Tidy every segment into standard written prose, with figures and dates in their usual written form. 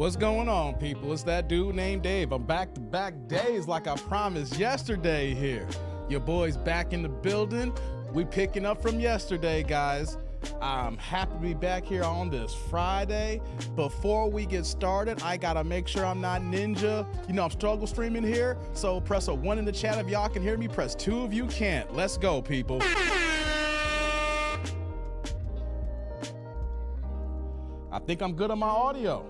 What's going on, people? It's that dude named Dave. I'm back-to-back days like I promised yesterday here. Your boy's back in the building. We picking up from yesterday, guys. I'm happy to be back here on this Friday. Before we get started, I gotta make sure I'm not ninja. You know, I'm struggle streaming here, so press a 1 in the chat if y'all can hear me. Press 2 if you can't. Let's go, people. I think I'm good on my audio.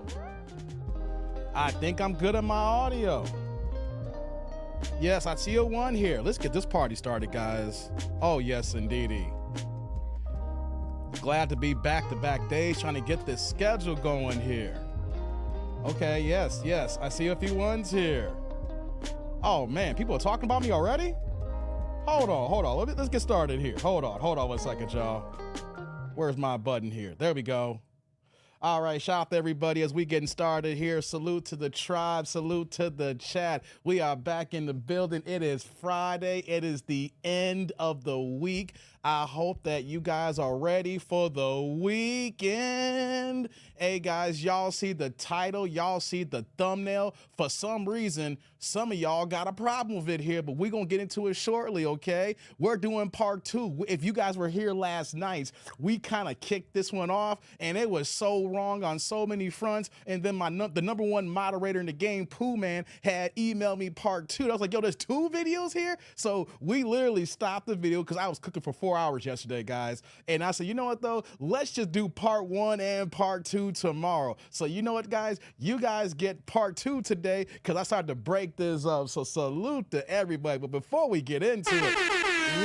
Yes, I see a 1 here. Let's get this party started, guys. Oh, yes, indeedy. Glad to be back-to-back days trying to get this schedule going here. Okay, yes. I see a few 1s here. Oh, man, people are talking about me already? Hold on. Let's get started here. Hold on 1 second, y'all. Where's my button here? There we go. All right, shout out to everybody as we getting started here. Salute to the tribe, salute to the chat. We are back in the building. It is Friday. It is the end of the week. I hope that you guys are ready for the weekend. Hey, guys, y'all see the title. Y'all see the thumbnail. For some reason, some of y'all got a problem with it here, but we're going to get into it shortly, okay? We're doing part 2. If you guys were here last night, we kind of kicked this one off, and it was so wrong on so many fronts. And then the number 1 moderator in the game, Pooh Man, had emailed me part 2. I was like, yo, there's 2 videos here? So we literally stopped the video because I was cooking for 4 hours yesterday, guys. And I said, you know what, though? Let's just do part 1 and part 2 tomorrow. So you know what, guys? You guys get part 2 today because I started to break this up. So salute to everybody. But before we get into it,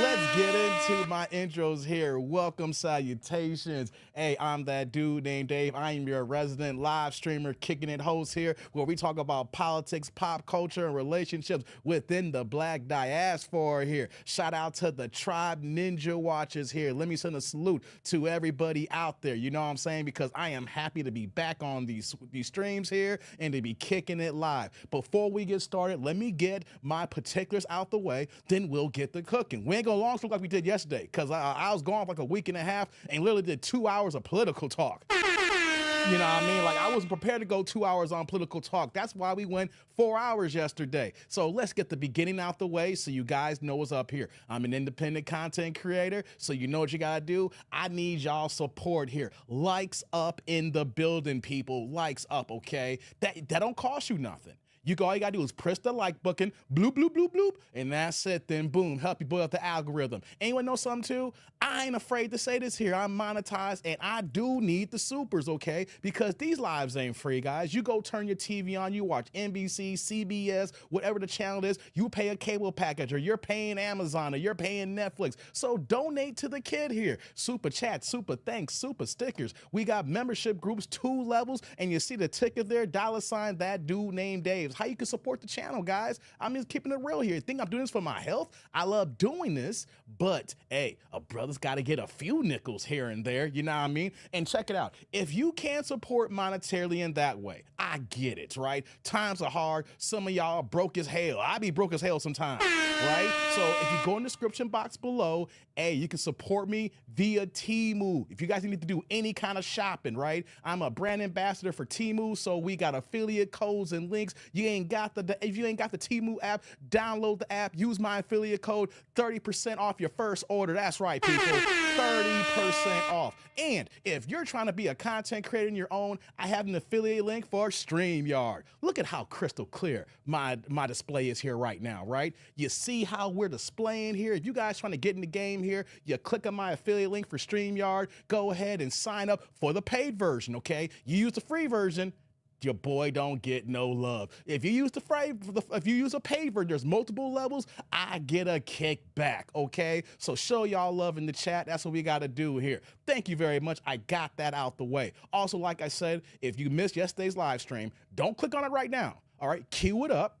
let's get into my intros here. Welcome, salutations. Hey, I'm that dude named Dave. I am your resident live streamer, kicking it host here, where we talk about politics, pop culture, and relationships within the black diaspora here. Shout out to the tribe ninja watchers here. Let me send a salute to everybody out there. You know what I'm saying? Because I am happy to be back on these streams here and to be kicking it live. Before we get started, let me get my particulars out the way, then we'll get the cooking. We ain't gonna long like we did yesterday, because I was gone for like a week and a half and literally did 2 hours of political talk. You know what I mean? Like, I wasn't prepared to go 2 hours on political talk. That's why we went 4 hours yesterday. So let's get the beginning out the way so you guys know what's up here. I'm an independent content creator, so you know what you gotta do. I need y'all support here. Likes up in the building, people. Likes up, okay? That don't cost you nothing. All you gotta do is press the like button, bloop, bloop, bloop, bloop, and that's it. Then boom, help you build up the algorithm. Anyone know something too? I ain't afraid to say this here. I'm monetized and I do need the supers, okay? Because these lives ain't free, guys. You go turn your TV on, you watch NBC, CBS, whatever the channel is, you pay a cable package, or you're paying Amazon, or you're paying Netflix. So donate to the kid here. Super chat, super thanks, super stickers. We got membership groups, 2 levels, and you see the ticket there, $ that dude named Dave. How you can support the channel, guys. I'm just keeping it real here. Think I'm doing this for my health? I love doing this, but hey, a brother's got to get a few nickels here and there, you know what I mean? And check it out. If you can't support monetarily in that way, I get it, right? Times are hard. Some of y'all are broke as hell. I be broke as hell sometimes, right? So if you go in the description box below, hey, you can support me via Temu. If you guys need to do any kind of shopping, right? I'm a brand ambassador for Temu, so we got affiliate codes and links. If you ain't got the Temu app, download the app, use my affiliate code, 30% off your first order. That's right, people, 30% off. And if you're trying to be a content creator in your own, I have an affiliate link for StreamYard. Look at how crystal clear my display is here right now, right? You see how we're displaying here? If you guys trying to get in the game here, you click on my affiliate link for StreamYard, go ahead and sign up for the paid version, okay? You use the free version, your boy don't get no love. If you use a paid version, there's multiple levels, I get a kickback, okay? So show y'all love in the chat. That's what we got to do here. Thank you very much. I got that out the way. Also, like I said, if you missed yesterday's live stream, don't click on it right now, all right? Queue it up.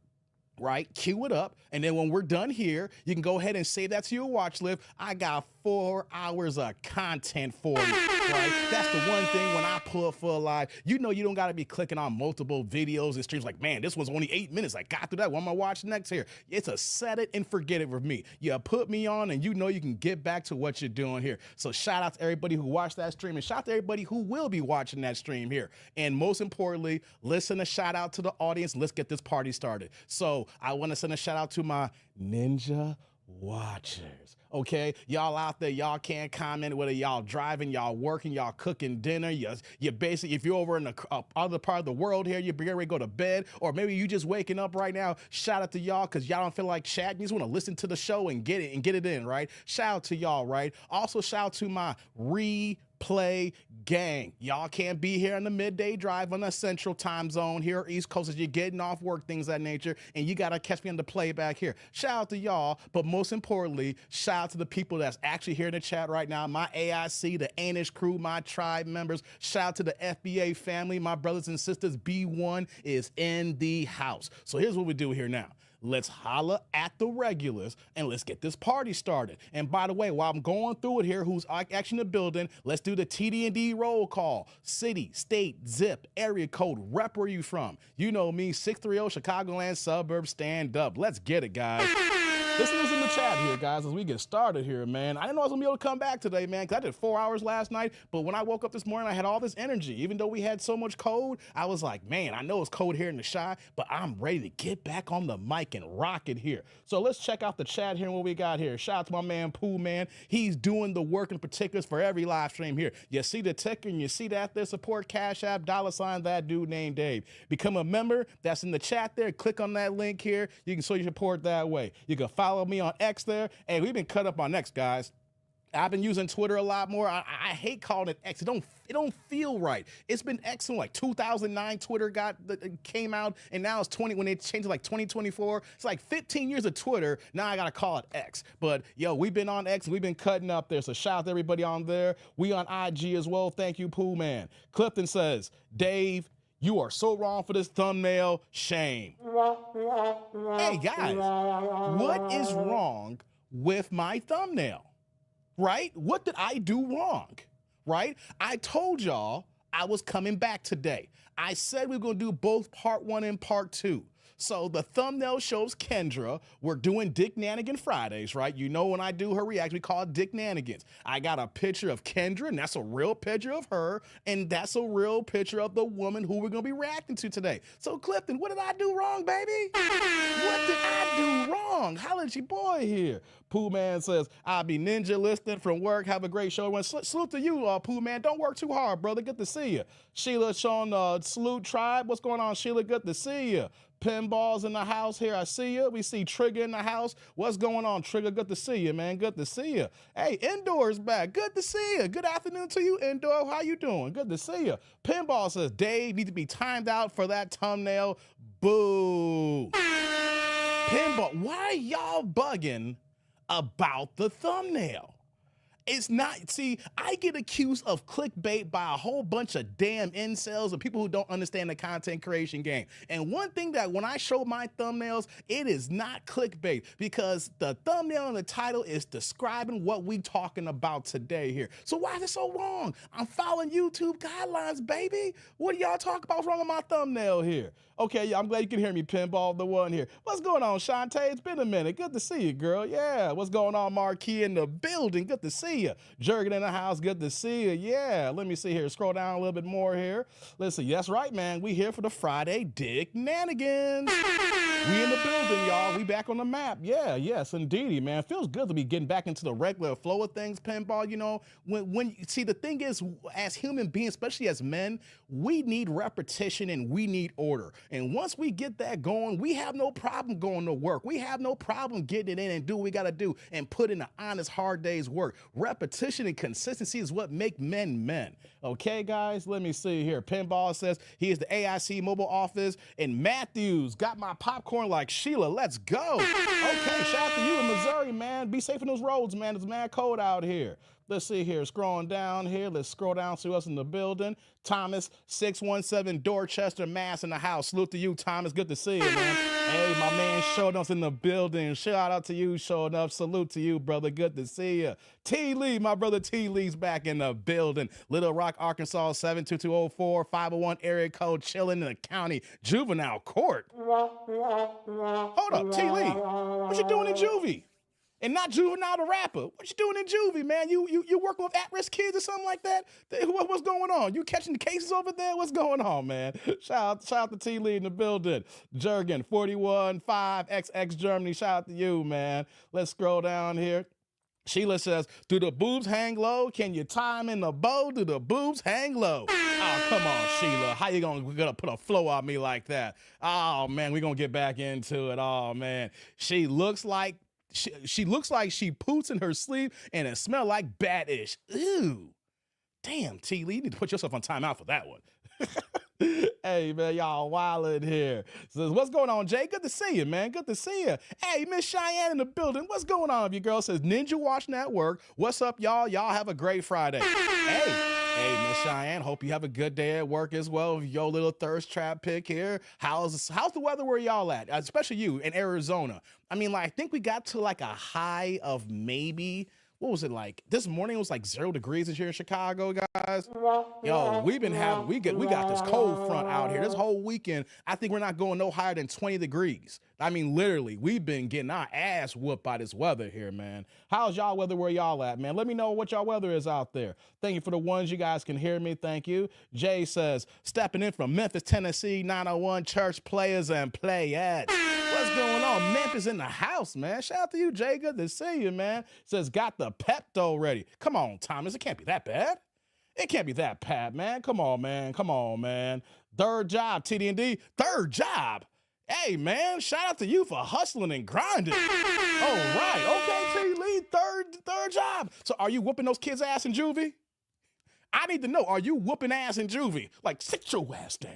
right? Cue it up. And then when we're done here, you can go ahead and save that to your watch list. I got 4 hours of content for you, right? That's the one thing when I pull up for a live, you know, you don't got to be clicking on multiple videos and streams like, man, this one's only 8 minutes. I got through that. What am I watching next here? It's a set it and forget it with me. You put me on and you know you can get back to what you're doing here. So shout out to everybody who watched that stream and shout out to everybody who will be watching that stream here. And most importantly, listen, a shout out to the audience. Let's get this party started. So I want to send a shout out to my ninja watchers. Okay, y'all out there, y'all can't comment whether y'all driving, y'all working, y'all cooking dinner. You basically, if you're over in the other part of the world here, you're getting ready to go to bed, or maybe you just waking up right now. Shout out to y'all because y'all don't feel like chatting. You just want to listen to the show and get it in, right? Shout out to y'all, right? Also, shout out to my replay gang. Y'all can't be here on the midday drive on the central time zone here or East Coast as you're getting off work, things of that nature, and you got to catch me on the playback here. Shout out to y'all, but most importantly, shout out to the people that's actually here in the chat right now, my AIC, the Anish crew, my tribe members. Shout out to the FBA family, my brothers and sisters. B1 is in the house. So here's what we do here now. Let's holla at the regulars and let's get this party started. And by the way, while I'm going through it here, who's actually in the building, let's do the TD&D roll call. City, state, zip, area code, rep where you from. You know me, 630 Chicagoland suburb, stand up. Let's get it, guys. Listen in the chat here, guys, as we get started here, man. I didn't know I was going to be able to come back today, man, because I did 4 hours last night. But when I woke up this morning, I had all this energy. Even though we had so much cold, I was like, man, I know it's cold here in the Chi, but I'm ready to get back on the mic and rock it here. So let's check out the chat here and what we got here. Shout out to my man, Pooh, man. He's doing the work in particulars for every live stream here. You see the ticker and you see that there, support Cash App, $ that dude named Dave. Become a member. That's in the chat there. Click on that link here. You can show your support that way. You can follow me on X there. Hey, we've been cut up on X, guys. I've been using Twitter a lot more. I hate calling it X. It don't feel right. It's been X in like 2009. Twitter came out, and now it's 20. When they changed to like 2024, it's like 15 years of Twitter. Now I gotta call it X. But yo, we've been on X. We've been cutting up there. So shout out to everybody on there. We on IG as well. Thank you, Pooh Man. Clifton says, Dave, you are so wrong for this thumbnail. Shame. Hey guys, what is wrong with my thumbnail? Right? What did I do wrong? Right? I told y'all I was coming back today. I said we were going to do both part 1 and part 2. So the thumbnail shows Kendra. We're doing Dick Nanigan Fridays, right? You know when I do her react, we call it Dick Nanigans. I got a picture of Kendra, and that's a real picture of her, and that's a real picture of the woman who we're going to be reacting to today. So Clifton, what did I do wrong, baby? What did I do wrong? Holla at your boy here. Pooh Man says, I'll be ninja listening from work. Have a great show. Salute to you, Pooh Man. Don't work too hard, brother. Good to see you. Sheila Sean, salute tribe. What's going on, Sheila? Good to see you. Pinballs in the house here. I see you. We see Trigger in the house. What's going on, Trigger? Good to see you, man. Good to see you. Hey, Indoor's back. Good to see you. Good afternoon to you, Indoor. How you doing? Good to see you. Pinball says, Dave need to be timed out for that thumbnail. Boo. Pinball, why y'all bugging about the thumbnail? It's not, see, I get accused of clickbait by a whole bunch of damn incels and people who don't understand the content creation game. And one thing that when I show my thumbnails, it is not clickbait because the thumbnail and the title is describing what we talking about today here. So why is it so wrong? I'm following YouTube guidelines, baby. What do y'all talk about wrong on my thumbnail here? Okay, yeah, I'm glad you can hear me, Pinball, the one here. What's going on, Shantae? It's been a minute. Good to see you, girl. Yeah, what's going on, Marquis in the building? Good to see you. Jurgen in the house, good to see you. Yeah, let me see here. Scroll down a little bit more here. Let's see. That's right, man. We here for the Friday Dick Nanigans. We in the building, y'all. We back on the map. Yeah, yes, indeedy, man. Feels good to be getting back into the regular flow of things, Pinball. You know, when see, the thing is, as human beings, especially as men, we need repetition and we need order. And once we get that going, we have no problem going to work. We have no problem getting it in and do what we got to do and put in an honest, hard day's work. Repetition and consistency is what make men men. Okay, guys, let me see here. Pinball says he is the AIC mobile office. And Matthews got my popcorn like Sheila. Let's go. Okay, shout out to you in Missouri, man. Be safe in those roads, man. It's mad cold out here. Let's see here. Scrolling down here. Let's scroll down, see what's in the building. Thomas, 617 Dorchester, Mass in the house. Salute to you, Thomas. Good to see you, man. Hey, my man showed us in the building. Shout out to you, showing up. Salute to you, brother. Good to see you. T. Lee, my brother T. Lee's back in the building. Little Rock, Arkansas, 72204, 501 area code, chilling in the county juvenile court. Hold up, T. Lee. What you doing in juvie? And not Juvenile the rapper. What you doing in juvie, man? You working with at-risk kids or something like that? What's going on? You catching the cases over there? What's going on, man? Shout out to T. Lee in the building. Jurgen, 41-5XX Germany. Shout out to you, man. Let's scroll down here. Sheila says, do the boobs hang low? Can you tie them in the bow? Do the boobs hang low? Oh, come on, Sheila. How you gonna put a flow on me like that? Oh, man, we're gonna get back into it. Oh, man. She looks like she poots in her sleep and it smells like bad-ish. Ooh. Damn, T. Lee, you need to put yourself on timeout for that one. Hey, man, y'all wildin' here. Says, what's going on, Jay? Good to see you, man. Good to see you. Hey, Miss Cheyenne in the building. What's going on with you, girl? Says, Ninja Watch Network. What's up, y'all? Y'all have a great Friday. Hey, Miss Cheyenne, hope you have a good day at work as well. Your little thirst trap pick here. How's the weather where y'all at? Especially you in Arizona. I mean, like, I think we got to like a high of maybe, what was it like? This morning it was like 0 degrees here in Chicago, guys. Yo, we got this cold front out here. This whole weekend, I think we're not going no higher than 20 degrees. I mean, literally, we've been getting our ass whooped by this weather here, man. How's y'all weather where y'all at, man? Let me know what y'all weather is out there. Thank you for the ones you guys can hear me. Thank you. Jay says, stepping in from Memphis, Tennessee, 901 church players and playettes. What's going on? Memphis in the house, man. Shout out to you, Jay. Good to see you, man. Says, got the Pepto ready. Come on, Thomas. It can't be that bad. It can't be that bad, man. Come on, man. Come on, man. Third job, TD&D. Third job. Hey, man, shout out to you for hustling and grinding. All right. Okay, T. Lee, third job. So are you whooping those kids' ass in juvie? I need to know, are you whooping ass in juvie? Like, sit your ass down.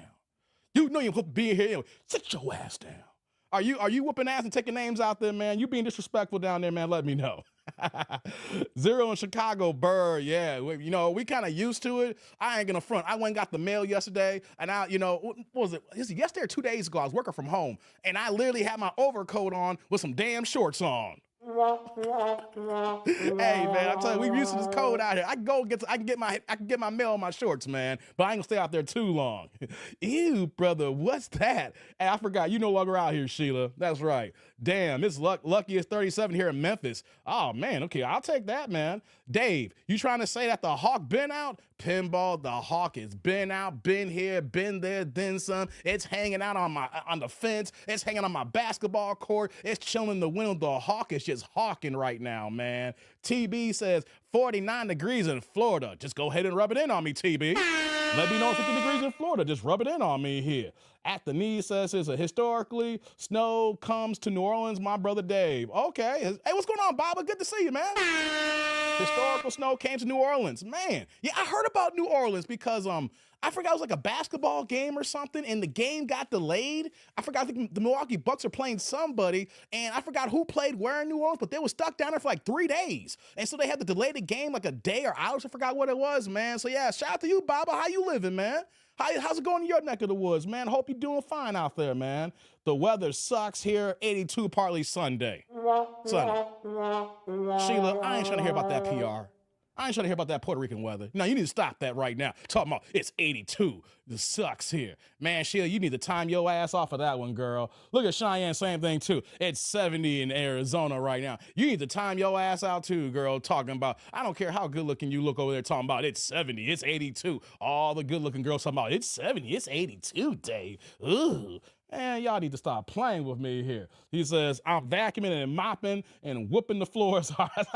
You know you're supposed to be here. Anyway. Sit your ass down. Are you whooping ass and taking names out there, man? You being disrespectful down there, man, let me know. Zero in Chicago, Bird, yeah. You know, we kind of used to it. I ain't gonna front. I went and got the mail yesterday, and what was it? Yesterday or 2 days ago, I was working from home, and I literally had my overcoat on with some damn shorts on. Hey, man, I'm telling you, we used to this cold out here. I can get my mail on my shorts, man, but I ain't gonna stay out there too long. Ew, brother, what's that? Hey, I forgot, you no longer out here, Sheila. That's right. Damn, it's Lucky is 37 here in Memphis. Oh, man, okay, I'll take that, man. Dave, you trying to say that the Hawk been out? Pinball, the Hawk has been out, been here, been there, then some. It's hanging out on the fence. It's hanging on my basketball court. It's chilling in the window. The Hawk is just hawking right now, man. TB says 49 degrees in Florida. Just go ahead and rub it in on me, TB. Let me know 50 degrees in Florida. Just rub it in on me here. At the Knee says it's a historically snow comes to New Orleans, my brother Dave. Okay. Hey, what's going on, Baba? Good to see you, man. Historical snow came to New Orleans. Man, yeah, I heard about New Orleans because I forgot it was like a basketball game or something, and the game got delayed. I forgot the Milwaukee Bucks are playing somebody, and I forgot who played where in New Orleans, but they were stuck down there for like 3 days. And so they had to delay the game like a day or hours. I forgot what it was, man. So yeah, shout out to you, Baba. How you living, man? How's it going in your neck of the woods, man? Hope you're doing fine out there, man. The weather sucks here, 82, partly Sunday. Sunny. Sheila, I ain't trying to hear about that PR. I ain't trying to hear about that Puerto Rican weather. No, you need to stop that right now. Talking about it's 82. This sucks here. Man, Sheila, you need to time your ass off of that one, girl. Look at Cheyenne, same thing too. It's 70 in Arizona right now. You need to time your ass out too, girl, talking about, I don't care how good looking you look over there talking about it's 70, it's 82. All the good looking girls talking about it's 70, it's 82, Dave. Ooh. Man, y'all need to stop playing with me here. He says, I'm vacuuming and mopping and whooping the floors hard.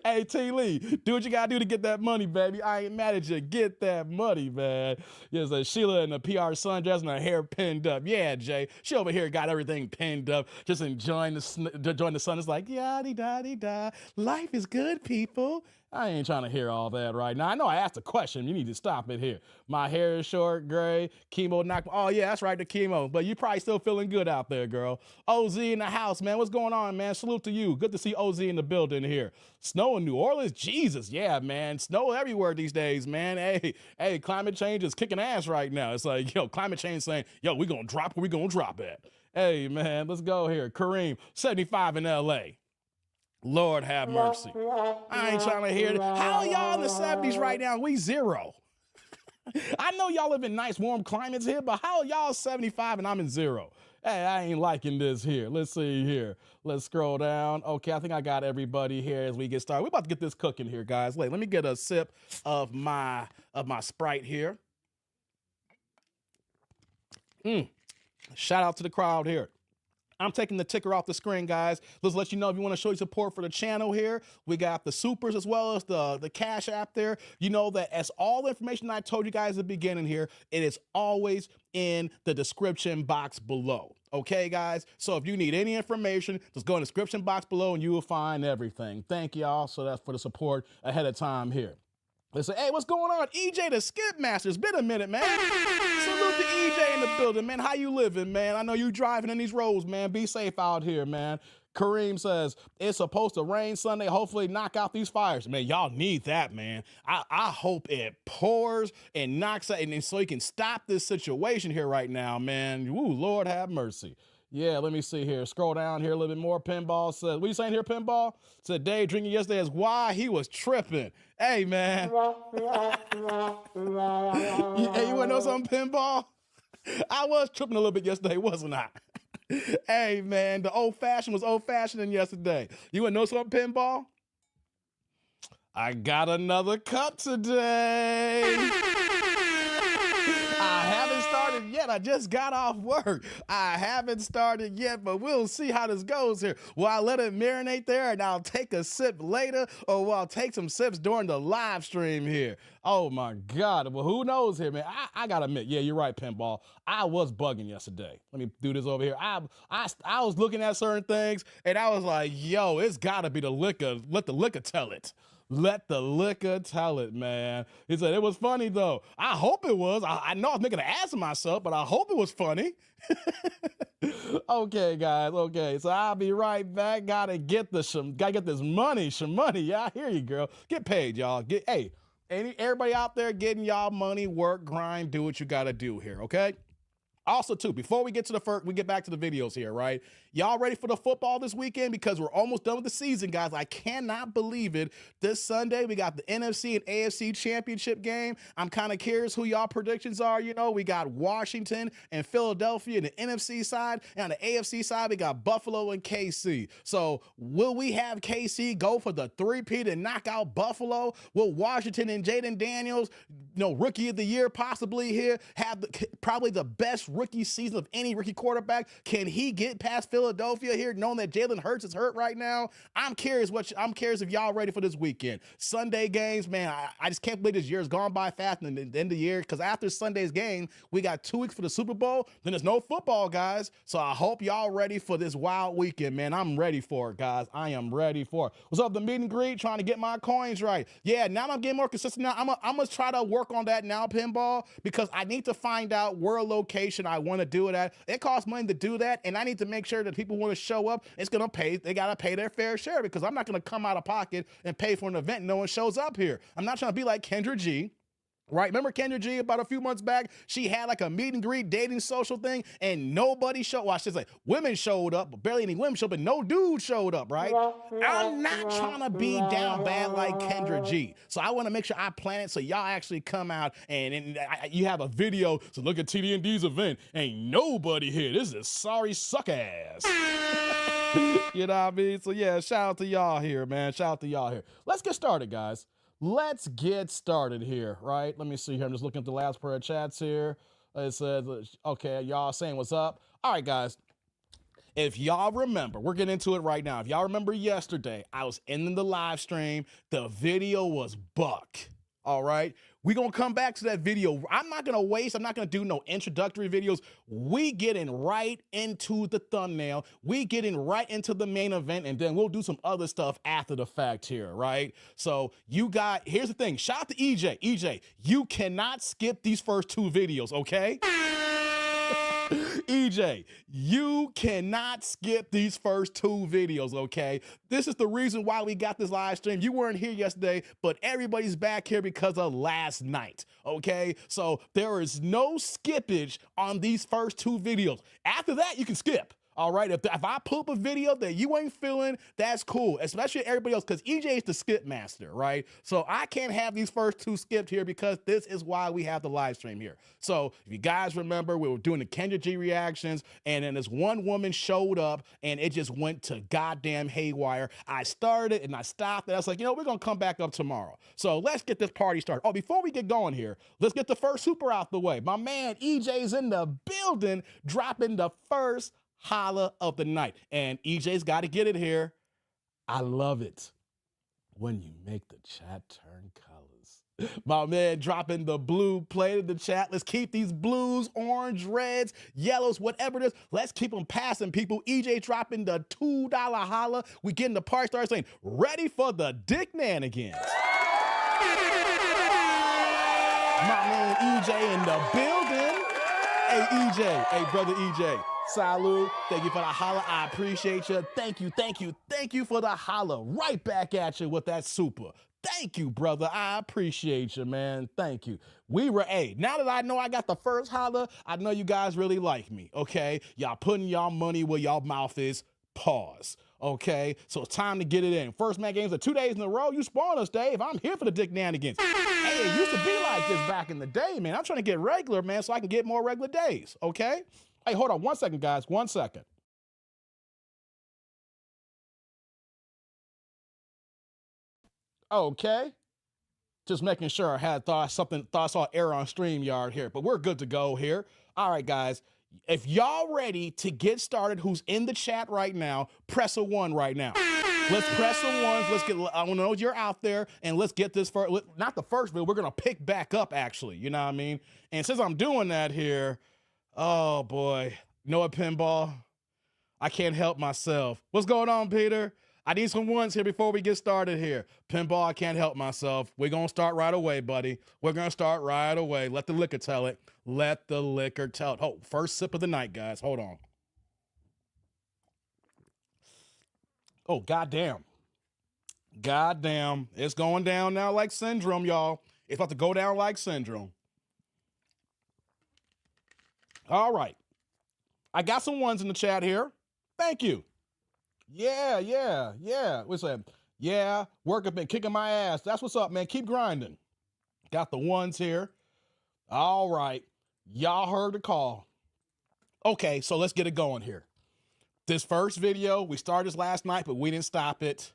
Hey, T. Lee, do what you gotta do to get that money, baby. I ain't mad at you. Get that money, man. He says, Sheila in the PR sundress and her hair pinned up. Yeah, Jay. She over here got everything pinned up, just enjoying the sun. It's like, yaddy-daddy-da. Life is good, people. I ain't trying to hear all that right now. I know I asked a question. You need to stop it here. My hair is short, gray, chemo knock. Oh, yeah, that's right, the chemo. But you probably still feeling good out there, girl. OZ in the house, man. What's going on, man? Salute to you. Good to see OZ in the building here. Snow in New Orleans? Jesus, yeah, man. Snow everywhere these days, man. Hey, climate change is kicking ass right now. It's like, yo, climate change saying, yo, we gonna drop where we gonna drop at. Hey, man, let's go here. Kareem, 75 in L.A. Lord have mercy. I ain't trying to hear it. How are y'all in the 70s right now? We 0. I know y'all live in nice warm climates here, but how are y'all 75 and I'm in 0? Hey, I ain't liking this here. Let's see here. Let's scroll down. Okay, I think I got everybody here as we get started. We're about to get this cooking here, guys. Wait, let me get a sip of my Sprite here. Shout out to the crowd here. I'm taking the ticker off the screen, guys. Let's let you know if you want to show your support for the channel here. We got the supers as well as the Cash App there. You know that as all the information I told you guys at the beginning here, it is always in the description box below. Okay, guys? So if you need any information, just go in the description box below and you will find everything. Thank y'all. So that's for the support ahead of time here. Let's say, hey, what's going on? EJ the Skip Master. It's been a minute, man. Salute to EJ in the building, man. How you living, man? I know you driving in these roads, man. Be safe out here, man. Kareem says, it's supposed to rain Sunday. Hopefully knock out these fires. Man, y'all need that, man. I hope it pours and knocks out, and so you can stop this situation here right now, man. Ooh, Lord have mercy. Yeah, let me see here. Scroll down here a little bit more. Pinball says, what you saying here, Pinball? Said Dave drinking yesterday is why he was tripping. Hey, man. Hey, you want to know something, Pinball? I was tripping a little bit yesterday, wasn't I? Hey, man, the old-fashioned was old-fashioned than yesterday. You want to know something, Pinball? I got another cup today. I haven't started yet. I just got off work. I haven't started yet, but we'll see how this goes here. Will I let it marinate there and I'll take a sip later, or will I take some sips during the live stream here? Oh my God. Well, who knows here, man? I gotta admit, yeah, you're right, Pinball. I was bugging yesterday. Let me do this over here. I was looking at certain things and I was like, yo, it's gotta be the liquor. Let the liquor tell it. Let the liquor tell it, man. He said, it was funny, though. I hope it was. I know I was making an ass of myself, but I hope it was funny. Okay, guys. Okay, so I'll be right back. Gotta get this money. Some money. Yeah, I hear you, girl. Get paid, y'all. Everybody out there getting y'all money, work, grind, do what you gotta do here, okay? Also, too, before we get back to the videos here, right? Y'all ready for the football this weekend? Because we're almost done with the season, guys. I cannot believe it. This Sunday, we got the NFC and AFC championship game. I'm kind of curious who y'all predictions are. You know, we got Washington and Philadelphia in the NFC side. And on the AFC side, we got Buffalo and KC. So will we have KC go for the three-peat and knock out Buffalo? Will Washington and Jaden Daniels, rookie of the year possibly here, have probably the best rookie season of any rookie quarterback? Can he get past Philadelphia here, knowing that Jalen Hurts is hurt right now? I'm curious if y'all ready for this weekend. Sunday games, man, I just can't believe this year has gone by fast and the end of the year, because after Sunday's game, we got 2 weeks for the Super Bowl, then there's no football, guys. So I hope y'all ready for this wild weekend, man. I'm ready for it, guys. I am ready for it. What's up, the meet and greet? Trying to get my coins right. Yeah, now I'm getting more consistent now. I'm gonna try to work on that now, Pinball, because I need to find out where location I want to do it at. It costs money to do that, and I need to make sure that people want to show up. They gotta pay their fair share, because I'm not gonna come out of pocket and pay for an event and no one shows up here. I'm not trying to be like Kendra G. Right? Remember Kendra G about a few months back? She had like a meet and greet dating social thing and nobody showed. Well, I should say women showed up, but barely any women showed up, but no dude showed up, right? I'm not trying to be down bad like Kendra G. So I want to make sure I plan it so y'all actually come out and you have a video. So look at TD&D's event. Ain't nobody here. This is sorry suck ass. You know what I mean? So yeah, shout out to y'all here, man. Shout out to y'all here. Let's get started, guys. Let's get started here, right? Let me see here. I'm just looking at the last pair of chats here. It says, okay, y'all saying what's up. All right, guys. If y'all remember, we're getting into it right now. If y'all remember yesterday, I was in the live stream. The video was buck. All right. We're going to come back to that video. I'm not going to do no introductory videos. We getting right into the thumbnail. We getting right into the main event, and then we'll do some other stuff after the fact here, right? So here's the thing. Shout out to EJ. EJ, you cannot skip these first 2 videos, okay? EJ, you cannot skip these first 2 videos, okay? This is the reason why we got this live stream. You weren't here yesterday, but everybody's back here because of last night, okay? So there is no skippage on these first 2 videos. After that, you can skip. All right, if I pull up a video that you ain't feeling, that's cool, especially everybody else, because EJ is the skip master, right? So I can't have these first 2 skipped here because this is why we have the live stream here. So if you guys remember, we were doing the Kenya G reactions, and then this one woman showed up, and it just went to goddamn haywire. I started and I stopped, and I was like, you know, we're going to come back up tomorrow. So let's get this party started. Oh, before we get going here, let's get the first super out the way. My man EJ's in the building, dropping the first holla of the night. And EJ's got to get it here. I love it when you make the chat turn colors. My man dropping the blue plate in the chat. Let's keep these blues, orange, reds, yellows, whatever it is. Let's keep them passing, people. EJ dropping the $2 holla. We getting the party started saying, ready for the dick nanigans. My man EJ in the building. Hey, EJ. Hey, brother EJ. Salute. Thank you for the holla. I appreciate you. Thank you, thank you, thank you for the holla. Right back at you with that super. Thank you, brother. I appreciate you, man. Thank you. Now that I know I got the first holla, I know you guys really like me, okay? Y'all putting y'all money where y'all mouth is. Pause. Okay, so it's time to get it in. First man games are 2 days in a row. You spawned us, Dave. I'm here for the dick nanigans. Hey, it used to be like this back in the day, man. I'm trying to get regular, man, so I can get more regular days, okay? Hey, hold on 1 second, guys. 1 second. Okay. Just making sure I had thought I saw error on StreamYard here, but we're good to go here. All right, guys. If y'all ready to get started, who's in the chat right now, press a 1 right now. Let's press some ones. I want to know you're out there, and let's get this first. Not the first video. We're going to pick back up, actually. You know what I mean? And since I'm doing that here, oh, boy. Noah Pinball, I can't help myself. What's going on, Peter? I need some ones here before we get started here. Pinball, I can't help myself. We're going to start right away, buddy. We're going to start right away. Let the liquor tell it. Let the liquor tell it. Oh, first sip of the night, guys. Hold on. Oh, goddamn. Goddamn. It's going down now like syndrome, y'all. It's about to go down like syndrome. All right. I got some ones in the chat here. Thank you. Yeah. What's that? Yeah, work have been kicking my ass. That's what's up, man. Keep grinding. Got the ones here. All right. Y'all heard the call. Okay, so let's get it going here. This first video, we started this last night, but we didn't stop it.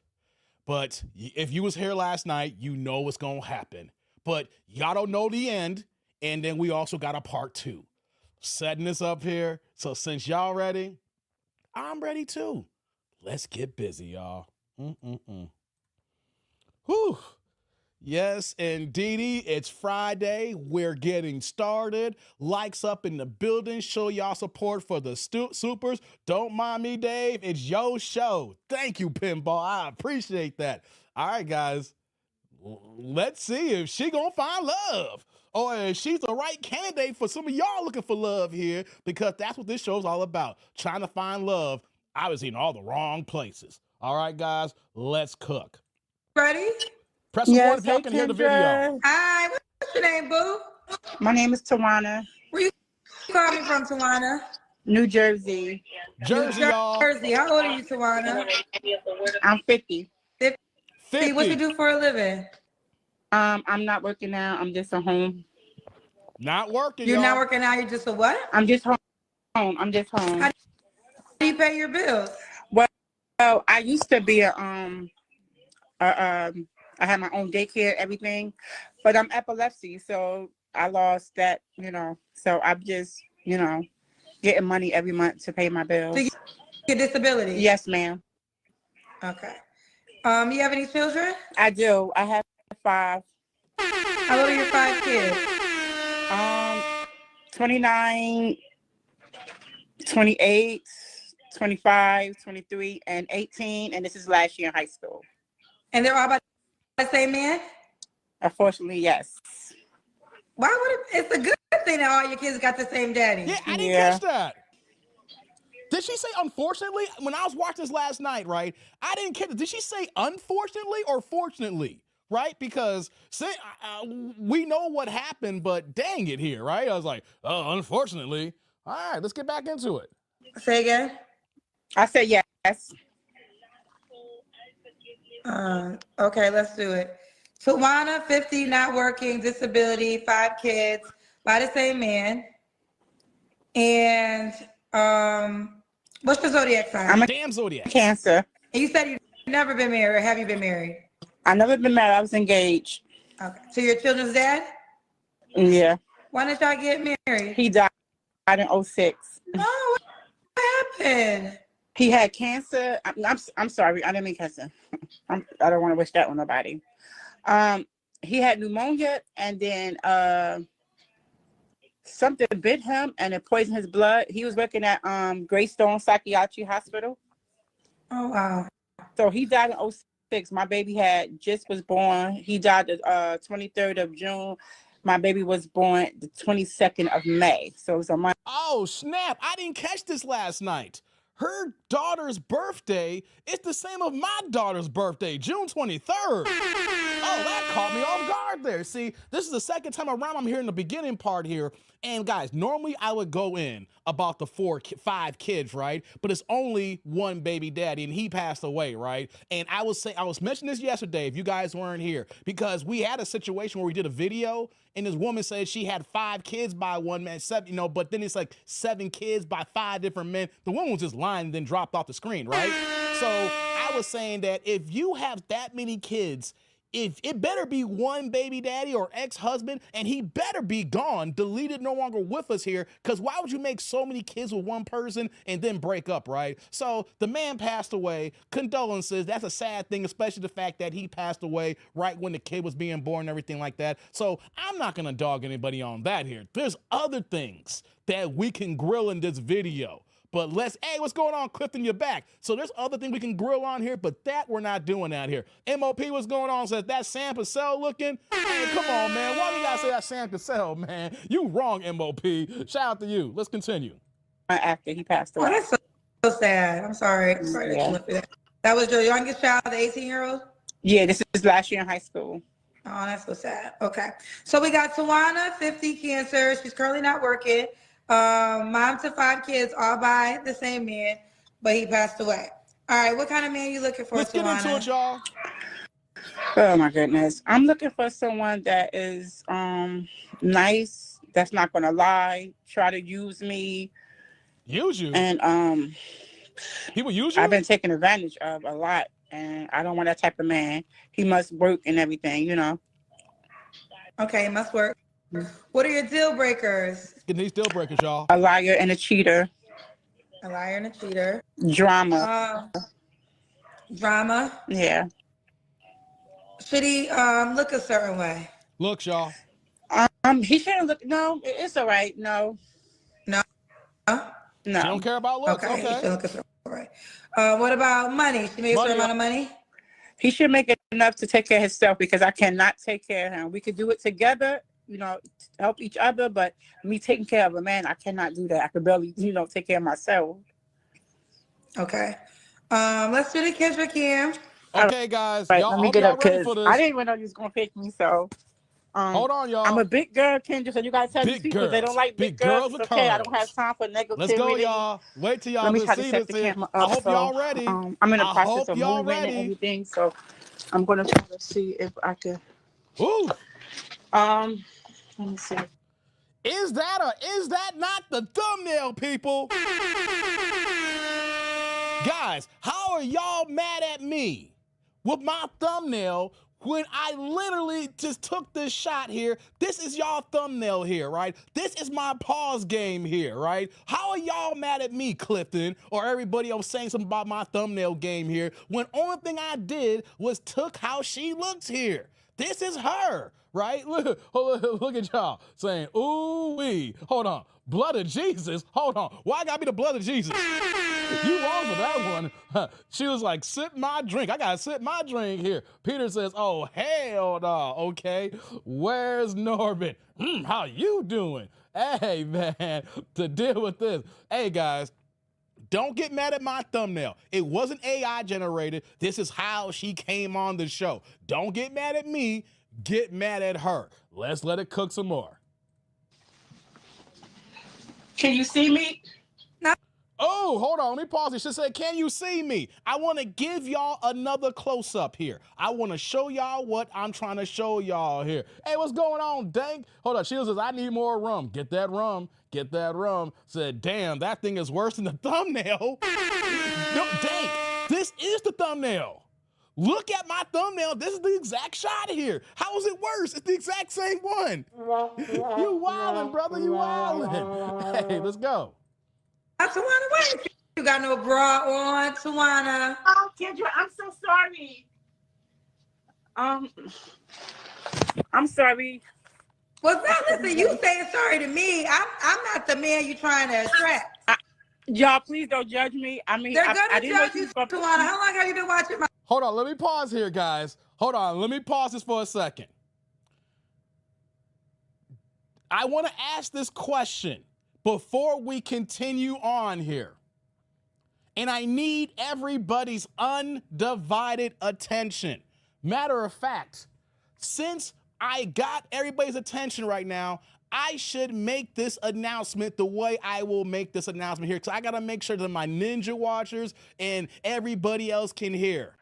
But if you was here last night, you know what's going to happen. But y'all don't know the end. And then we also got a part 2. Setting this up here. So since y'all ready, I'm ready too. Let's get busy, y'all. Whew. Yes, indeedy. It's Friday. We're getting started. Likes up in the building. Show y'all support for the supers. Don't mind me, Dave. It's your show. Thank you, Pinball. I appreciate that. All right, guys. Let's see if she gonna find love. Or if she's the right candidate for some of y'all looking for love here, because that's what this show's all about. Trying to find love. I was in all the wrong places. All right, guys, let's cook. Ready? Press the one if y'all can hear the video. Hi, what's your name, boo? My name is Toana. Where you calling from, Toana? New Jersey. Jersey, y'all. Jersey. How old are you, Toana? I'm 50. 50. What you do for a living? I'm not working now. I'm just at home. Not working, You're y'all. not working now. You're just a what? I'm just home. I'm just home. How do you pay your bills? Well, I used to be I had my own daycare, everything, but I'm epilepsy, so I lost that, So I'm just, getting money every month to pay my bills. To get disability? Yes, ma'am. Okay. You have any children? I do. I have 5. How old are your 5 kids? 29, 28, 25, 23, and 18. And this is last year in high school. And they're all by the same man? Unfortunately, yes. Why would it's a good thing that all your kids got the same daddy? Yeah, I didn't catch that. Did she say unfortunately? When I was watching this last night, right, I didn't catch it. Did she say unfortunately or fortunately? Right? Because we know what happened, but dang it here, right? I was like, oh, unfortunately. All right, let's get back into it. Say again? I said yes. Okay, let's do it. Toana, 50, not working, disability, 5 kids, by the same man. And what's your zodiac sign? I'm a damn zodiac. Cancer. And you said you've never been married, or have you been married? I've never been married. I was engaged. Okay. So your children's dad? Yeah. Why did y'all get married? He died in 06. Oh, what happened? He had cancer. I'm sorry. I didn't mean cancer. I don't want to wish that on nobody. He had pneumonia, and then something bit him, and it poisoned his blood. He was working at Greystone Psychiatry Hospital. Oh, wow. So he died in 06. My baby was born. He died the 23rd of June. My baby was born the 22nd of May. So it was a month. Oh, snap. I didn't catch this last night. Her daughter's birthday is the same as my daughter's birthday, June 23rd. Oh, that caught me off guard there. See, this is the second time around I'm hearing the beginning part here. And guys, normally I would go in about the 5 kids, right? But it's only one baby daddy, and he passed away, right? And I was mentioning this yesterday, if you guys weren't here, because we had a situation where we did a video, and this woman said she had 5 kids by one man, 7, but then it's like 7 kids by 5 different men. The woman was just lying and then dropped off the screen, right? So I was saying that if you have that many kids, if it better be one baby daddy or ex-husband, and he better be gone, deleted, no longer with us here, because why would you make so many kids with one person and then break up, right? So the man passed away. Condolences. That's a sad thing, especially the fact that he passed away right when the kid was being born and everything like that. So I'm not going to dog anybody on that here. There's other things that we can grill in this video. But hey, what's going on, Clifton? You're back. So there's other things we can grill on here, but that we're not doing out here. MOP, what's going on? Says that Sam Cassell looking? Hey, come on, man. Why do you gotta say that Sam Cassell, man? You wrong, MOP. Shout out to you. Let's continue. After he passed away. Oh, that's so sad. I'm sorry. I'm sorry that you went through that. That was your youngest child, the 18-year-old? Yeah, this is last year in high school. Oh, that's so sad. Okay. So we got Toana, 50, cancer. She's currently not working. Mom to 5 kids, all by the same man, but he passed away. All right, what kind of man you looking for, Let's get into it, y'all. Oh my goodness. I'm looking for someone that is nice, that's not gonna lie, try to use me. Use you? And people use you? I've been taken advantage of a lot, and I don't want that type of man. He must work and everything, Okay, it must work. What are your deal breakers? Getting these deal breakers, y'all. A liar and a cheater. A liar and a cheater. Drama. Drama. Yeah. Should he look a certain way? Look, y'all. He shouldn't look. No, it's all right. No. No. No. You don't care about looks. Okay. Okay. He should look a certain way. What about money? Should he make a certain amount of money? He should make enough to take care of himself, because I cannot take care of him. We could do it together, help each other, but me taking care of a man, I cannot do that. I could barely, take care of myself. Okay. Let's do the Kendra Cam. Okay, guys. Right, Y'all, let me get up, ready for because this. I didn't even know you was going to pick me, so. Hold on, y'all. I'm a big girl, Kendra, so you got to tell these people they don't like big girls. With Okay, curves. I don't have time for negativity. Let's go, y'all. Wait till y'all Let me try to see set this the here. camera I up. hope y'all ready. I'm in the process of moving ready. and everything, so I'm going to try to see if I can. Ooh. Let me see. Is that not the thumbnail, people? Guys, how are y'all mad at me with my thumbnail when I literally just took this shot here? This is y'all thumbnail here, right? This is my pause game here, right? How are y'all mad at me, Clifton, or everybody else saying something about my thumbnail game here, when only thing I did was took how she looks here? This is her, right? Look at y'all saying, ooh wee. Hold on. Blood of Jesus? Hold on. Why gotta be the blood of Jesus? You wrong for that one. She was like, sip my drink. I gotta sip my drink here. Peter says, oh, hell no. Okay. Where's Norbert? How you doing? Hey, man, to deal with this. Hey, guys. Don't get mad at my thumbnail. It wasn't AI generated. This is how she came on the show. Don't get mad at me. Get mad at her. Let's let it cook some more. Can you see me? Oh, hold on. Let me pause it. She said, can you see me? I want to give y'all another close-up here. I want to show y'all what I'm trying to show y'all here. Hey, what's going on, Dank? Hold on. She says, I need more rum. Get that rum. Get that rum. Said, damn, that thing is worse than the thumbnail. No, Dank, this is the thumbnail. Look at my thumbnail. This is the exact shot here. How is it worse? It's the exact same one. You wildin', brother. You wildin'. Hey, let's go. Tawana, wait. You got no bra on, Tawana. Oh, Kendra, I'm so sorry. I'm sorry. Well, now listen, you saying sorry to me. I'm not the man you trying to attract. Y'all, please don't judge me. I mean, They're gonna I didn't judge you, Tawana. How long have you been watching my? Hold on, let me pause here, guys. Hold on, let me pause this for a second. I want to ask this question before we continue on here. And I need everybody's undivided attention. Matter of fact, since I got everybody's attention right now, I should make this announcement the way I will make this announcement here, because I got to make sure that my Ninja watchers and everybody else can hear.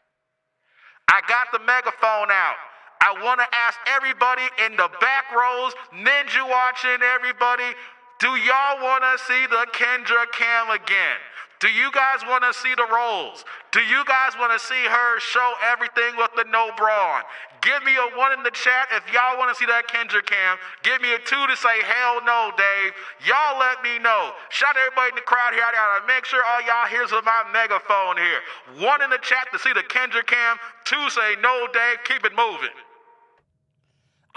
I got the megaphone out. I want to ask everybody in the back rows, Ninja watching everybody, do y'all want to see the Kendra cam again? Do you guys want to see the rolls? Do you guys want to see her show everything with the no bra on? Give me a 1 in the chat if y'all want to see that Kendra cam. Give me a 2 to say hell no, Dave. Y'all let me know. Shout everybody in the crowd here. I gotta make sure all y'all hears with my megaphone here. 1 in the chat to see the Kendra cam. 2 say no, Dave. Keep it moving.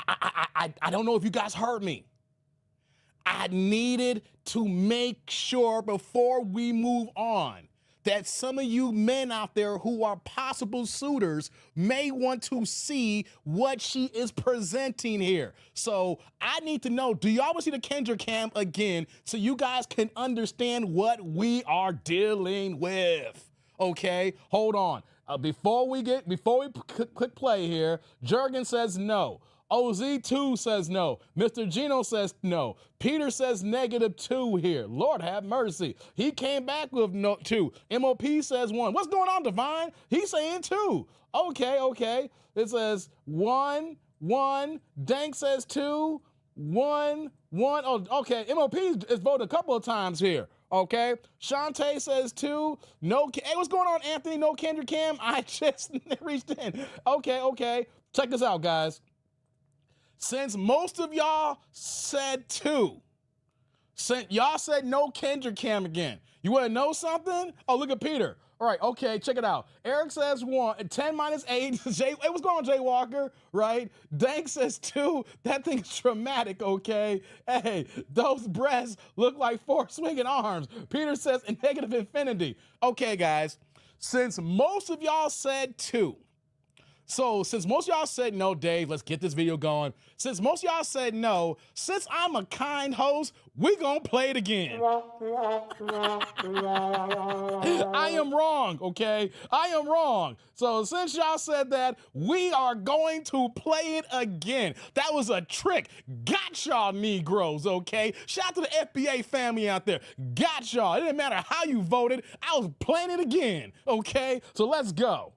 I don't know if you guys heard me. I needed to make sure before we move on that some of you men out there who are possible suitors may want to see what she is presenting here. So I need to know, do y'all want to see the Kendra cam again so you guys can understand what we are dealing with? Okay, hold on. Before we click play here, Jurgen says no. OZ2 says no. Mr. Gino says no. Peter says -2 here. Lord have mercy. He came back with no 2. MOP says 1. What's going on, Divine? He's saying 2. Okay. It says 1, 1. Dank says 2, 1, 1. Oh, okay. MOP is voted a couple of times here. Okay. Shantae says 2. No. Hey, what's going on, Anthony? No Kendra cam. I just reached in. Okay. Check this out, guys. Since most of y'all said 2, y'all said no Kendra cam again. You want to know something? Oh, look at Peter. All right, okay, check it out. Eric says 1, 10 minus 8. Hey, what's going on, Jay Walker? Right? Dank says 2. That thing is traumatic, okay? Hey, those breasts look like 4 swinging arms. Peter says in negative infinity. Okay, guys, since most of y'all said 2, so since most of y'all said no, Dave, let's get this video going. Since most of y'all said no, since I'm a kind host, we gonna play it again. I am wrong, okay? I am wrong. So since y'all said that, we are going to play it again. That was a trick. Got y'all Negroes, okay? Shout out to the FBA family out there. Got y'all. It didn't matter how you voted. I was playing it again, okay? So let's go.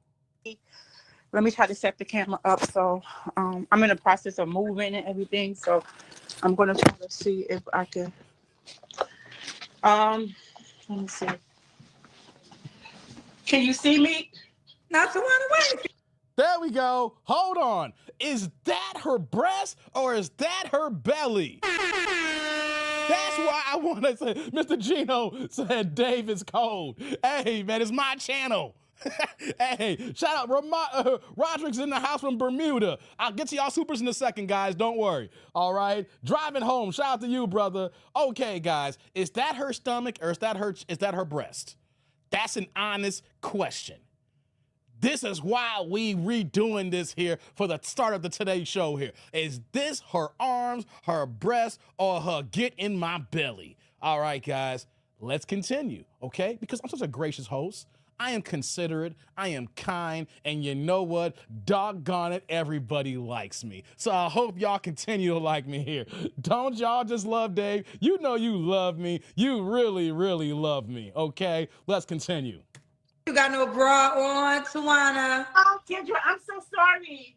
Let me try to set the camera up. So I'm in the process of moving and everything. So I'm going to try to see if I can. Let me see. Can you see me? Not to run away. There we go. Hold on. Is that her breast or is that her belly? That's why I want to say, Mr. Gino said Dave is cold. Hey, man, it's my channel. Hey, shout out Roderick's in the house from Bermuda. I'll get to y'all supers in a second, guys. Don't worry. All right. Driving home. Shout out to you, brother. Okay, guys. Is that her stomach or is that her breast? That's an honest question. This is why we redoing this here for the start of the Today Show here. Is this her arms, her breast, or her get in my belly? All right, guys, let's continue, okay? Because I'm such a gracious host. I am considerate, I am kind, and you know what? Doggone it, everybody likes me. So I hope y'all continue to like me here. Don't y'all just love Dave? You know you love me. You really, really love me, okay? Let's continue. You got no bra on, Toana. Oh, Kendra, I'm so sorry.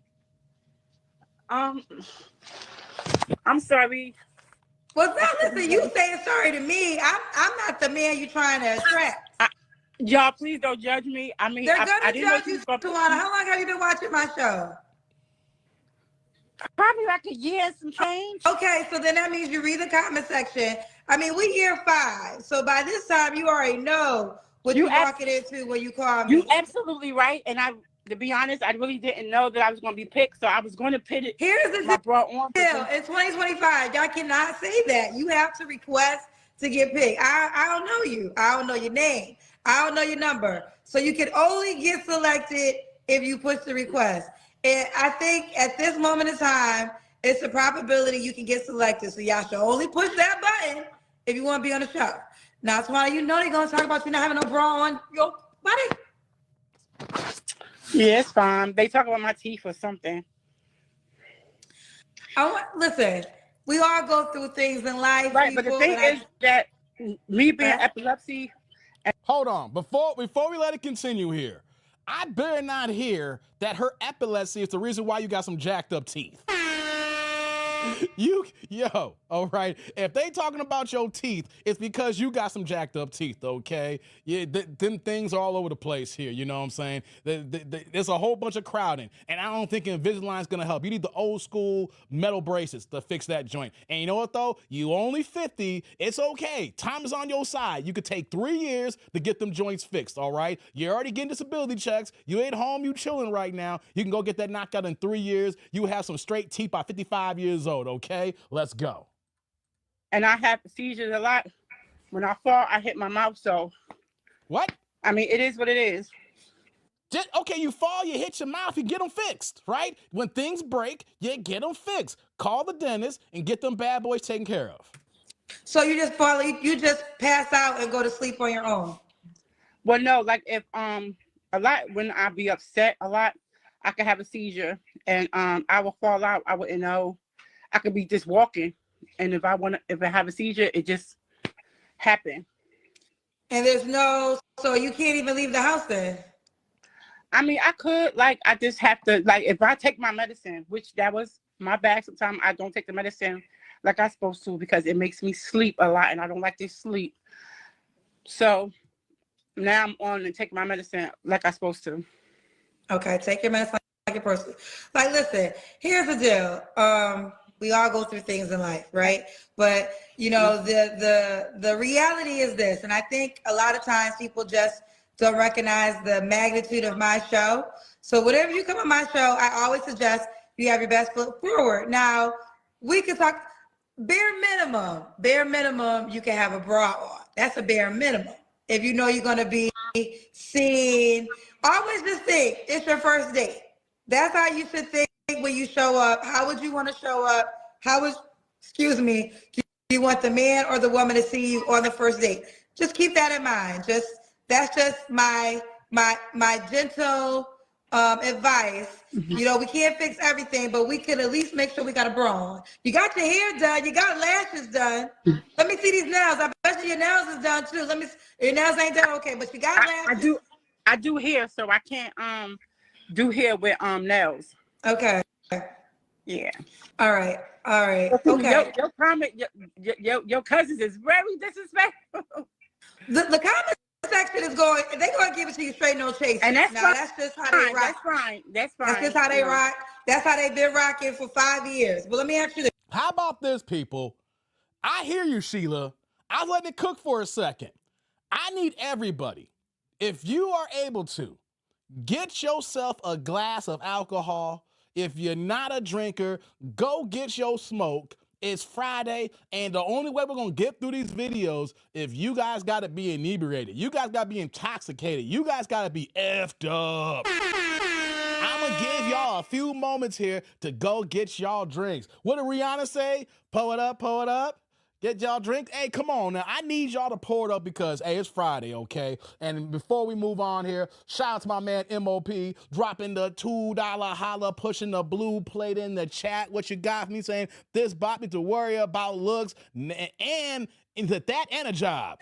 I'm sorry. Well, now listen, you saying sorry to me. I'm not the man you trying to attract. Y'all, please don't judge me. I mean, They're gonna I didn't judge you, Toana. How long have you been watching my show? Probably like a year and some change. Okay, so then that means you read the comment section. I mean, we year 5, so by this time you already know what you're walking into when you call me. You absolutely right, and to be honest, I really didn't know that I was going to be picked, so I was going to pit it. Here's the my bra on. deal. In 2025, y'all cannot say that. You have to request to get picked. I don't know you. I don't know your name. I don't know your number. So you can only get selected if you push the request. And I think at this moment in time, it's a probability you can get selected. So y'all should only push that button if you want to be on the show. Now, that's why you know they're going to talk about you not having no bra on your body. Yeah, it's fine. They talk about my teeth or something. Listen, we all go through things in life. Right, but the thing is that me being epilepsy. Hold on. Before we let it continue here, I better not hear that her epilepsy is the reason why you got some jacked up teeth. All right. If they talking about your teeth, it's because you got some jacked up teeth, okay? Yeah, them things are all over the place here, you know what I'm saying? There's a whole bunch of crowding, and I don't think Invisalign's gonna help. You need the old school metal braces to fix that joint. And you know what, though? You only 50. It's okay. Time is on your side. You could take 3 years to get them joints fixed, all right? You're already getting disability checks. You ain't home. You chilling right now. You can go get that knocked out in 3 years. You have some straight teeth by 55 years old, okay? Let's go. And I have seizures a lot. When I fall, I hit my mouth. So, what? I mean, it is what it is. Okay, you fall, you hit your mouth, you get them fixed, right? When things break, you get them fixed. Call the dentist and get them bad boys taken care of. So you just fall, you just pass out and go to sleep on your own? Well, no, like if a lot when I be upset a lot, I could have a seizure and I will fall out. I wouldn't know. I could be just walking. And if I have a seizure, it just happened. And so you can't even leave the house then? I mean, I could, I just have to, if I take my medicine, which that was my bad, sometimes I don't take the medicine like I'm supposed to because it makes me sleep a lot and I don't like to sleep. So now I'm on and take my medicine like I'm supposed to. Okay, take your medicine like you're supposed to. Listen, here's the deal. We all go through things in life, right? But the reality is this, and I think a lot of times people just don't recognize the magnitude of my show. So whenever you come on my show, I always suggest you have your best foot forward. Now, we can talk bare minimum, you can have a bra on. That's a bare minimum. If you know you're going to be seen, always just think it's your first date. That's how you should think when you show up. How would you want to show up? Do you want the man or the woman to see you on the first date? Just keep that in mind. That's just my gentle advice. We can't fix everything, but we can at least make sure we got a bra on. You got your hair done. You got lashes done. Let me see these nails. I bet you your nails is done too. Your nails ain't done. Okay, but you got lashes. I do hair, so I can't do hair with nails. Okay. Yeah. All right. Okay. Your comment, your cousins is very disrespectful. The comment section is they're going to give it to you straight, no chase. And that's just how they rock. That's fine. That's just how they rock. That's how they've been rocking for 5 years. Well, let me ask you this. How about this, people? I hear you, Sheila. I was letting it cook for a second. I need everybody. If you are able to, Get yourself a glass of alcohol. If you're not a drinker, go get your smoke. It's Friday, and the only way we're going to get through these videos, if you guys got to be inebriated, you guys got to be intoxicated, you guys got to be effed up. I'm going to give y'all a few moments here to go get y'all drinks. What did Rihanna say? Pour it up, pour it up. Get y'all drinks. Hey, come on now. I need y'all to pour it up because, hey, it's Friday, okay? And before we move on here, shout out to my man MOP, dropping the $2 holla, pushing the blue plate in the chat. What you got for me saying, this bot need to worry about looks and that and a job.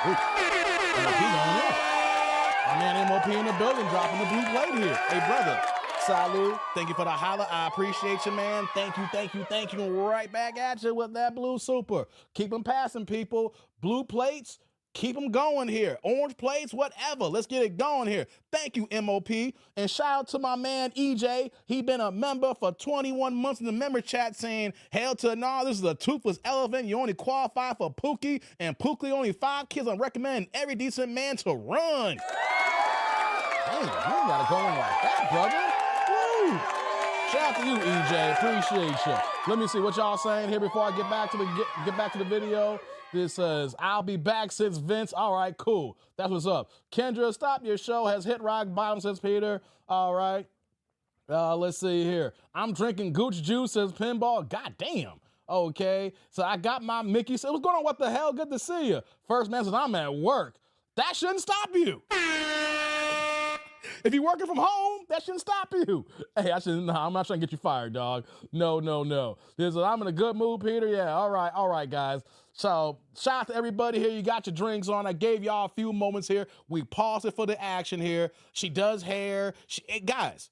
MOP on it. My man MOP in the building, dropping the blue plate here. Hey, brother. Salud. Thank you for the holla. I appreciate you, man. Thank you, thank you, thank you. Right back at you with that blue super. Keep them passing, people. Blue plates, keep them going here. Orange plates, whatever. Let's get it going here. Thank you, MOP. And shout out to my man, EJ. He been a member for 21 months in the member chat saying, hell to no, this is a toothless elephant. You only qualify for Pookie, and Pookie only 5 kids. I'm recommending every decent man to run. Damn, you gotta go in like that, brother. Woo. Shout out to you, EJ. Appreciate you. Let me see what y'all saying here before I get back to the video. This says, I'll be back since Vince. All right, cool. That's what's up. Kendra, stop your show. Has hit rock bottom, says Peter. All right. Let's see here. I'm drinking Gooch juice, says Pinball. God damn. Okay. So I got my Mickey. So what's going on? What the hell? Good to see you. First man says, I'm at work. That shouldn't stop you. If you're working from home, that shouldn't stop you. Hey, I'm not trying to get you fired, dog. No. I'm in a good mood, Peter. Yeah, all right, guys. So, shout out to everybody here. You got your drinks on. I gave y'all a few moments here. We paused it for the action here. She does hair. Hey, guys,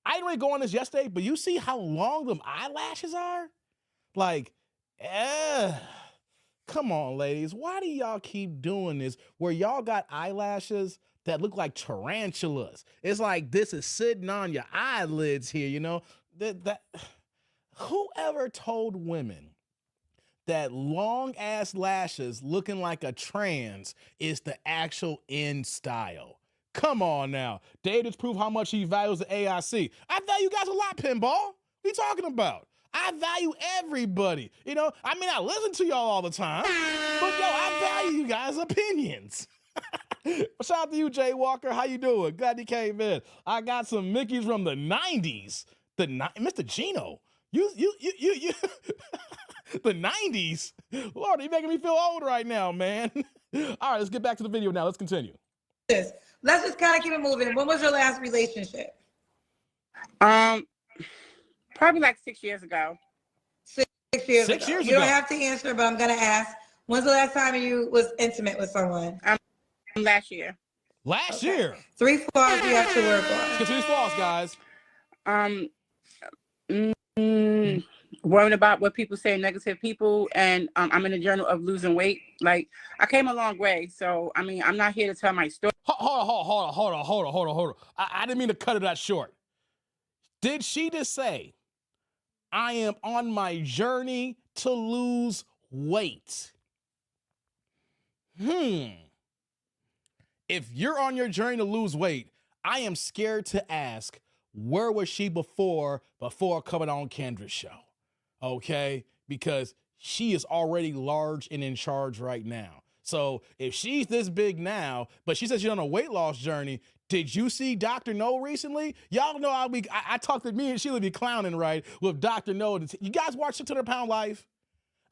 I didn't really go on this yesterday, but you see how long them eyelashes are? Like, come on, ladies. Why do y'all keep doing this where y'all got eyelashes that look like tarantulas? It's like this is sitting on your eyelids here, you know? That whoever told women that long ass lashes looking like a trans is the actual in style? Come on now. David's proof how much he values the AIC. I value you guys a lot, Pinball. What are you talking about? I value everybody. You know, I mean, I listen to y'all all the time, but yo, I value you guys' opinions. Shout out to you, Jay Walker. How you doing? Glad you came in. I got some Mickeys from the 90s. Mr. Gino. You the 90s. Lord, you're making me feel old right now, man. All right, let's get back to the video now. Let's continue. Let's just kind of keep it moving. When was your last relationship? Probably like 6 years ago. 6 years ago. You don't have to answer, but I'm gonna ask. When's the last time you was intimate with someone? Last year. Last year. 3 flaws you have to work on. Let's get to these flaws, guys. Worrying about what people say, negative people, and I'm in the journal of losing weight. Like, I came a long way, so I mean, I'm not here to tell my story. Hold on. I didn't mean to cut it that short. Did she just say, I am on my journey to lose weight? If you're on your journey to lose weight, I am scared to ask, where was she before coming on Kendra's show? Okay? Because she is already large and in charge right now. So if she's this big now, but she says she's on a weight loss journey, did you see Dr. No recently? Y'all know I talked to me and she'll be clowning, right, with Dr. No. You guys watch 600 Pound Life?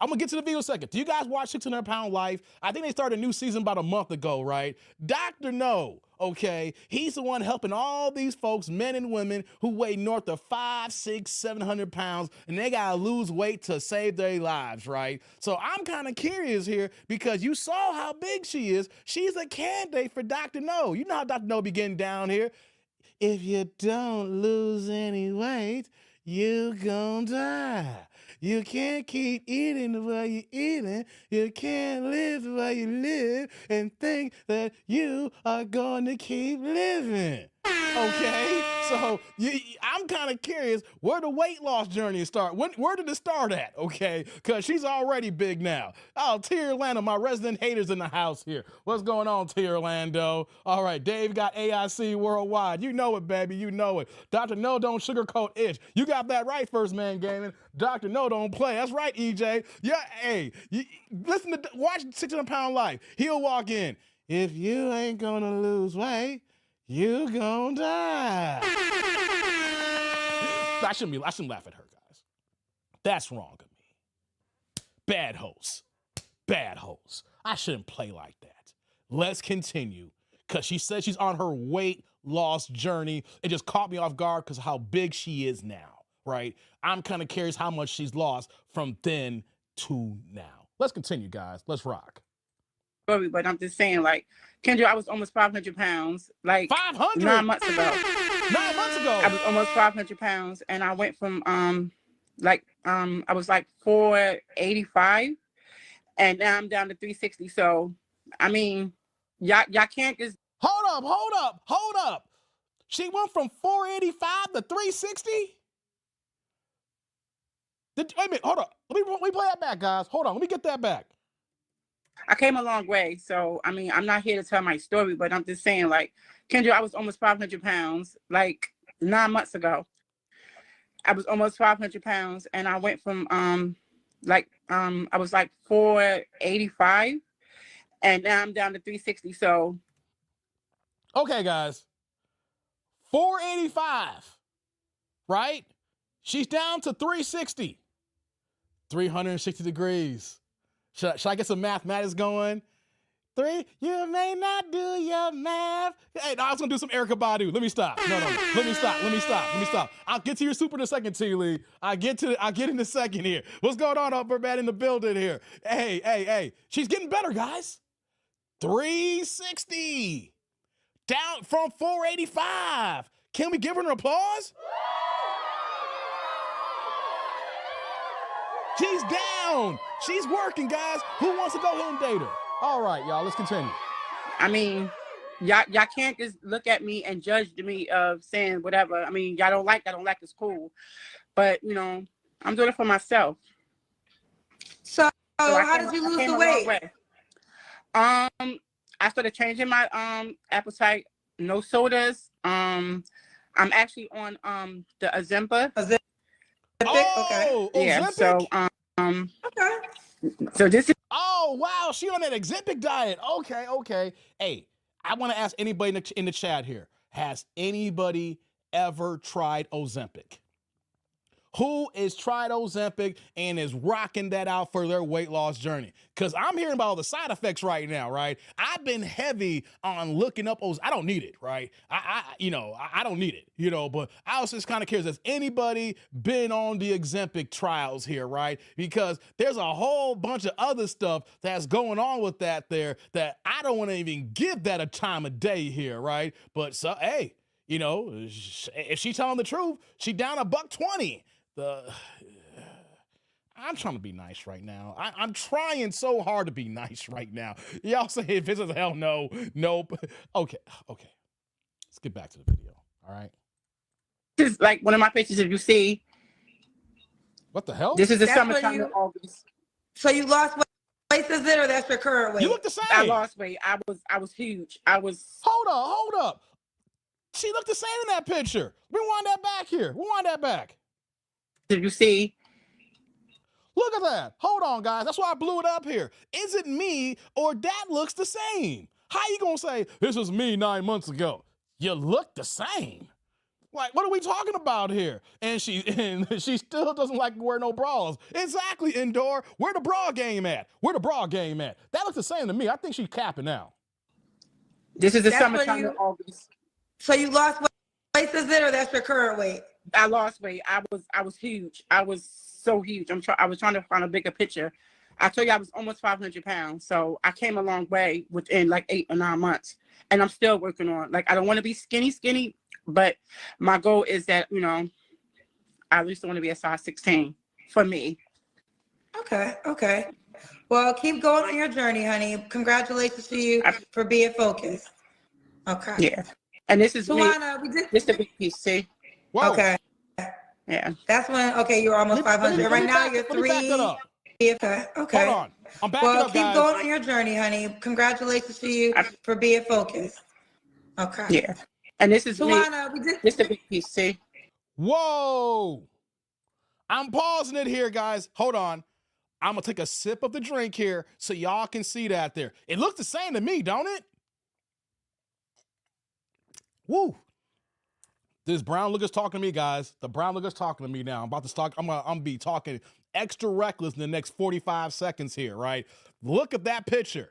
I'm going to get to the video in a second. Do you guys watch 600 Pound Life? I think they started a new season about a month ago, right? Dr. No, okay, he's the one helping all these folks, men and women, who weigh north of 500, 600, 700 pounds, and they got to lose weight to save their lives, right? So I'm kind of curious here because you saw how big she is. She's a candidate for Dr. No. You know how Dr. No be getting down here. If you don't lose any weight, you gonna die. You can't keep eating the way you're eating. You can't live the way you live and think that you are going to keep living. Okay, so I'm kind of curious where the weight loss journey start. Where did it start at? Okay, because she's already big now. Oh, T Orlando, my resident haters in the house here. What's going on, T Orlando? All right, Dave got AIC worldwide. You know it, baby. You know it. Dr. No don't sugarcoat itch. You got that right, First Man Gaming. Dr. No don't play. That's right, EJ. Yeah, hey, watch 600 Pound Life. He'll walk in. If you ain't gonna lose weight, you gon' die. I shouldn't laugh at her, guys. That's wrong of me. Bad host. I shouldn't play like that. Let's continue, because she said she's on her weight loss journey. It just caught me off guard because of how big she is now, right? I'm kind of curious how much she's lost from then to now. Let's continue, guys. Let's rock. But I'm just saying, like, Kendra, I was almost 500 pounds. Like 500? 9 months ago. 9 months ago. I was almost 500 pounds, and I went from I was like 485, and now I'm down to 360. So, I mean, y'all can't just Hold up. She went from 485 to 360? Wait a minute, hold up. Let me play that back, guys. Hold on, let me get that back. I came a long way. So, I mean, I'm not here to tell my story, but I'm just saying, like, Kendra, I was almost 500 pounds, like 9 months ago. I was almost 500 pounds, and I went from, I was like 485, and now I'm down to 360. So. Okay, guys. 485, right? She's down to 360. 360 degrees. Should I get some mathematics going? You may not do your math. Hey, no, I was gonna do some Erykah Badu. Let me stop. No. Let me stop. I'll get to your super in a second, T. Lee. I'll get in a second here. What's going on, Upper Man, in the building here? Hey. She's getting better, guys. 360. Down from 485. Can we give her an applause? She's down. She's working, guys. Who wants to go ahead and date her? All right, y'all, let's continue. I mean, y'all can't just look at me and judge me of saying whatever. I mean, y'all don't like, it's cool. But, you know, I'm doing it for myself. So how did you lose the weight? I started changing my appetite. No sodas. I'm actually on the Ozempic. Oh, okay. Yeah. Ozempic? So Okay. So this is. Oh wow, she on that Ozempic diet. Okay. Hey, I want to ask anybody in the chat here: has anybody ever tried Ozempic? Who is tried Ozempic and is rocking that out for their weight loss journey? Because I'm hearing about all the side effects right now, right? I've been heavy on looking up Ozempic. I don't need it, right? I don't need it, but I was just kind of curious, has anybody been on the Ozempic trials here, right? Because there's a whole bunch of other stuff that's going on with that there that I don't want to even give that a time of day here, right? But so, hey, if she's telling the truth, she down $120. I'm trying to be nice right now. I'm trying so hard to be nice right now. Y'all say if it's a hell no, nope. Okay. Let's get back to the video. All right. This is like one of my pictures. If you see, what the hell? This is the summertime in August. So you lost weight since then, or that's your current weight? You look the same. I lost weight. I was huge. Hold up. She looked the same in that picture. Rewind that back here. Rewind that back. Did you see? Look at that. Hold on, guys. That's why I blew it up here. Is it me or that looks the same? How you gonna say this was me 9 months ago? You look the same. Like, what are we talking about here? And she still doesn't like to wear no bras. Exactly, Indoor. Where the bra game at? That looks the same to me. I think she's capping now. This is the summertime in August. So you lost weight since then, or that's your current weight? I lost weight. I was huge. I was so huge. I was trying to find a bigger picture. I told you I was almost 500 pounds. So I came a long way within like 8 or 9 months. And I'm still working on, like, I don't want to be skinny, but my goal is that, I at least want to be a size 16 for me. Okay. Well, keep going on your journey, honey. Congratulations to you for being focused. Okay. Yeah. And this is me. Tawana, we did. This is the big piece, see? Whoa. Okay. Yeah. That's when, okay, you're almost 500. Right now, you're Let me back that 3. up. Okay. Hold on. I'm backing Well, up, keep guys. going on your journey, honey. Congratulations to you for being focused. Okay. Yeah. And this is me. Tawana, we did. This is the big piece, see? Whoa. I'm pausing it here, guys. Hold on. I'm going to take a sip of the drink here so y'all can see that there. It looks the same to me, don't it? Woo. This brown liquor's talking to me, guys. The brown liquor's talking to me now. I'm about to start. I'm gonna be talking extra reckless in the next 45 seconds here, right? Look at that picture.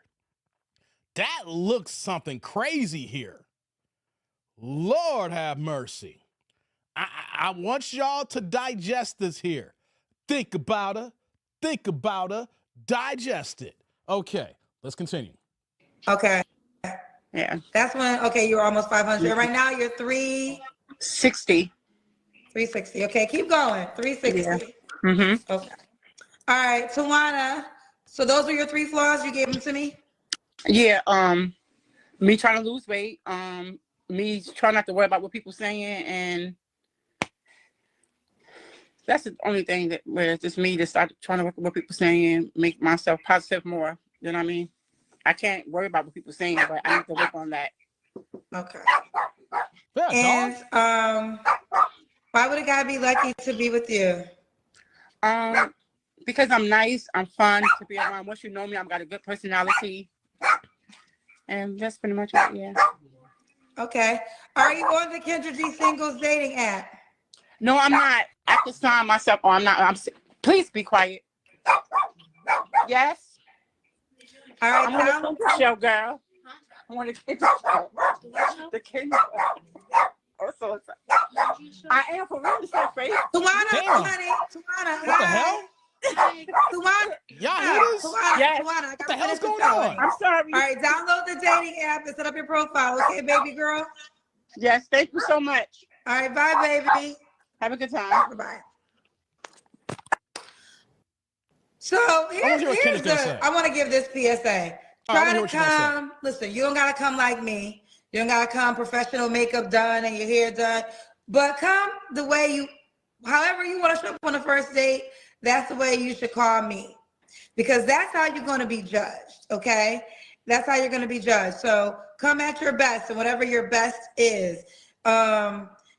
That looks something crazy here. Lord have mercy. I want y'all to digest this here. Think about her. Think about her. Digest it. Okay, let's continue. Okay. Yeah. That's when, okay, you're almost 500. Right now, you're 60. 360. Okay, keep going. 360. Yeah. Mm-hmm. Okay. All right, Tawana. So those were your 3 flaws. You gave them to me? Yeah. Me trying to lose weight. Me trying not to worry about what people saying, and that's the only thing that where it's just me to start trying to work with what people saying, make myself positive more. You know what I mean? I can't worry about what people saying, but I need to work on that. Okay. Yeah, and why would a guy be lucky to be with you? Because I'm nice, I'm fun to be around. Once you know me, I've got a good personality. And that's pretty much it, yeah. Okay. Are you on the Kendra G Singles dating app? No, I'm not. I have to sign myself. Oh, I'm not. Please be quiet. Yes. All right, I'm on the show, girl. I want to get the show. The Kendra. Oh, so I am for real. It's not fake. Tawana, honey. Tawana, what the hell? Tawana. Y'all hear this? Tawana, Yes. Tawana, What the hell's going on? I'm sorry. All right, download the dating app and set up your profile, okay, baby girl? Yes, thank you so much. All right, bye, baby. Have a good time. Bye-bye. So here's I want to give this PSA. Try to come, listen, you don't got to come like me. You don't got to come professional makeup done and your hair done, but come the way you, however you want to show up on the first date, that's the way you should call me, because that's how you're going to be judged, okay? That's how you're going to be judged. So come at your best, and whatever your best is.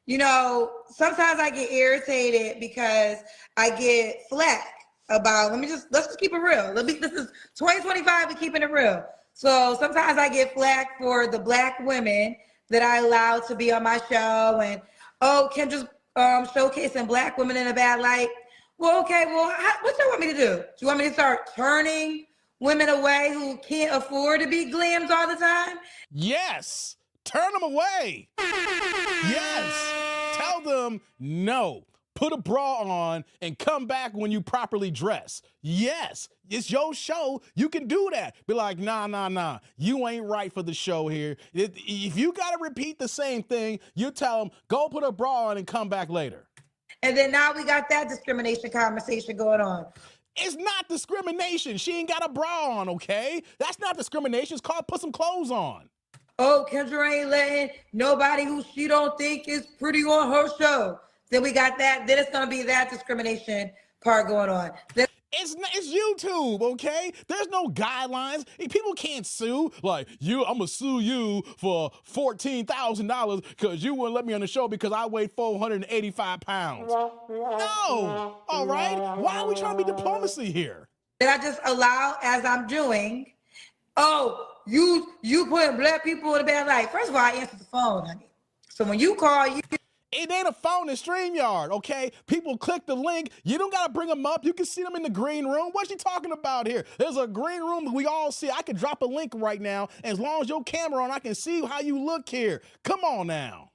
You know, sometimes I get irritated because I get flack about, let's just keep it real. This is 2025, we're keeping it real. So sometimes I get flack for the Black women that I allow to be on my show, and, oh, Kendra's showcasing Black women in a bad light. Well, okay, well, what you want me to do? Do you want me to start turning women away who can't afford to be glammed all the time? Yes. Turn them away. Yes. Tell them no. Put a bra on and come back when you properly dress. Yes. It's your show. You can do that. Be like, nah. You ain't right for the show here. If you got to repeat the same thing, you tell them, go put a bra on and come back later. And then now we got that discrimination conversation going on. It's not discrimination. She ain't got a bra on, okay? That's not discrimination. It's called put some clothes on. Oh, Kendra ain't letting nobody who she don't think is pretty on her show. Then we got that. Then it's going to be that discrimination part going on. It's YouTube, okay? There's no guidelines. People can't sue. Like, I'm going to sue you for $14,000 because you wouldn't let me on the show because I weighed 485 pounds. No. All right? Why are we trying to be diplomacy here? Did I just allow, as I'm doing, oh, you putting Black people in a bad light? First of all, I answered the phone, honey. So when you call, it ain't a phone in StreamYard, okay? People click the link. You don't got to bring them up. You can see them in the green room. What's she talking about here? There's a green room that we all see. I can drop a link right now. As long as your camera on, I can see how you look here. Come on now.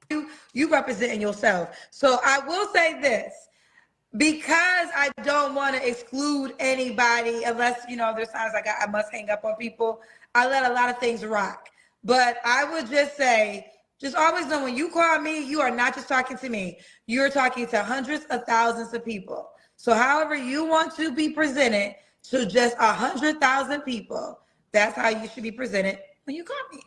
You representing yourself. So I will say this. Because I don't want to exclude anybody unless, there's times I must hang up on people. I let a lot of things rock. But I would just say, just always know when you call me, you are not just talking to me. You're talking to hundreds of thousands of people. So however you want to be presented to just 100,000 people, that's how you should be presented when you call me.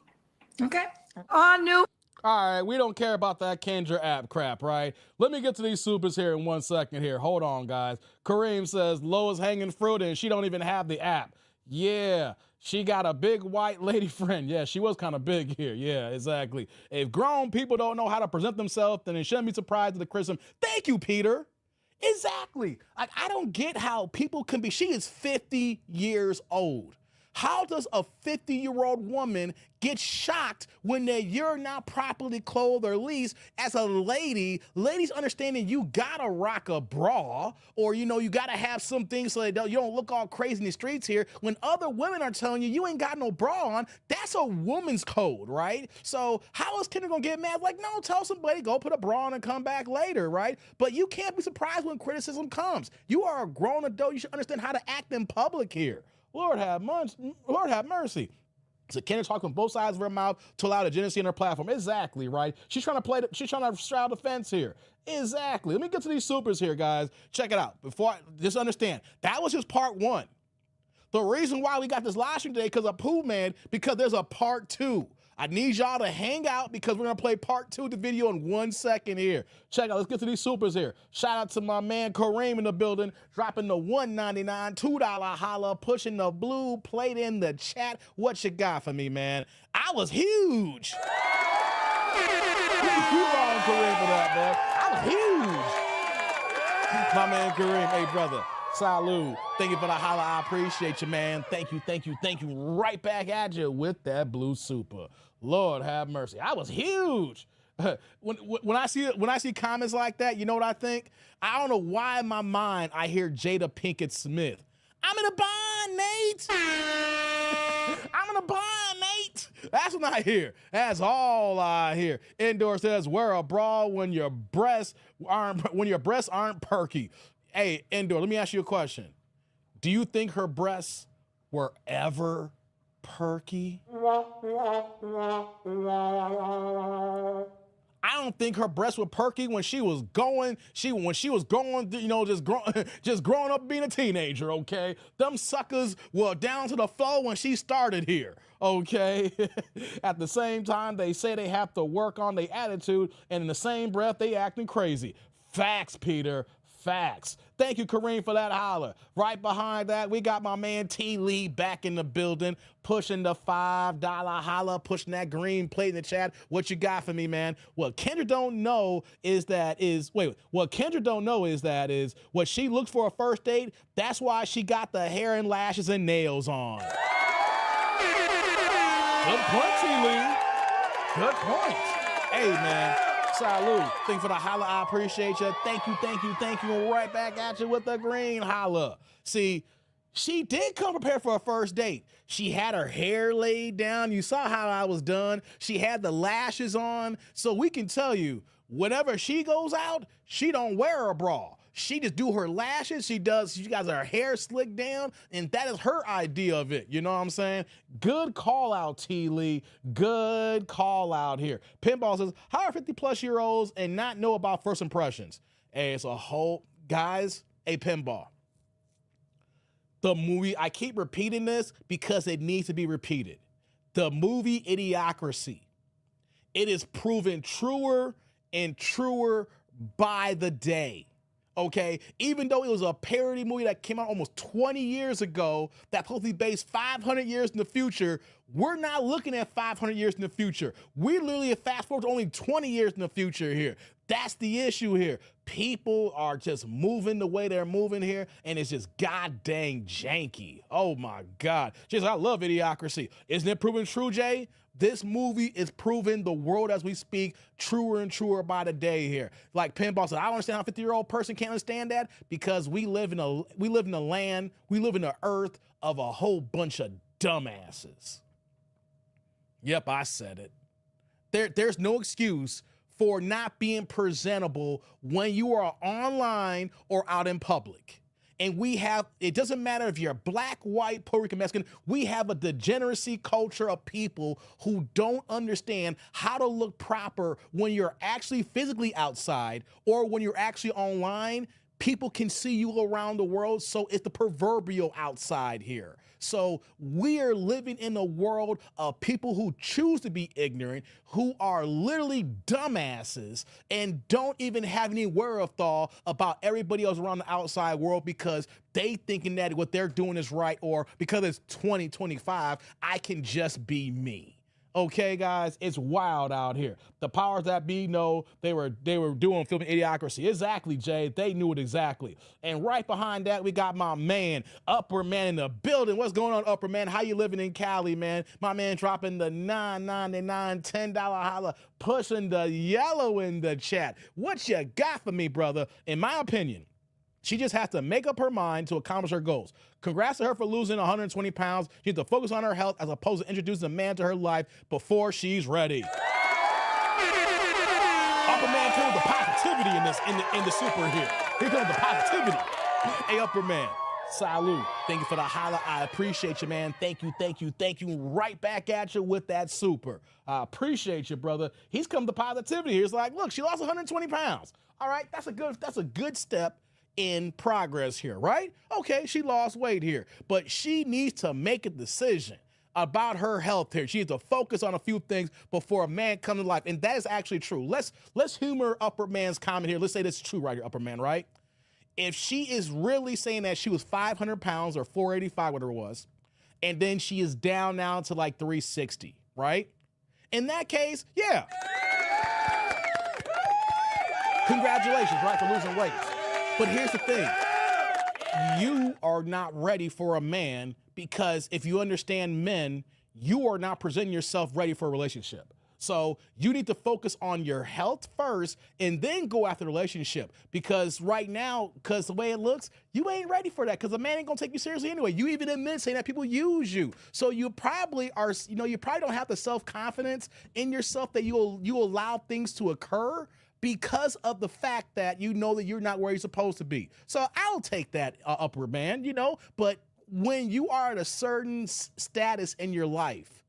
Okay? On new. All right, we don't care about that Kendra app crap, right? Let me get to these supers here in 1 second here. Hold on, guys. Kareem says lowest hanging fruit and she don't even have the app. Yeah, she got a big white lady friend. Yeah, she was kind of big here. Yeah, exactly. If grown people don't know how to present themselves, then they shouldn't be surprised at the criticism. Thank you, Peter. Exactly. Like, I don't get how people can be. She is 50 years old. How does a 50-year-old woman get shocked when you're not properly clothed, or at least as a lady, ladies understanding you gotta rock a bra, or you gotta have some things so that you don't look all crazy in the streets here. When other women are telling you ain't got no bra on, that's a woman's code, right? So how is Kendra gonna get mad? Like, no, tell somebody, go put a bra on and come back later, right? But you can't be surprised when criticism comes. You are a grown adult. You should understand how to act in public here. Lord have mercy. So Kendra talking from both sides of her mouth to allow the degeneracy in her platform. Exactly, right? She's trying to straddle the fence here. Exactly. Let me get to these supers here, guys. Check it out. Just understand, that was just part one. The reason why we got this live stream today because of Pooh Man, because there's a part two. I need y'all to hang out because we're going to play part two of the video in 1 second here. Check out. Let's get to these supers here. Shout out to my man Kareem in the building, dropping the $1.99, $2 holla, pushing the blue plate in the chat. What you got for me, man? I was huge. You wrong, Kareem, for that, man. I was huge. My man Kareem, hey, brother. Salud. Thank you for the holla. I appreciate you, man. Thank you. Right back at you with that blue super. Lord have mercy. I was huge. When I see comments like that, you know what I think? I don't know why in my mind I hear Jada Pinkett Smith. I'm in a bind, Nate. I'm in a bind, Nate. That's what I hear. That's all I hear. Indoor says wear a bra when your breasts aren't perky. Hey, Indoor, let me ask you a question. Do you think her breasts were ever perky? I don't think her breasts were perky when she was growing, just growing up being a teenager, okay? Them suckers were down to the floor when she started here, okay? At the same time, they say they have to work on their attitude, and in the same breath, they acting crazy. Facts, Peter. Facts. Thank you, Kareem, for that holler. Right behind that, we got my man T. Lee back in the building, pushing the $5 holla, pushing that green plate in the chat. What you got for me, man? What Kendra don't know is what she looks for a first date. That's why she got the hair and lashes and nails on. Good point, T. Lee. Good point. Hey, man. Salud. Thank you for the holla. I appreciate you. Thank you. Right back at you with the green holla. See, she did come prepared for a first date. She had her hair laid down. You saw how I was done. She had the lashes on. So we can tell you, whenever she goes out, she don't wear a bra. She just do her lashes. She got her hair slicked down, and that is her idea of it. You know what I'm saying? Good call out, T. Lee. Good call out here. Pinball says, how are 50-plus-year-olds and not know about first impressions? Hey, it's a whole, guys, a Pinball. The movie, I keep repeating this because it needs to be repeated. The movie Idiocracy. It is proven truer and truer by the day. Okay, even though it was a parody movie that came out almost 20 years ago, that supposedly based 500 years in the future, we're not looking at 500 years in the future. We literally fast forward to only 20 years in the future here. That's the issue here. People are just moving the way they're moving here, and it's just god dang janky. Oh my God. Just, I love Idiocracy. Isn't it proven true, Jay? This movie is proving the world as we speak truer and truer by the day here. Like Pinball said, I don't understand how a 50-year-old person can't understand that, because we live in the land, we live in the earth of a whole bunch of dumbasses. Yep, I said it. There's no excuse for not being presentable when you are online or out in public. And it doesn't matter if you're black, white, Puerto Rican, Mexican, we have a degeneracy culture of people who don't understand how to look proper when you're actually physically outside, or when you're actually online. People can see you around the world, so it's the proverbial outside here. So we are living in a world of people who choose to be ignorant, who are literally dumbasses and don't even have any wherewithal about everybody else around the outside world because they thinking that what they're doing is right, or because it's 2025, I can just be me. Okay, guys, it's wild out here. The powers that be know they were doing filming Idiocracy. Exactly, Jay. They knew it exactly. And right behind that, we got my man, Upper Man in the building. What's going on, Upper Man? How you living in Cali, man? My man dropping the $9.99, $10 holla, pushing the yellow in the chat. What you got for me, brother? In my opinion, she just has to make up her mind to accomplish her goals. Congrats to her for losing 120 pounds. She needs to focus on her health as opposed to introducing a man to her life before she's ready. Upper Man pulled the positivity in the super here. Here comes the positivity. Hey, Upper Man, salute. Thank you for the holla. I appreciate you, man. Thank you. Right back at you with that super. I appreciate you, brother. He's come to positivity. He's like, look, she lost 120 pounds. All right, that's a good step in progress here, right? Okay, she lost weight here, but she needs to make a decision about her health here. She needs to focus on a few things before a man comes to life, and that is actually true. Let's humor Upper Man's comment here. Let's say this is true right here, Upper Man, right? If she is really saying that she was 500 pounds or 485, whatever it was, and then she is down now to like 360, right? In that case, yeah. Congratulations, right, for losing weight. But here's the thing. You are not ready for a man because if you understand men, you are not presenting yourself ready for a relationship. So you need to focus on your health first and then go after the relationship, because right now, because the way it looks, you ain't ready for that because a man ain't gonna take you seriously anyway. You even admit saying that people use you. So you probably are, you probably don't have the self-confidence in yourself that you allow things to occur because of the fact that you know that you're not where you're supposed to be. So I'll take that, Upper Man, but when you are at a certain status in your life,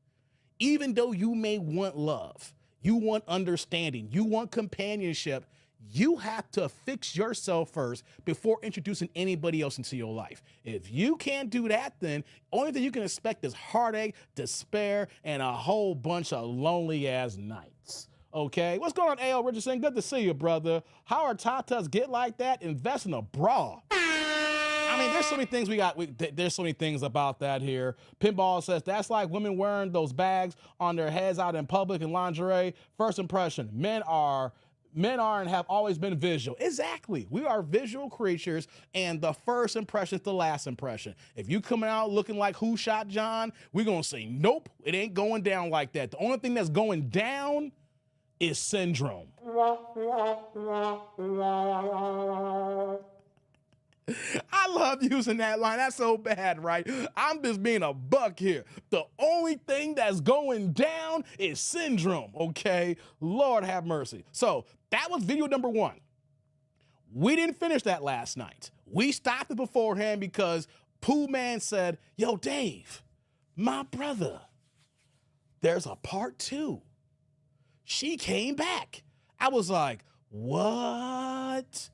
even though you may want love, you want understanding, you want companionship, you have to fix yourself first before introducing anybody else into your life. If you can't do that, then only thing you can expect is heartache, despair, and a whole bunch of lonely ass nights. Okay, what's going on, A.L. Richardson? Good to see you, brother. How are tatas get like that? Invest in a bra. I mean, there's so many things there's so many things about that here. Pinball says, that's like women wearing those bags on their heads out in public in lingerie. First impression, men are and have always been visual. Exactly. We are visual creatures, and the first impression is the last impression. If you coming out looking like Who Shot John, we're going to say, nope, it ain't going down like that. The only thing that's going down is syndrome. I love using that line. That's so bad, right? I'm just being a buck here. The only thing that's going down is syndrome, okay? Lord have mercy. So that was video number 1. We didn't finish that last night. We stopped it beforehand because Pooh Man said, yo, Dave, my brother, there's a part 2. She came back. I was like, what?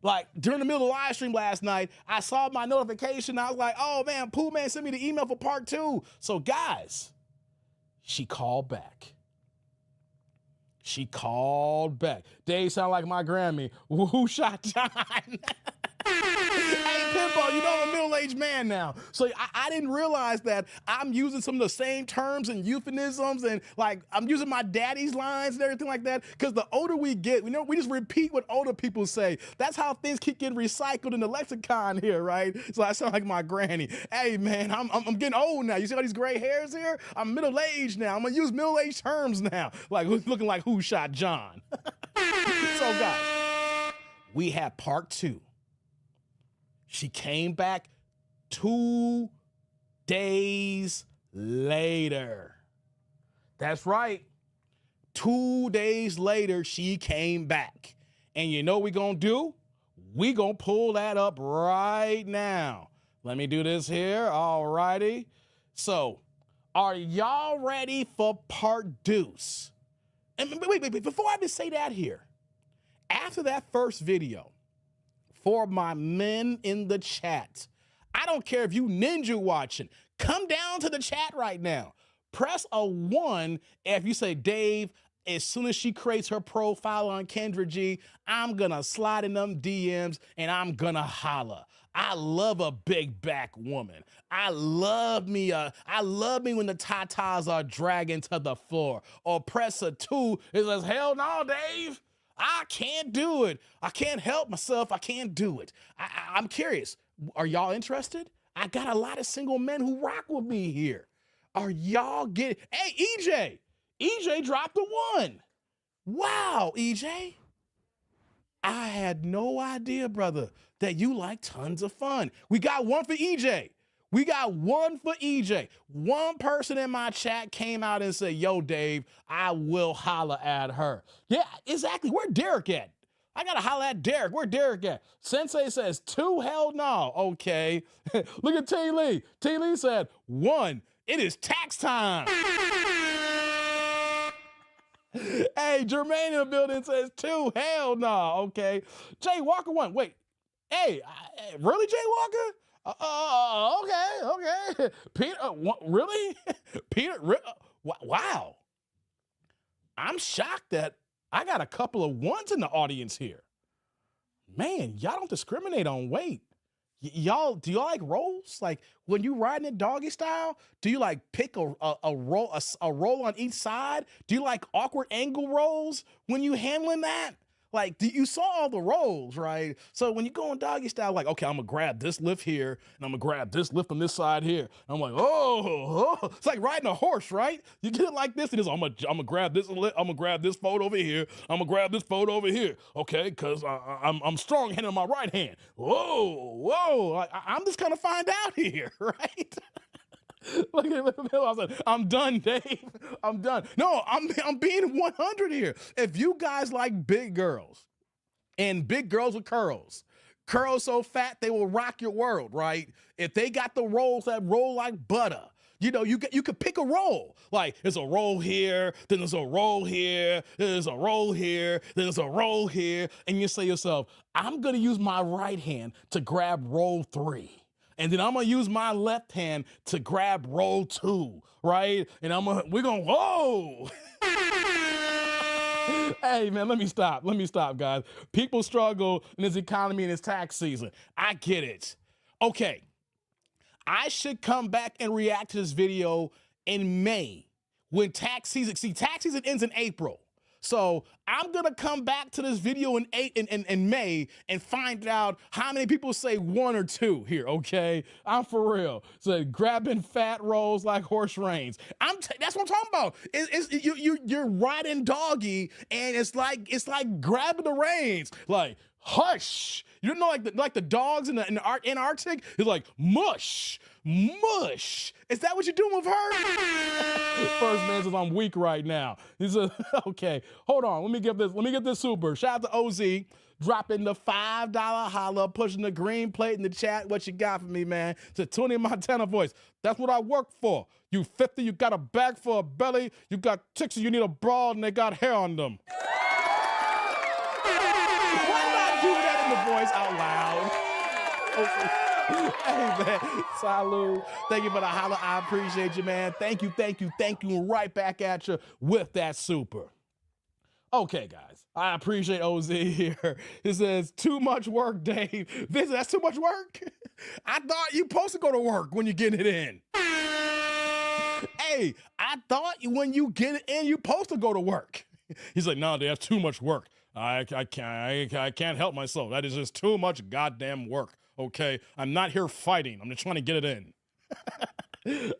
Like, during the middle of the live stream last night, I saw my notification. I was like, oh, man, Pooh Man sent me the email for part 2. So, guys, she called back. She called back. Dave sound like my Grammy. Who shot John? Hey, Pimpo, you know I'm a middle-aged man now. So I didn't realize that I'm using some of the same terms and euphemisms, and like I'm using my daddy's lines and everything like that. Because the older we get, we just repeat what older people say. That's how things keep getting recycled in the lexicon here, right? So I sound like my granny. Hey, man, I'm getting old now. You see all these gray hairs here? I'm middle-aged now. I'm gonna use middle-aged terms now, like looking like Who Shot John. So guys, we have part 2. She came back 2 days later. That's right. 2 days later, she came back. And you know what we gonna do? We gonna pull that up right now. Let me do this here. All righty. So, are y'all ready for part deuce? And wait, before I even say that here, after that first video, for my men in the chat, I don't care if you ninja watching. Come down to the chat right now. Press a 1 if you say, Dave, as soon as she creates her profile on Kendra G, I'm going to slide in them DMs and I'm going to holla. I love a big back woman. I love me when the tatas are dragging to the floor. Or press a 2. It says, hell no, Dave. I can't do it. I can't help myself. I can't do it. I'm curious. Are y'all interested? I got a lot of single men who rock with me here. Are y'all getting? Hey, EJ. EJ dropped a 1. Wow, EJ. I had no idea, brother, that you like tons of fun. We got 1 for EJ. We got 1 for EJ. One person in my chat came out and said, yo, Dave, I will holla at her. Yeah, exactly. Where Derek at? I got to holla at Derek. Where Derek at? Sensei says 2, hell no. Okay. Look at T. Lee. T. Lee said 1. It is tax time. Hey, Jermaine in the building says 2, hell no. Okay. Jay Walker 1. Wait. Hey, really, Jay Walker? Okay. Peter, really? Peter, wow. I'm shocked that I got a couple of 1s in the audience here. Man, y'all don't discriminate on weight. Y'all, do y'all like rolls? Like when you riding it doggy style, do you like pick a roll on each side? Do you like awkward angle rolls when you handling that? Like, you saw all the rolls, right? So when you go in doggy style, like, okay, I'm gonna grab this lift here, and I'm gonna grab this lift on this side here. And I'm like, oh, it's like riding a horse, right? You get it like this, and I'm gonna grab this lift, I'm gonna grab this fold over here, I'm gonna grab this fold over here, okay? Because I'm strong-handed on my right hand. Whoa, I'm just gonna find out here, right? Look at him. I said, I'm done, Dave. I'm done. No, I'm being 100 here. If you guys like big girls and big girls with curls so fat they will rock your world, right? If they got the rolls that roll like butter, you know, you could pick a roll. Like there's a roll here, then there's a roll here, then there's a roll here, then there's a roll here, and you say to yourself, I'm gonna use my right hand to grab roll 3. And then I'm gonna use my left hand to grab roll 2, right? And we're gonna, whoa! Hey man, let me stop, guys. People struggle in this economy and this tax season. I get it. Okay, I should come back and react to this video in May when tax season ends in April. So I'm gonna come back to this video in May and find out how many people say 1 or 2 here, okay? I'm for real. So grabbing fat rolls like horse reins. That's what I'm talking about. You're riding doggy and it's like grabbing the reins. Like, hush. You know, like the dogs in the Antarctic? It's like, mush. Is that what you're doing with her? First man says I'm weak right now. He says, okay, hold on. Let me get this super. Shout out to OZ. Dropping the $5 holla, pushing the green plate in the chat. What you got for me, man? It's a Tony Montana voice. That's what I work for. You 50, you got a bag for a belly. You got chicks, you need a bra, and they got hair on them. Do that in the voice out loud. Okay. Hey man, salud. Thank you for the holla. I appreciate you, man. Thank you. Right back at you with that super. Okay, guys, I appreciate OZ here. It says, too much work, Dave. That's too much work? I thought you supposed to go to work when you get it in. Hey, I thought when you get it in, you supposed to go to work. He's like, no, that's too much work. I can't help myself. That is just too much goddamn work. Okay, I'm not here fighting. I'm just trying to get it in.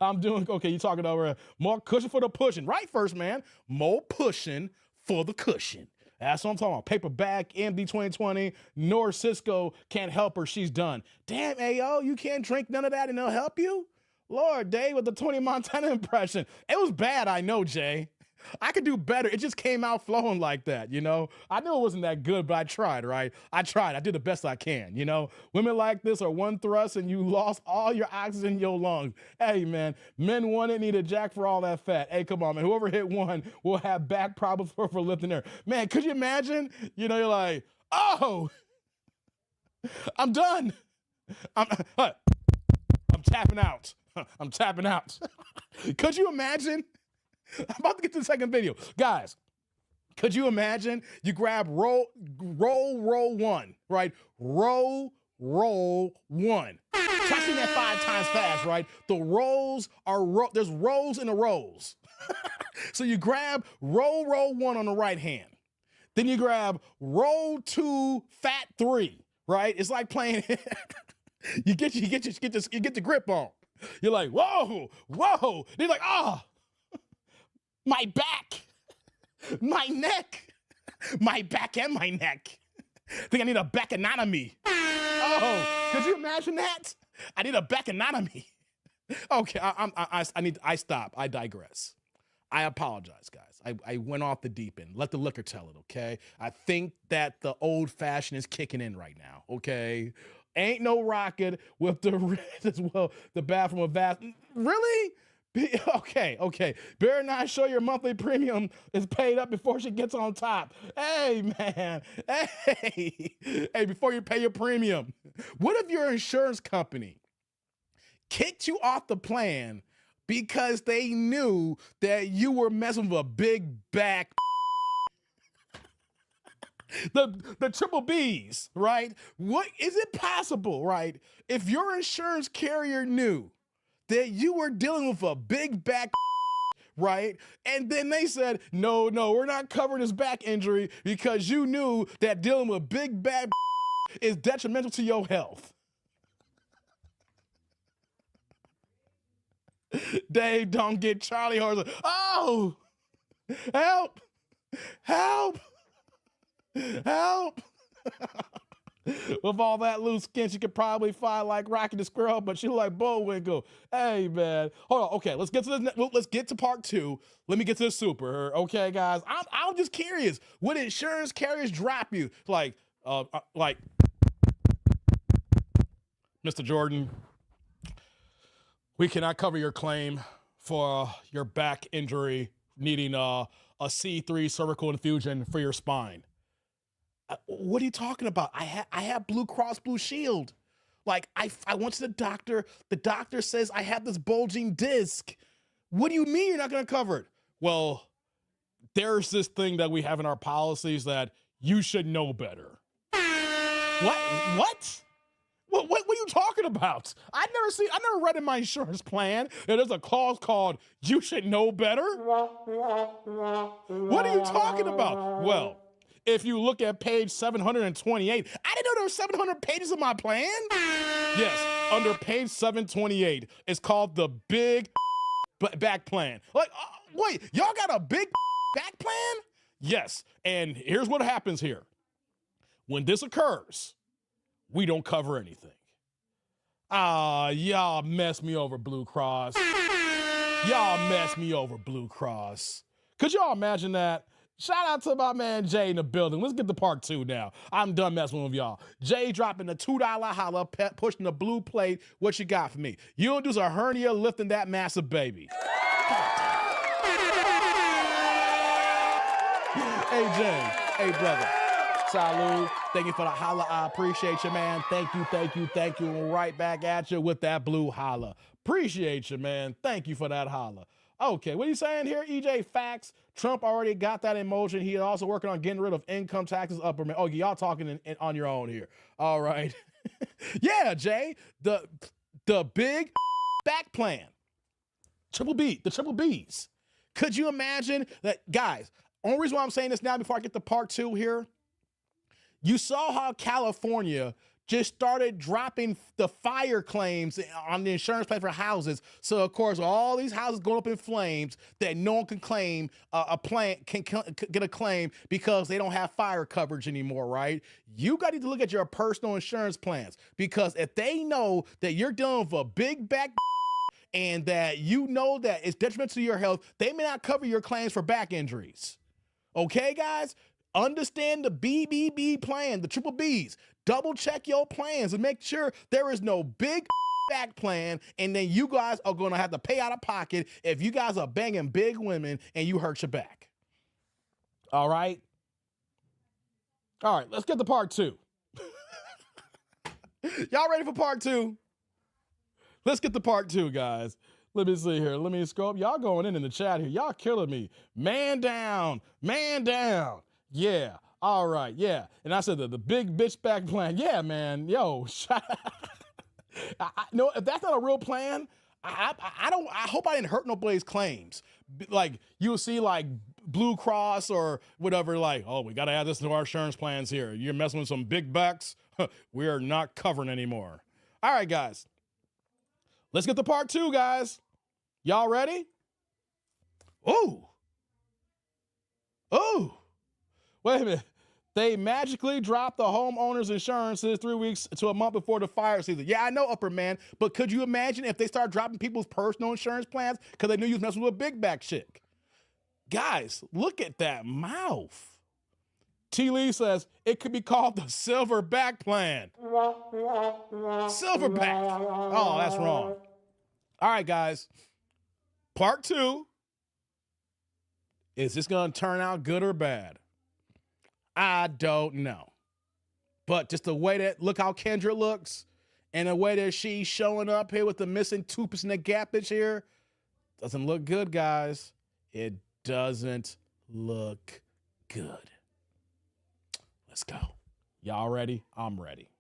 I'm doing okay. You talking over more cushion for the pushing, right? First man, more pushing for the cushion. That's what I'm talking about. Paperback, MD 2020, Nor Cisco can't help her. She's done. Damn, Ayo, you can't drink none of that and they'll help you. Lord, Dave with the Tony Montana impression. It was bad, I know, Jay. I could do better. It just came out flowing like that, you know? I knew it wasn't that good, but I tried, right? I did the best I can, you know? Women like this are one thrust and you lost all your oxygen in your lungs. Hey, man, men want it, need a jack for all that fat. Hey, come on, man. Whoever hit 1 will have back problems for lifting her. Man, could you imagine? You know, you're like, oh, I'm done. tapping out. I'm tapping out. Could you imagine? I'm about to get to the second video. Guys, could you imagine you grab row one, right? Row one. Try saying that 5 times fast, right? The rows are, there's rows in the rows. So you grab row one on the right hand. Then you grab row 2, fat 3, right? It's like playing, you get the grip on. You're like, whoa. Then you're like, my back, my neck, my back and my neck. I think I need a back anatomy. Oh, could you imagine that? I need a back anatomy. Okay, I stop. I digress. I apologize, guys. I went off the deep end. Let the liquor tell it, okay? I think that the old fashioned is kicking in right now, okay? Ain't no rocket with the bathroom of vast. Really? Okay. Better not show your monthly premium is paid up before she gets on top. Hey, man. Hey, before you pay your premium. What if your insurance company kicked you off the plan because they knew that you were messing with a big back? The triple B's, right? What is it possible, right? If your insurance carrier knew that you were dealing with a big back, right? And then they said, no, we're not covering this back injury because you knew that dealing with big back is detrimental to your health. Dave, don't get Charlie horse. Oh, help. With all that loose skin, she could probably fly like Rocky the Squirrel, but she like Bullwinkle. Hey, man. Hold on. Okay, let's get to let's get to part 2. Let me get to the super. Okay, guys. I'm just curious. Would insurance carriers drop you? Like, Mr. Jordan, we cannot cover your claim for your back injury needing a C3 cervical infusion for your spine. What are you talking about? I have Blue Cross Blue Shield. Like, I went to the doctor. The doctor says I have this bulging disc. What do you mean you're not going to cover it? Well, there's this thing that we have in our policies that you should know better. What? What are you talking about? I never read in my insurance plan that there's a clause called you should know better. What are you talking about? Well, if you look at page 728, I didn't know there were 700 pages of my plan. Yes, under page 728, it's called the big back plan. Like, wait, y'all got a big back plan? Yes, and here's what happens here. When this occurs, we don't cover anything. Y'all messed me over, Blue Cross. Could y'all imagine that? Shout out to my man Jay in the building. Let's get to part 2 now. I'm done messing with y'all. Jay dropping the $2 holla, pushing the blue plate. What you got for me? You'll do a hernia lifting that massive baby. Hey, Jay. Hey, brother. Salud. Thank you for the holla. I appreciate you, man. Thank you. Right back at you with that blue holla. Appreciate you, man. Thank you for that holla. Okay, what are you saying here, EJ? Facts. Trump already got that in motion. He is also working on getting rid of income taxes upper. Oh, y'all talking on your own here. All right. Yeah, Jay. The big back plan. The triple B's. Could you imagine that, guys? Only reason why I'm saying this now before I get to part 2 here. You saw how California just started dropping the fire claims on the insurance plan for houses. So of course, all these houses going up in flames that no one can claim can get a claim because they don't have fire coverage anymore, right? You got to look at your personal insurance plans, because if they know that you're dealing with a big back and that you know that it's detrimental to your health, they may not cover your claims for back injuries. Okay, guys? Understand the BBB plan, the triple B's. Double check your plans and make sure there is no big back plan, and then you guys are going to have to pay out of pocket if you guys are banging big women and you hurt your back. All right? All right, let's get to part 2. Y'all ready for part 2? Let's get to part 2, guys. Let me see here. Let me scroll up. Y'all going in the chat here. Y'all killing me. Man down. Man down. Yeah. All right. Yeah. And I said the big bitch back plan. Yeah, man. Yo. No, if that's not a real plan, I don't. I hope I didn't hurt nobody's claims. Like you'll see, like Blue Cross or whatever. Like, oh, we got to add this to our insurance plans here. You're messing with some big bucks. We are not covering anymore. All right, guys. Let's get to part 2, guys. Y'all ready? Ooh. Ooh. Wait a minute. They magically dropped the homeowner's insurances 3 weeks to a month before the fire season. Yeah, I know, Upper Man, but could you imagine if they start dropping people's personal insurance plans because they knew you was messing with a big back chick? Guys, look at that mouth. T. Lee says it could be called the Silverback Plan. Silverback. Oh, that's wrong. All right, guys. Part 2. Is this going to turn out good or bad? I don't know. But just the way that, look how Kendra looks, and the way that she's showing up here with the missing 2% of gappage here, doesn't look good, guys. It doesn't look good. Let's go. Y'all ready? I'm ready.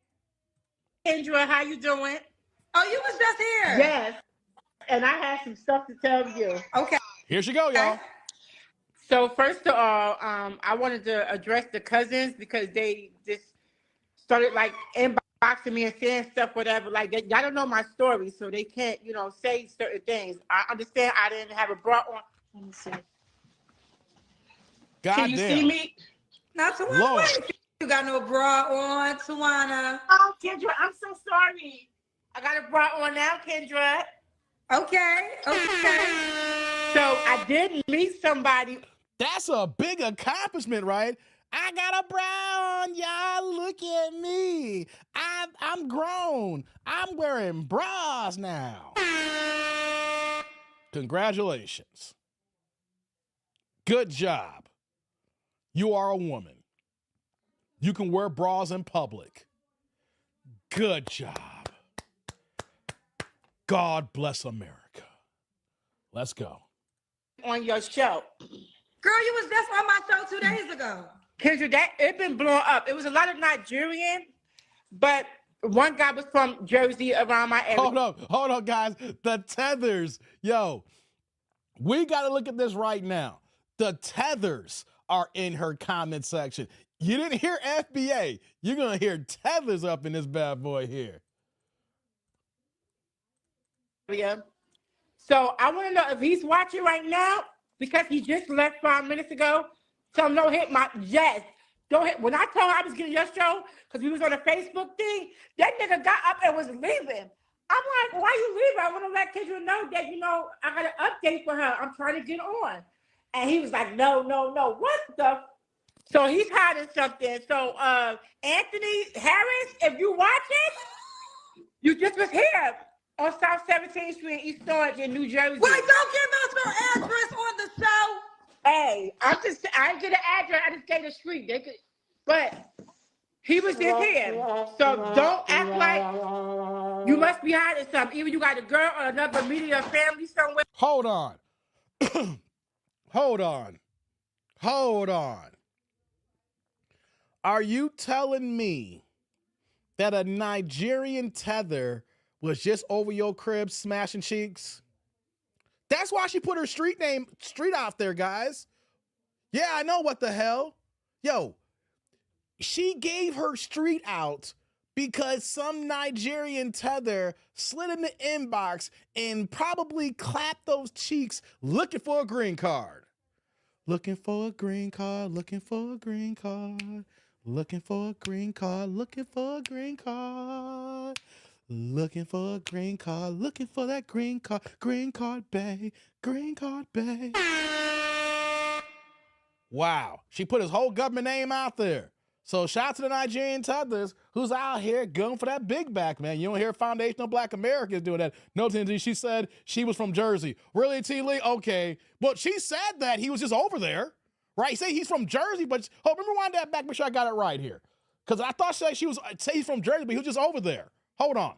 Kendra, how you doing? Oh, you was just here. Yes. And I have some stuff to tell you. Okay. Here she go, y'all. So first of all, I wanted to address the cousins because they just started like inboxing me and saying stuff, whatever. Like y'all don't know my story, so they can't, say certain things. I understand I didn't have a bra on. Let me see. God Can you damn. see me? Now, Tawana, you got no bra on, Tawana. Oh, Kendra, I'm so sorry. I got a bra on now, Kendra. Okay. So I did meet somebody. That's a big accomplishment, right? I got a bra on, y'all. Look at me. I'm grown. I'm wearing bras now. Congratulations. Good job. You are a woman. You can wear bras in public. Good job. God bless America. Let's go. On your show. Girl, you was just on my show 2 days ago. Kendra, it been blowing up. It was a lot of Nigerian, but one guy was from Jersey around my area. Hold up, guys. The tethers. Yo, we got to look at this right now. The tethers are in her comment section. You didn't hear FBA. You're going to hear tethers up in this bad boy here. So I want to know if he's watching right now because he just left 5 minutes ago. Tell him don't hit my don't hit. When I told him I was getting your show because we was on a Facebook thing, that nigga got up and was leaving. I'm like, why you leaving? I want to let Kendra know that I got an update for her. I'm trying to get on, and he was like, no. What the? So he's hiding something. So Anthony Harris, if you watching, you just was here on South 17th Street, East Orange in New Jersey. Wait, don't give us no address on the show. Hey, I didn't get an address. I just gave the street. But he was just here. So don't act like you must be hiding something. Either you got a girl or another media family somewhere. Hold on. Hold on. Are you telling me that a Nigerian tether was just over your crib smashing cheeks? That's why she put her street out there, guys. Yeah, I know what the hell. Yo, she gave her street out because some Nigerian tether slid in the inbox and probably clapped those cheeks looking for a green card. Looking for a green card, looking for a green card, looking for a green card, looking for a green card. Looking for a green card, looking for that green card bay, green card bay. Wow, she put his whole government name out there. So shout out to the Nigerian tethers who's out here going for that big back, man. You don't hear Foundational Black Americans doing that. No, TNT, she said she was from Jersey. Really, T. Lee? Okay. But she said that he was just over there, right? He said he's from Jersey, but let me rewind that back, make sure I got it right here. Because I thought she was say he's from Jersey, but he was just over there. Hold on.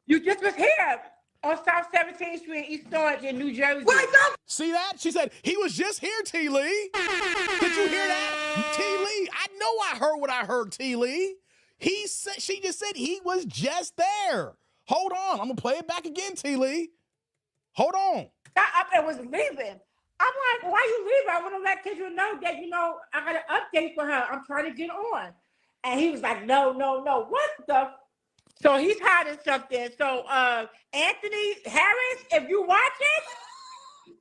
You just was here on South 17th Street, East Orange in New Jersey. Wait, don't. See that? She said, he was just here, T. Lee. Did you hear that? T. Lee, I know I heard what I heard, T. Lee. She just said he was just there. Hold on. I'm going to play it back again, T. Lee. Hold on. Got up and was leaving. I'm like, why you leaving? I want to let Kendra know that, I got an update for her. I'm trying to get on. And he was like, no. What the? So he's hiding something. So Anthony Harris, if you watching,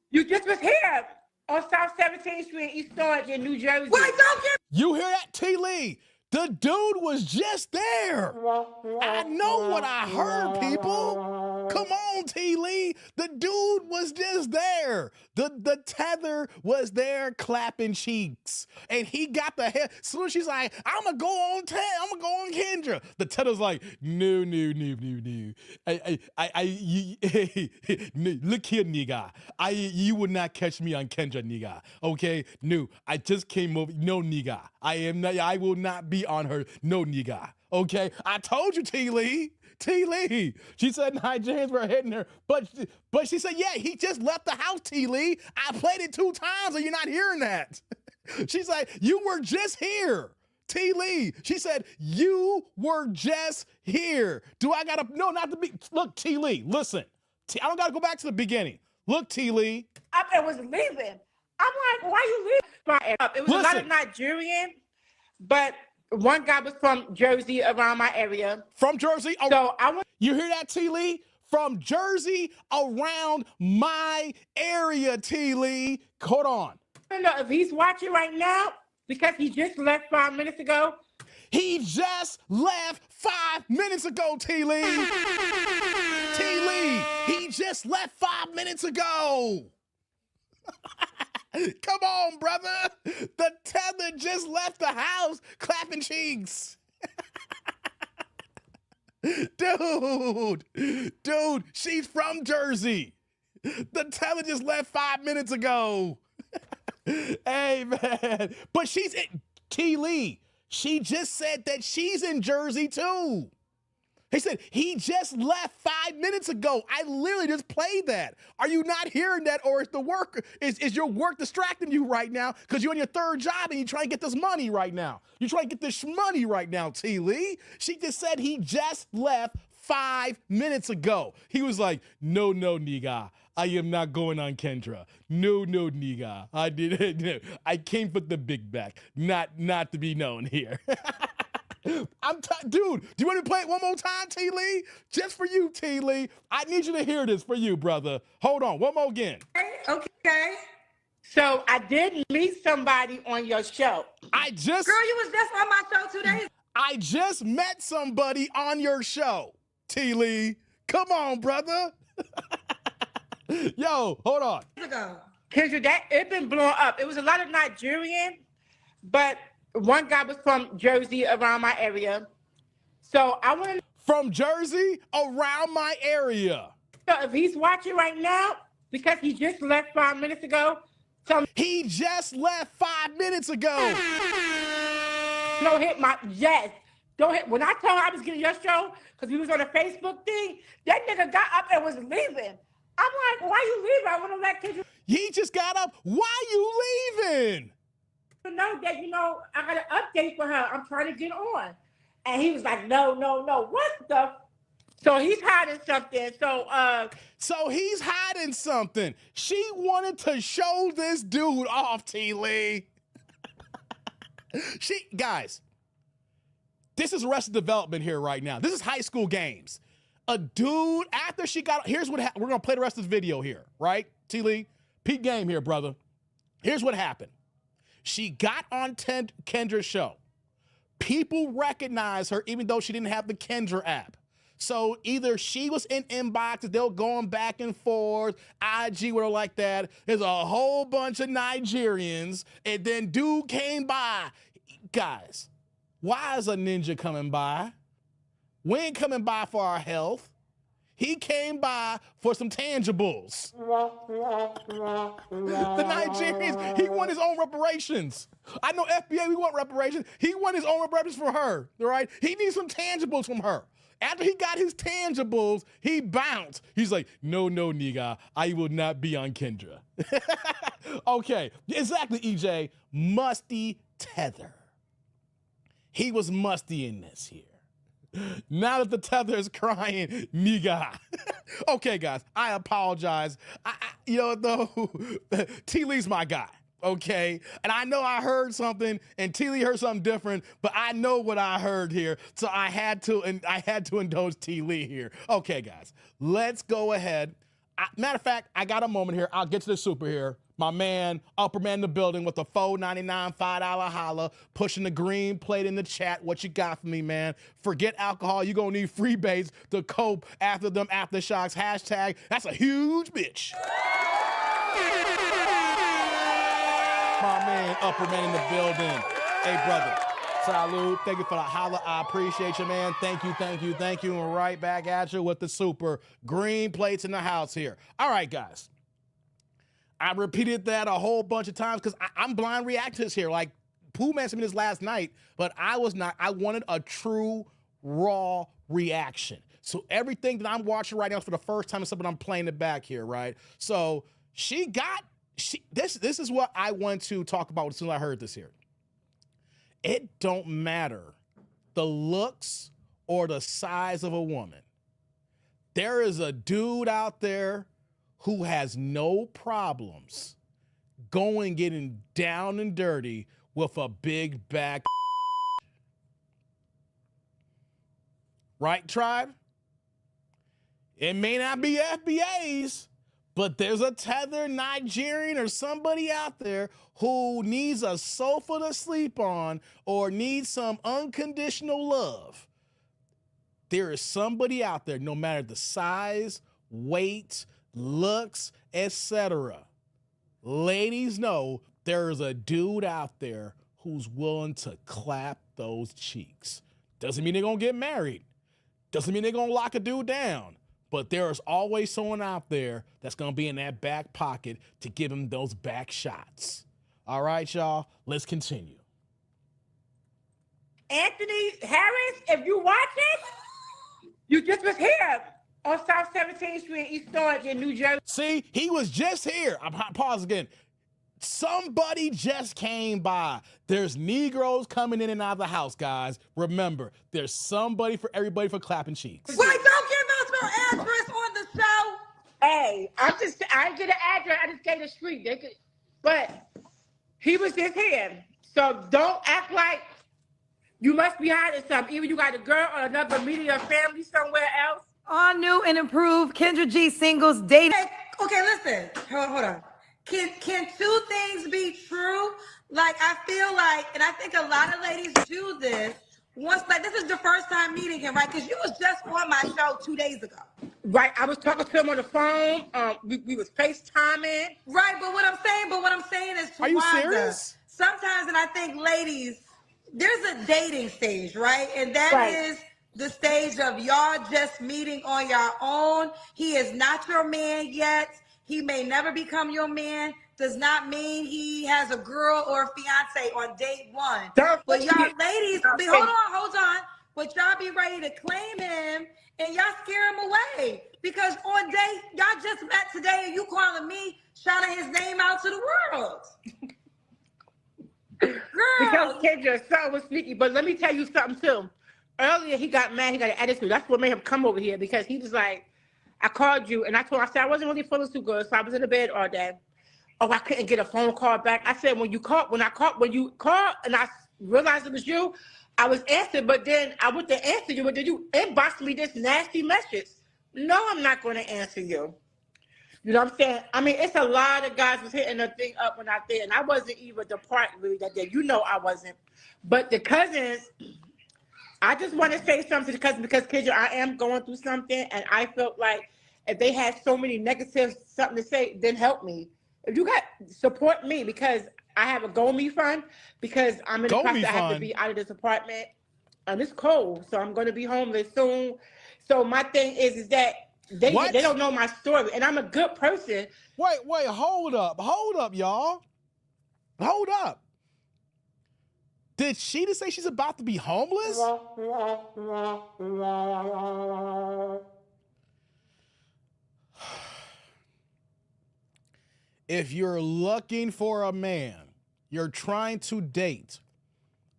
you just was here on South 17th Street, East Orange in New Jersey. Wait, don't get. You hear that, T. Lee? The dude was just there. I know what I heard, people. Come on, T. Lee. The dude was just there. The tether was there clapping cheeks. And he got the head. So she's like, I'm going to go on Kendra. The tether's like, no. Look here, nigga. You would not catch me on Kendra, nigga. Okay? No, I just came over. No, nigga. I will not be on her. No, nigga. Okay? I told you, T. Lee. T. Lee. She said Nigerians were hitting her. But she said, yeah, he just left the house, T. Lee. I played it 2 times and you're not hearing that. She's like, you were just here. T. Lee. She said, you were just here. Do I gotta, no, not to be, look, T. Lee, listen. I don't gotta go back to the beginning. Look, T. Lee. Up and was leaving. I'm like, why you leaving? It was a lot of Nigerian, but one guy was from Jersey, around my area. From Jersey? Oh, so I went. You hear that, T. Lee? From Jersey, around my area, T. Lee. Hold on. I don't know if he's watching right now because he just left 5 minutes ago. He just left 5 minutes ago, T. Lee. T. Lee, he just left 5 minutes ago. Come on, brother. The tether just left the house clapping cheeks. Dude, she's from Jersey. The tether just left 5 minutes ago. Hey, man. But she's in T. Lee. She just said that she's in Jersey, too. He said, he just left 5 minutes ago. I literally just played that. Are you not hearing that? Or is your work distracting you right now? Because you're on your 3rd job and you're trying to get this money right now. You're trying to get this money right now, T. Lee. She just said he just left 5 minutes ago. He was like, no, nigga. I am not going on Kendra. No, nigga. I didn't. I came for the big back. Not to be known here. Dude, do you want me to play it one more time, T. Lee? Just for you, T. Lee. I need you to hear this for you, brother. Hold on, one more again. Okay. So I did meet somebody on your show. Girl, you was just on my show 2 days. I just met somebody on your show, T. Lee. Come on, brother. Yo, hold on. Kendra, it been blowing up. It was a lot of Nigerian, but one guy was from Jersey, around my area. So I want to. From Jersey, around my area. So if he's watching right now, because he just left 5 minutes ago. He just left 5 minutes ago. Don't hit my, yes. Don't hit, when I told him I was getting your show, because he was on a Facebook thing, that nigga got up and was leaving. I'm like, why you leaving? I want to let Kendra. He just got up. Why you leaving? Know that, I got an update for her. I'm trying to get on. And he was like, no. What the? So he's hiding something. So he's hiding something. She wanted to show this dude off, T. Lee. Guys, this is Arrested Development here right now. This is high school games. A dude, after she got, here's what happened. We're going to play the rest of this video here, right? T. Lee, peak game here, brother. Here's what happened. She got on Kendra's show. People recognize her even though she didn't have the Kendra app. So either she was in inboxes, they were going back and forth, IG with her like that. There's a whole bunch of Nigerians, and then dude came by. Guys, why is a ninja coming by? We ain't coming by for our health. He came by for some tangibles. The Nigerians, he won his own reparations. I know FBA, we want reparations. He won his own reparations for her, all right? He needs some tangibles from her. After he got his tangibles, he bounced. He's like, no, nigga, I will not be on Kendra. Okay, exactly, EJ. Musty tether. He was musty in this here. Now that the tether is crying, nigga. Okay, guys, I apologize. You know, though, T. Lee's my guy. Okay, and I know I heard something, and T. Lee heard something different, but I know what I heard here, so I had to indulge T. Lee here. Okay, guys, let's go ahead. Matter of fact, I got a moment here. I'll get to the super here. My man, upper man in the building with the $4.99 $5 holla, pushing the green plate in the chat. What you got for me, man? Forget alcohol. You're going to need free baits to cope after them aftershocks. Hashtag, that's a huge bitch. My man, upper man in the building. Hey, brother. Salute. Thank you for the holla. I appreciate you, man. Thank you. And right back at you with the super green plates in the house here. All right, guys. I repeated that a whole bunch of times because I'm blind reactors here. Like, Pooh mentioned me this last night, but I was not. I wanted a true, raw reaction. So everything that I'm watching right now is for the first time is something I'm playing it back here, right? So this is what I want to talk about as soon as I heard this here. It don't matter the looks or the size of a woman. There is a dude out there who has no problems getting down and dirty with a big back. Right, tribe? It may not be FBAs, but there's a tether Nigerian or somebody out there who needs a sofa to sleep on or needs some unconditional love. There is somebody out there, no matter the size, weight, looks, etc. Ladies know there is a dude out there who's willing to clap those cheeks. Doesn't mean they're going to get married. Doesn't mean they're going to lock a dude down. But there is always someone out there that's going to be in that back pocket to give him those back shots. All right, y'all, let's continue. Anthony Harris, if you watching, you just was here on South 17th Street in East Orange in New Jersey. See, he was just here. I'm pause again. Somebody just came by. There's Negroes coming in and out of the house, guys. Remember, there's somebody for everybody for clapping cheeks. Wait, don't give us no address on the show. Hey, I didn't get an address. I just gave the street. But he was just here. So don't act like you must be hiding something. Either you got a girl or another media family somewhere else. All new and improved Kendra G singles dating. Okay, listen. Hold on. Can two things be true? Like, I feel like, and I think a lot of ladies do this once, like, this is the first time meeting him, right? Because you was just on my show 2 days ago. Right, I was talking to him on the phone. We was FaceTiming. Right, but what I'm saying is, are you serious? Sometimes, and I think ladies, there's a dating stage, right? And that is the stage of y'all just meeting on your own. He is not your man yet. He may never become your man. Does not mean he has a girl or a fiance on date one. But y'all ladies, hold on. But y'all be ready to claim him and y'all scare him away. Because on date, y'all just met today and you calling me, shouting his name out to the world. Girl. Because Kendra, something was sneaky. But let me tell you something too. Earlier, he got mad. He got an attitude. That's what made him come over here because he was like, I called you and I told him, I said, I wasn't really feeling too good. So I was in the bed all day. Oh, I couldn't get a phone call back. I said, when you called and I realized it was you, I was answered, but then I went to answer you, but then you inboxed me this nasty message. No, I'm not going to answer you. You know what I'm saying? I mean, it's a lot of guys was hitting the thing up when I did, and I wasn't even the part really that day. You know I wasn't. But the cousins, I just want to say something to the cousins because, Kendra, I am going through something, and I felt like if they had so many negatives, something to say, then help me. If you got support me because I have a GoMe fund because I'm in the process. I have to be out of this apartment and it's cold, so I'm going to be homeless soon. So my thing is that they don't know my story, and I'm a good person. Wait, hold up, y'all. Hold up. Did she just say she's about to be homeless? If you're looking for a man, you're trying to date,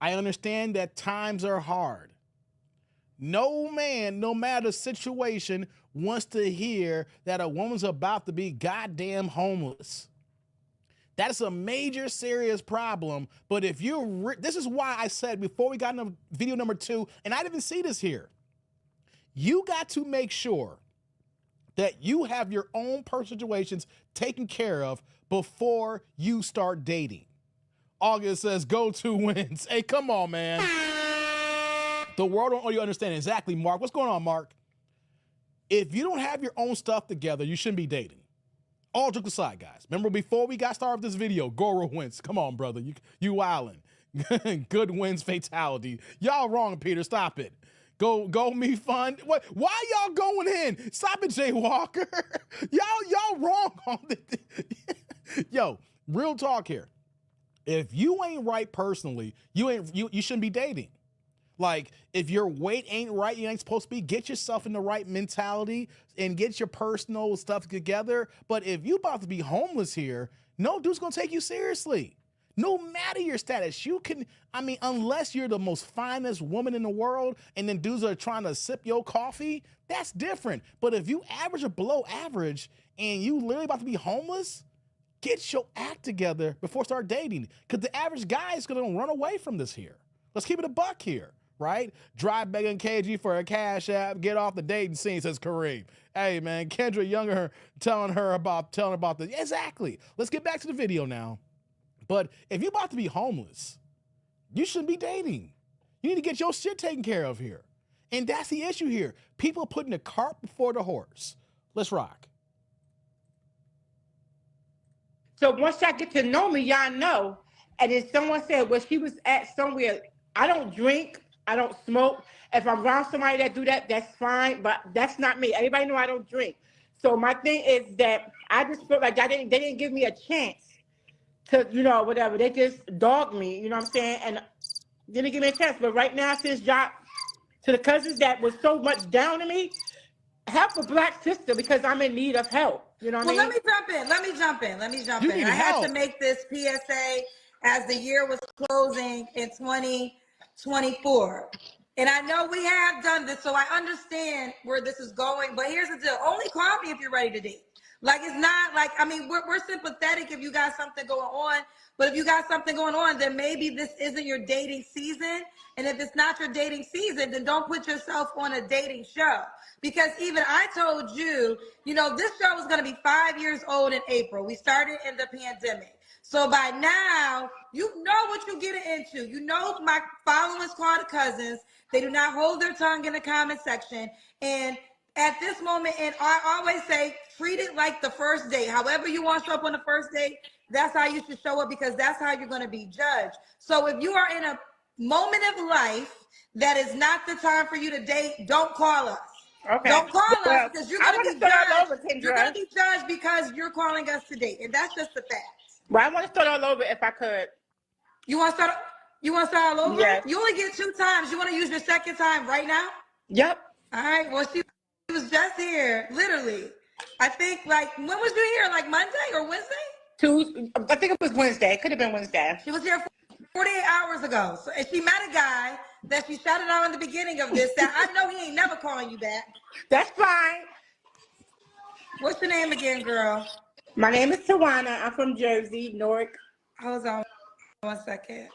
I understand that times are hard. No man, no matter the situation, wants to hear that a woman's about to be goddamn homeless. That is a major, serious problem. But if you're, this is why I said before we got into video number 2, and I didn't even see this here, you got to make sure that you have your own personal situations taken care of before you start dating. August says, go to wins. Hey, come on, man. The world don't owe you understand. Exactly, Mark. What's going on, Mark? If you don't have your own stuff together, you shouldn't be dating. All jokes aside, guys. Remember before we got started with this video, Goro wins. Come on, brother. You wildin'. Good wins fatality. Y'all wrong, Peter. Stop it. Go me fun. What? Why y'all going in? Stop it, Jay Walker. y'all wrong on this. Yo, real talk here. If you ain't right personally, you shouldn't be dating. Like, if your weight ain't right, you ain't supposed to be, get yourself in the right mentality and get your personal stuff together. But if you about to be homeless here, no dude's gonna take you seriously. No matter your status, you can, unless you're the most finest woman in the world and then dudes are trying to sip your coffee, that's different. But if you average or below average and you literally about to be homeless, get your act together before start dating. Because the average guy is gonna run away from this here. Let's keep it a buck here. Right? Drive begging KG for a cash app, get off the dating scene, says Kareem. Hey, man, Kendra Younger telling about this. Exactly. Let's get back to the video now. But if you're about to be homeless, you shouldn't be dating. You need to get your shit taken care of here. And that's the issue here. People putting the cart before the horse. Let's rock. So once y'all get to know me, y'all know. And then someone said, well, she was at somewhere. I don't drink. I don't smoke. If I'm around somebody that do that, that's fine, but that's not me. Everybody know I don't drink. So my thing is that I just feel like they didn't give me a chance to, whatever. They just dogged me, you know what I'm saying? And didn't give me a chance. But right now, since y'all, to the cousins that was so much down to me, help a black sister because I'm in need of help. You know what I mean? Let me jump in. I had to make this PSA as the year was closing in 2024. And I know we have done this, so I understand where this is going. But here's the deal. Only call me if you're ready to date. Like, it's not like, we're sympathetic if you got something going on. But if you got something going on, then maybe this isn't your dating season. And if it's not your dating season, then don't put yourself on a dating show. Because even I told you, this show is going to be 5 years old in April. We started in the pandemic. So by now, you know what you're getting into. You know my followers call the cousins. They do not hold their tongue in the comment section. And at this moment, and I always say, treat it like the first date. However you want to show up on the first date, that's how you should show up because that's how you're going to be judged. So if you are in a moment of life that is not the time for you to date, don't call us. Okay. Don't call us because you're going to be judged. You're going to be judged because you're calling us to date. And that's just the fact. Well, I want to start all over if I could. You want to start all over? Yes. You only get 2 times. You want to use your second time right now? Yep. All right. Well, she was just here, literally. I think, when was you here? Like Monday or Wednesday? I think it was Wednesday. It could have been Wednesday. She was here 48 hours ago. So, and she met a guy that she shouted out in the beginning of this that I know he ain't never calling you back. That's fine. What's your name again, girl? My name is Toana. I'm from Jersey, Newark. Hold on 1 second.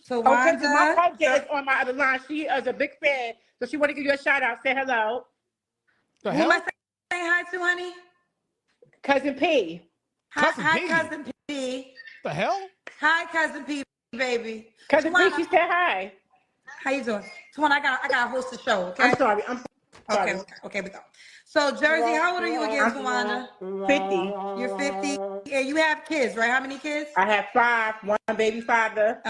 So my project is on my other line. She is a big fan, so she want to give you a shout out. Say hello. Who am I saying hi to, honey? Cousin P. Hi, Cousin P. The hell? Hi, Cousin P, baby. Cousin P, she said hi. How you doing? Tuana, I gotta host the show, okay? I'm sorry. Okay, we go. So, Jersey, how old are you again, Toana? 50. You're 50. And you have kids, right? How many kids? I have 5. 1 baby father.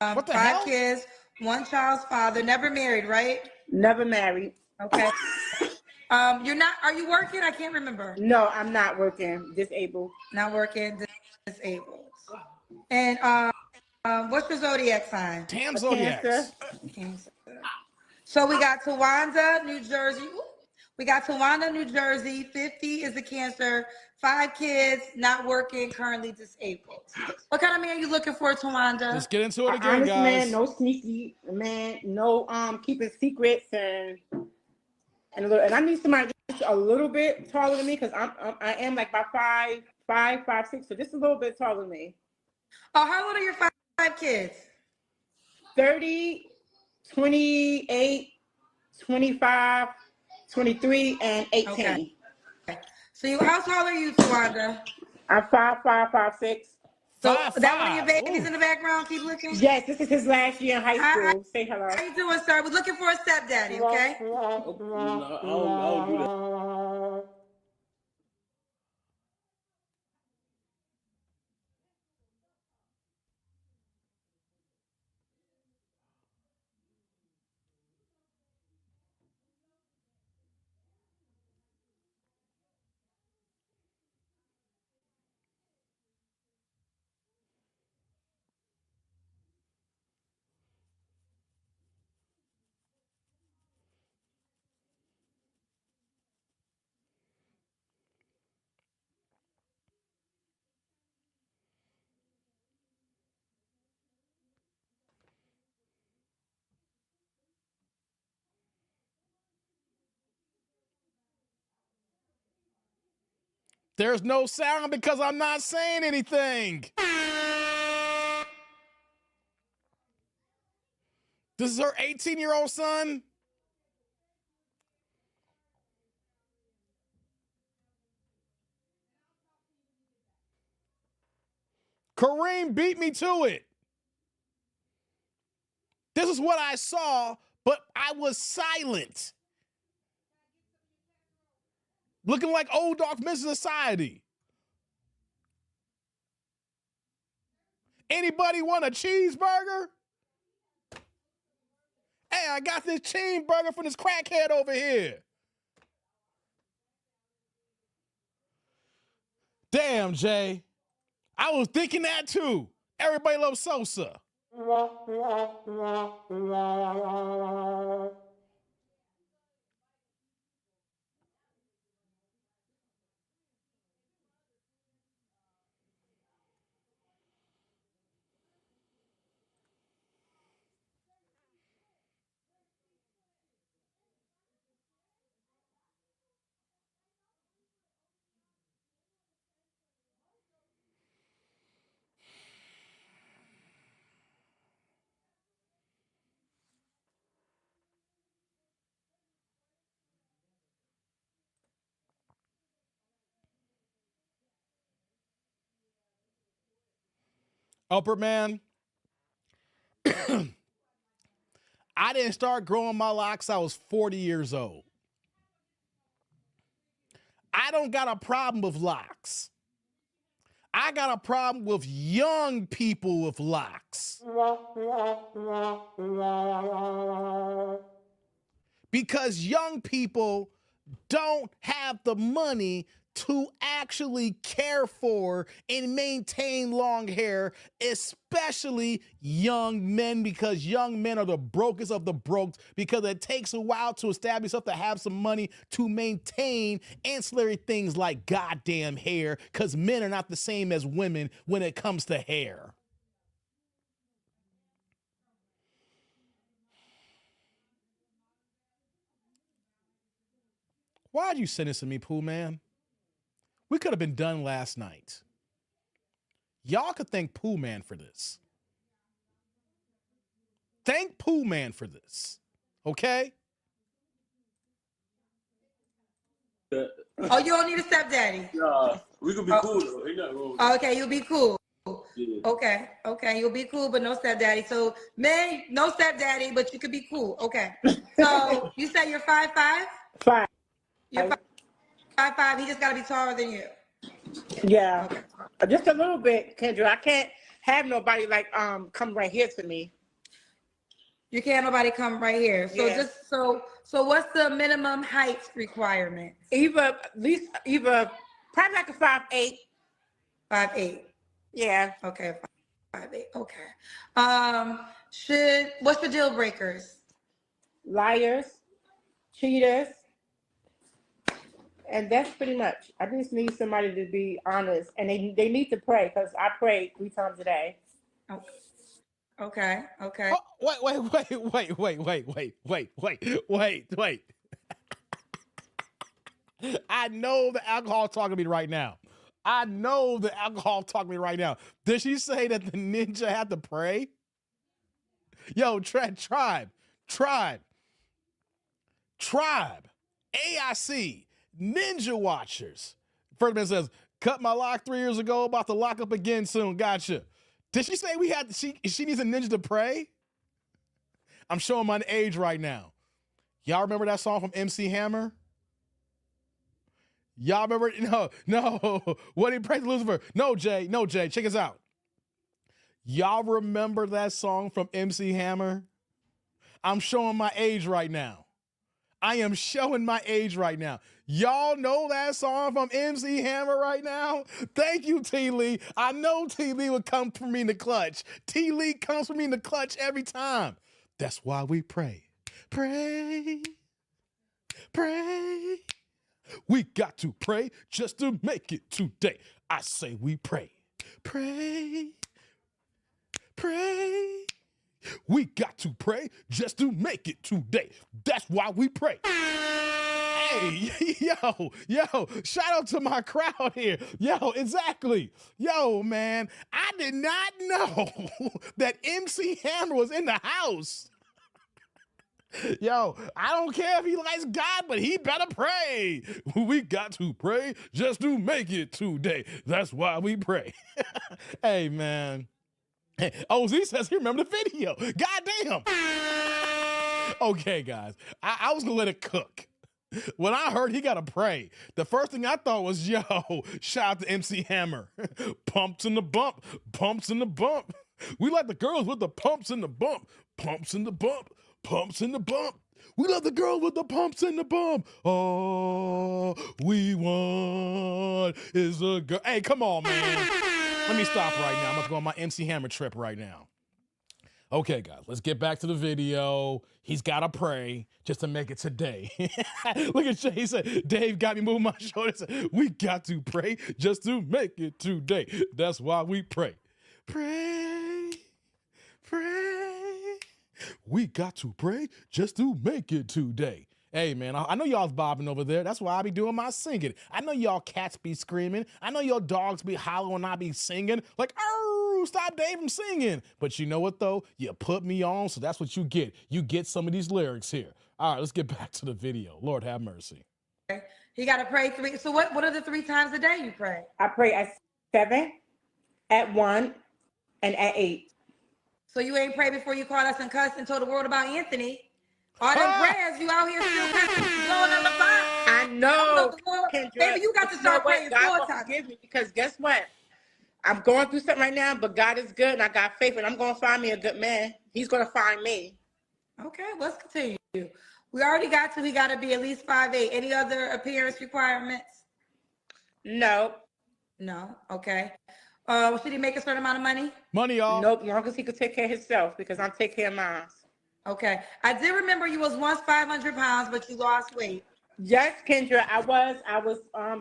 What the 5 hell? kids, 1 child's father. Never married, right? Never married. Okay. Are you working? I can't remember. No, I'm not working. Disabled. Not working, disabled. And what's your zodiac sign? Damn A zodiacs. Cancer. Cancer. So we got Tawanda, New Jersey. Ooh. We got Toana, New Jersey. 50 is the Cancer. 5 kids, not working, currently disabled. What kind of man you looking for, Tawanda? Let's get into it An again, honest guys. man, no sneaky man, no keeping secrets and a little. And I need somebody just a little bit taller than me because I am like about 5'6", so just a little bit taller than me. Oh, how old are your five kids? 30, 28, 25, 23, and 18. Okay. So how tall are you, Tawanda? I'm 5'5", 5'6". So 5'5". that one of your babies Ooh. in the background? Keep looking. Yes, this is his last year in high school. Say hello. How you doing, sir? We're looking for a stepdaddy, okay? No, I don't do that. There's no sound because I'm not saying anything. This is her 18-year-old son. Kareem beat me to it. This is what I saw, but I was silent. Looking like old dog Mr. Society. Anybody want a cheeseburger? Hey, I got this cheeseburger from this crackhead over here. Damn, Jay. I was thinking that too. Everybody loves Sosa. Upper man, I didn't start growing my locks. I was 40 years old. I don't got a problem with locks. I got a problem with young people with locks. Because young people don't have the money to actually care for and maintain long hair, especially young men, because young men are the brokest of the broke, because it takes a while to establish yourself to have some money to maintain ancillary things like goddamn hair, because men are not the same as women when it comes to hair. Why'd you send this to me, Pooh Man? We could have been done last night. Y'all could thank Pooh Man for this. Thank Pooh Man for this. Okay? Oh, you don't need a stepdaddy. Nah, we could be cool though. Ain't nothing wrong with that. Okay, you'll be cool. Yeah. Okay, you'll be cool, but no stepdaddy. So, men, no stepdaddy, but you could be cool. Okay. So, you say you're 5'5"? 5. You're 5'5". He just got to be taller than you. Yeah. Okay. Just a little bit, Kendra. I can't have nobody like come right here to me. You can't nobody come right here. So Yeah. so what's the minimum height requirement? Either probably like a 5'8". 5'8". Yeah. Okay. 5'8". Okay. What's the deal breakers? Liars, cheaters, and that's pretty much. I just need somebody to be honest, and they need to pray because I pray 3 times a day. Okay. Okay. Oh, wait. I know the alcohol talking to me right now. Did she say that the ninja had to pray? Yo, tribe. AIC, Ninja Watchers. Ferdinand says, cut my lock 3 years ago, about to lock up again soon. Gotcha. Did she say she needs a ninja to pray? I'm showing my age right now. Y'all remember that song from MC Hammer? Y'all remember? No. What did he pray to Lucifer? No, Jay. Check us out. Y'all remember that song from MC Hammer? I'm showing my age right now. I am showing my age right now. Y'all know that song from MC Hammer right now? Thank you, T. Lee. I know T. Lee would come for me in the clutch. T. Lee comes for me in the clutch every time. That's why we pray. Pray. We got to pray just to make it today. I say we pray. Pray. We got to pray just to make it today. That's why we pray. Hey, yo, shout out to my crowd here. Yo, exactly. Yo, man, I did not know that MC Hammer was in the house. Yo, I don't care if he likes God, but he better pray. We got to pray just to make it today. That's why we pray. Hey, man. Hey, OZ says he remember the video. Goddamn. Okay, guys. I was going to let it cook. When I heard he got to pray, the first thing I thought was, yo, shout out to MC Hammer. Pumps in the bump. We like the girls with the pumps in the bump. We love the girls with the pumps in the bump. All we want is a girl. Hey, come on, man. Let me stop right now. I'm about to go on my MC Hammer trip right now. Okay, guys, let's get back to the video. He's got to pray just to make it today. Look at Jay. He said, Dave got me moving my shoulders. We got to pray just to make it today. That's why we pray. Pray. We got to pray just to make it today. Hey, man, I know y'all's bobbing over there. That's why I be doing my singing. I know y'all cats be screaming. I know your dogs be hollering and I be singing. Like, oh, stop Dave from singing. But you know what, though? You put me on, so that's what you get. You get some of these lyrics here. All right, let's get back to the video. Lord have mercy. He got to pray 3. So what are the 3 times a day you pray? I pray at 7, at 1, and at 8. So you ain't pray before you called us and cussed and told the world about Anthony. All them prayers, you out here still cussing, blowing up the fire. I know. Baby, you got to start praying 4 times. Forgive me, because guess what? I'm going through something right now, but God is good, and I got faith, and I'm going to find me a good man. He's going to find me. Okay, let's continue. We already got to, he got to be at least 5'8". Any other appearance requirements? No. Okay. Should he make a certain amount of money? Money, y'all. Nope, as long as he could take care of himself, because I'm taking care of mine. Okay. I did remember you was once 500 pounds, but you lost weight. Yes, Kendra, I was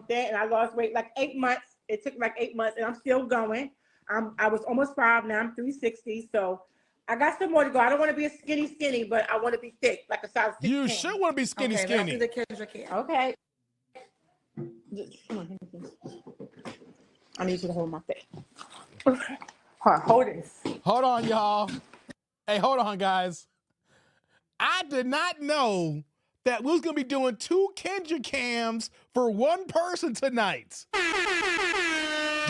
there, and I lost weight like 8 months. It took like 8 months, and I'm still going. I was almost 5, now I'm 360, so I got some more to go. I don't want to be a skinny, but I want to be thick, like a size 16. You should want to be skinny. The Kendra kid. Okay. I need you to hold my face. Hold this. Hold on, y'all. Hey, hold on, guys. I did not know that we was going to be doing 2 Kendra cams for 1 person tonight.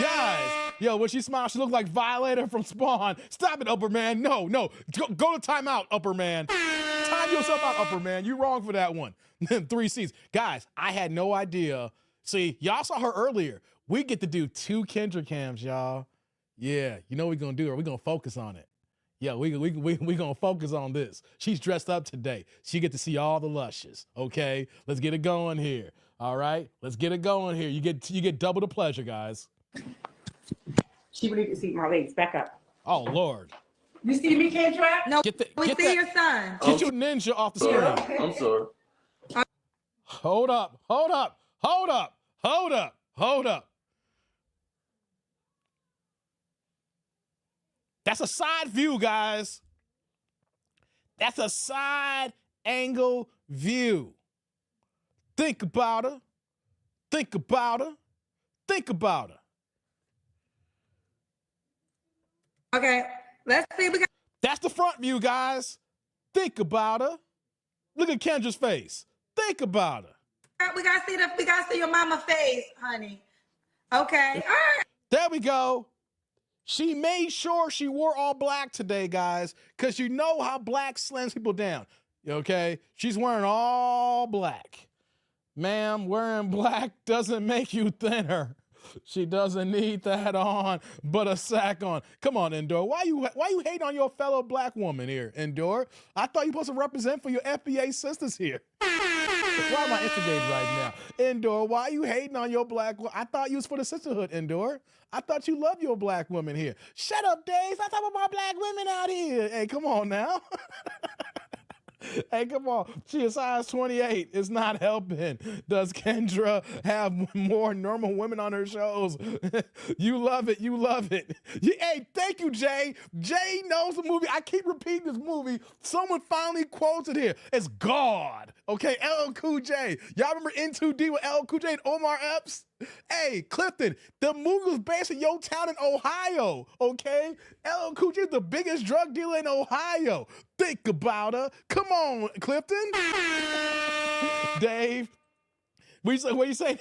Guys, yo, when she smiles, she looks like Violator from Spawn. Stop it, Upper Man. No. Go to timeout, Upper Man. Time yourself out, Upper Man. You wrong for that one. 3 C's. Guys, I had no idea. See, y'all saw her earlier. We get to do 2 Kendra cams, y'all. Yeah, you know what we're going to do? We're going to focus on it. Yeah, we gonna focus on this. She's dressed up today. She get to see all the luscious. Okay, let's get it going here. All right, let's get it going here. You get double the pleasure, guys. She would need to see my legs. Back up. Oh Lord. You see me, Kendra? No, Get we see your son. Get your ninja off the screen. I'm sorry. Hold up. That's a side view, guys. That's a side angle view. Think about her. Okay, let's see. That's the front view, guys. Think about her. Look at Kendra's face. Think about her. We gotta see your mama face, honey. Okay, all right. There we go. She made sure she wore all black today, guys, because you know how black slams people down. Okay? She's wearing all black. Ma'am, wearing black doesn't make you thinner. She doesn't need that on, but a sack on. Come on, Endor. Why you hating on your fellow black woman here, Endor? I thought you were supposed to represent for your FBA sisters here. Why am I instigated right now? Endor, why are you hating on your black woman? I thought you was for the sisterhood, Endor. I thought you loved your black women here. Shut up, Dave. Stop talking about black women out here. Hey, come on now. Hey, come on. She is size 28. It's not helping. Does Kendra have more normal women on her shows? You love it. Hey, thank you, Jay. Jay knows the movie. I keep repeating this movie. Someone finally quotes it here. It's God. Okay, LL Cool J. Y'all remember N2D with LL Cool J and Omar Epps? Hey, Clifton, the movie was based in your town in Ohio, okay? LL Cool J is the biggest drug dealer in Ohio. Think about her. Come on, Clifton. Dave, what you say,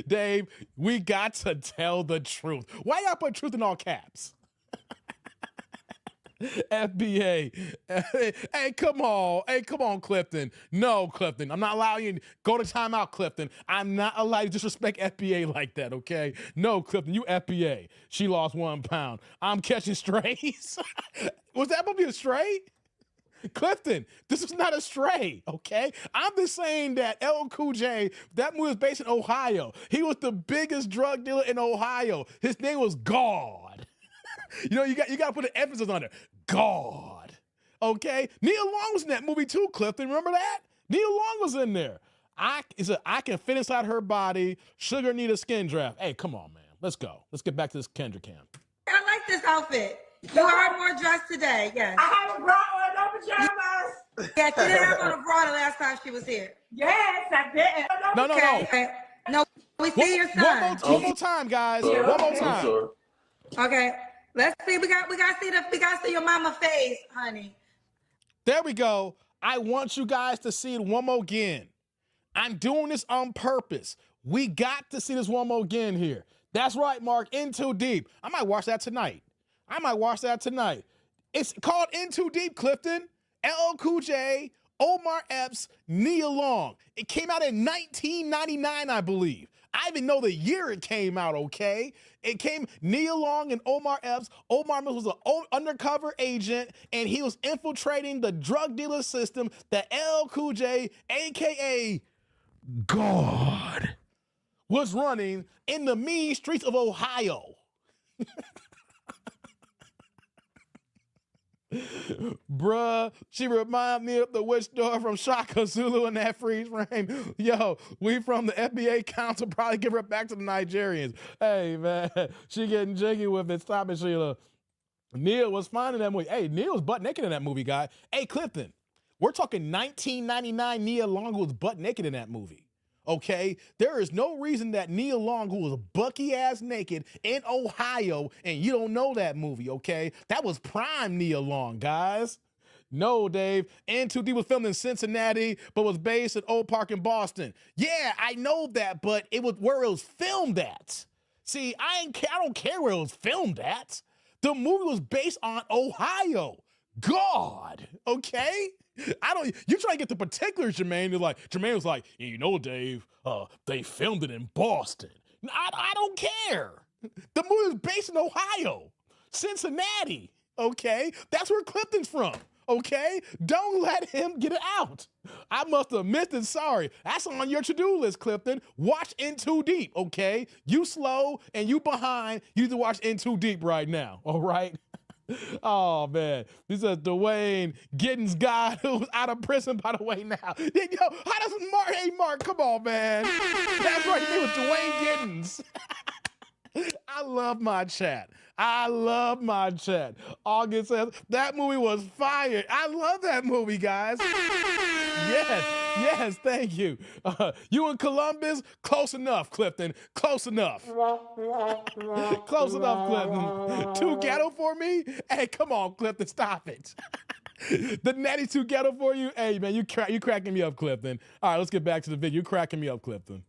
Dave? We got to tell the truth. Why y'all put truth in all caps? FBA. Hey, come on, Clifton. No, Clifton. I'm not allowing you to go to timeout, Clifton. I'm not allowed to disrespect FBA like that, okay? No, Clifton, you FBA. She lost 1 pound. I'm catching strays. Was that supposed to be a stray? Clifton, this is not a stray, okay? I'm just saying that LL Cool J, that movie was based in Ohio. He was the biggest drug dealer in Ohio. His name was God. You know, you got to put an emphasis on it. God. Okay? Nia Long was in that movie too, Clifton. Remember that? Nia Long was in there. I can fit inside her body. Sugar need a skin draft. Hey, come on, man. Let's go. Let's get back to this Kendra cam. I like this outfit. You are more dressed today, yes. I have a bra on, no pajamas. Yeah, she didn't have on a bra the last time she was here. Yes, I did. No. Okay. No, we see your son. One more time, guys. One more time. Okay. Let's see. We got to see your mama face, honey. There we go. I want you guys to see it one more again. I'm doing this on purpose. We got to see this one more again here. That's right, Mark. In Too Deep. I might watch that tonight. It's called In Too Deep, Clifton. LL Cool J, Omar Epps, Nia Long. It came out in 1999, I believe. I even know the year it came out, okay? It came Nia Long and Omar Epps. Omar was an undercover agent, and he was infiltrating the drug dealer system that LL Cool J, a.k.a. God, was running in the mean streets of Ohio. Bruh, she remind me of the witch door from Shaka Zulu in that freeze frame. Yo, we from the FBA council probably give her back to the Nigerians. Hey, man, she getting jiggy with it. Stop it, Sheila. Neil was fine in that movie. Hey, Neil was butt naked in that movie, guy. Hey, Clifton, we're talking 1999 Nia Long was butt naked in that movie. Okay, there is no reason that Nia Long, who was bucky ass naked in Ohio, and you don't know that movie, okay? That was prime Nia Long, guys. No, Dave. N2D was filmed in Cincinnati, but was based in Oak Park in Boston. Yeah, I know that, but it was where it was filmed at. See, I don't care where it was filmed at. The movie was based on Ohio. God, okay? You try to get the particulars, Jermaine. Jermaine was like, you know, Dave, they filmed it in Boston. I don't care. The movie was based in Ohio, Cincinnati, okay? That's where Clifton's from, okay? Don't let him get it out. I must have missed it, sorry. That's on your to-do list, Clifton. Watch In Too Deep, okay? You slow and you behind, you need to watch In Too Deep right now, all right? Oh man, this is Dwayne Giddens guy who's out of prison, by the way. Now, yo, how does Mark? Hey, Mark, come on, man. That's right, his name was Dwayne Giddens. I love my chat. I love my chat. August says that movie was fire. I love that movie, guys. Yes, thank you. You in Columbus? Close enough, Clifton. Close enough. Close enough, Clifton. Too ghetto for me? Hey, come on, Clifton, stop it. The natty too ghetto for you? Hey, man, you cracking me up, Clifton. All right, let's get back to the video. You're cracking me up, Clifton.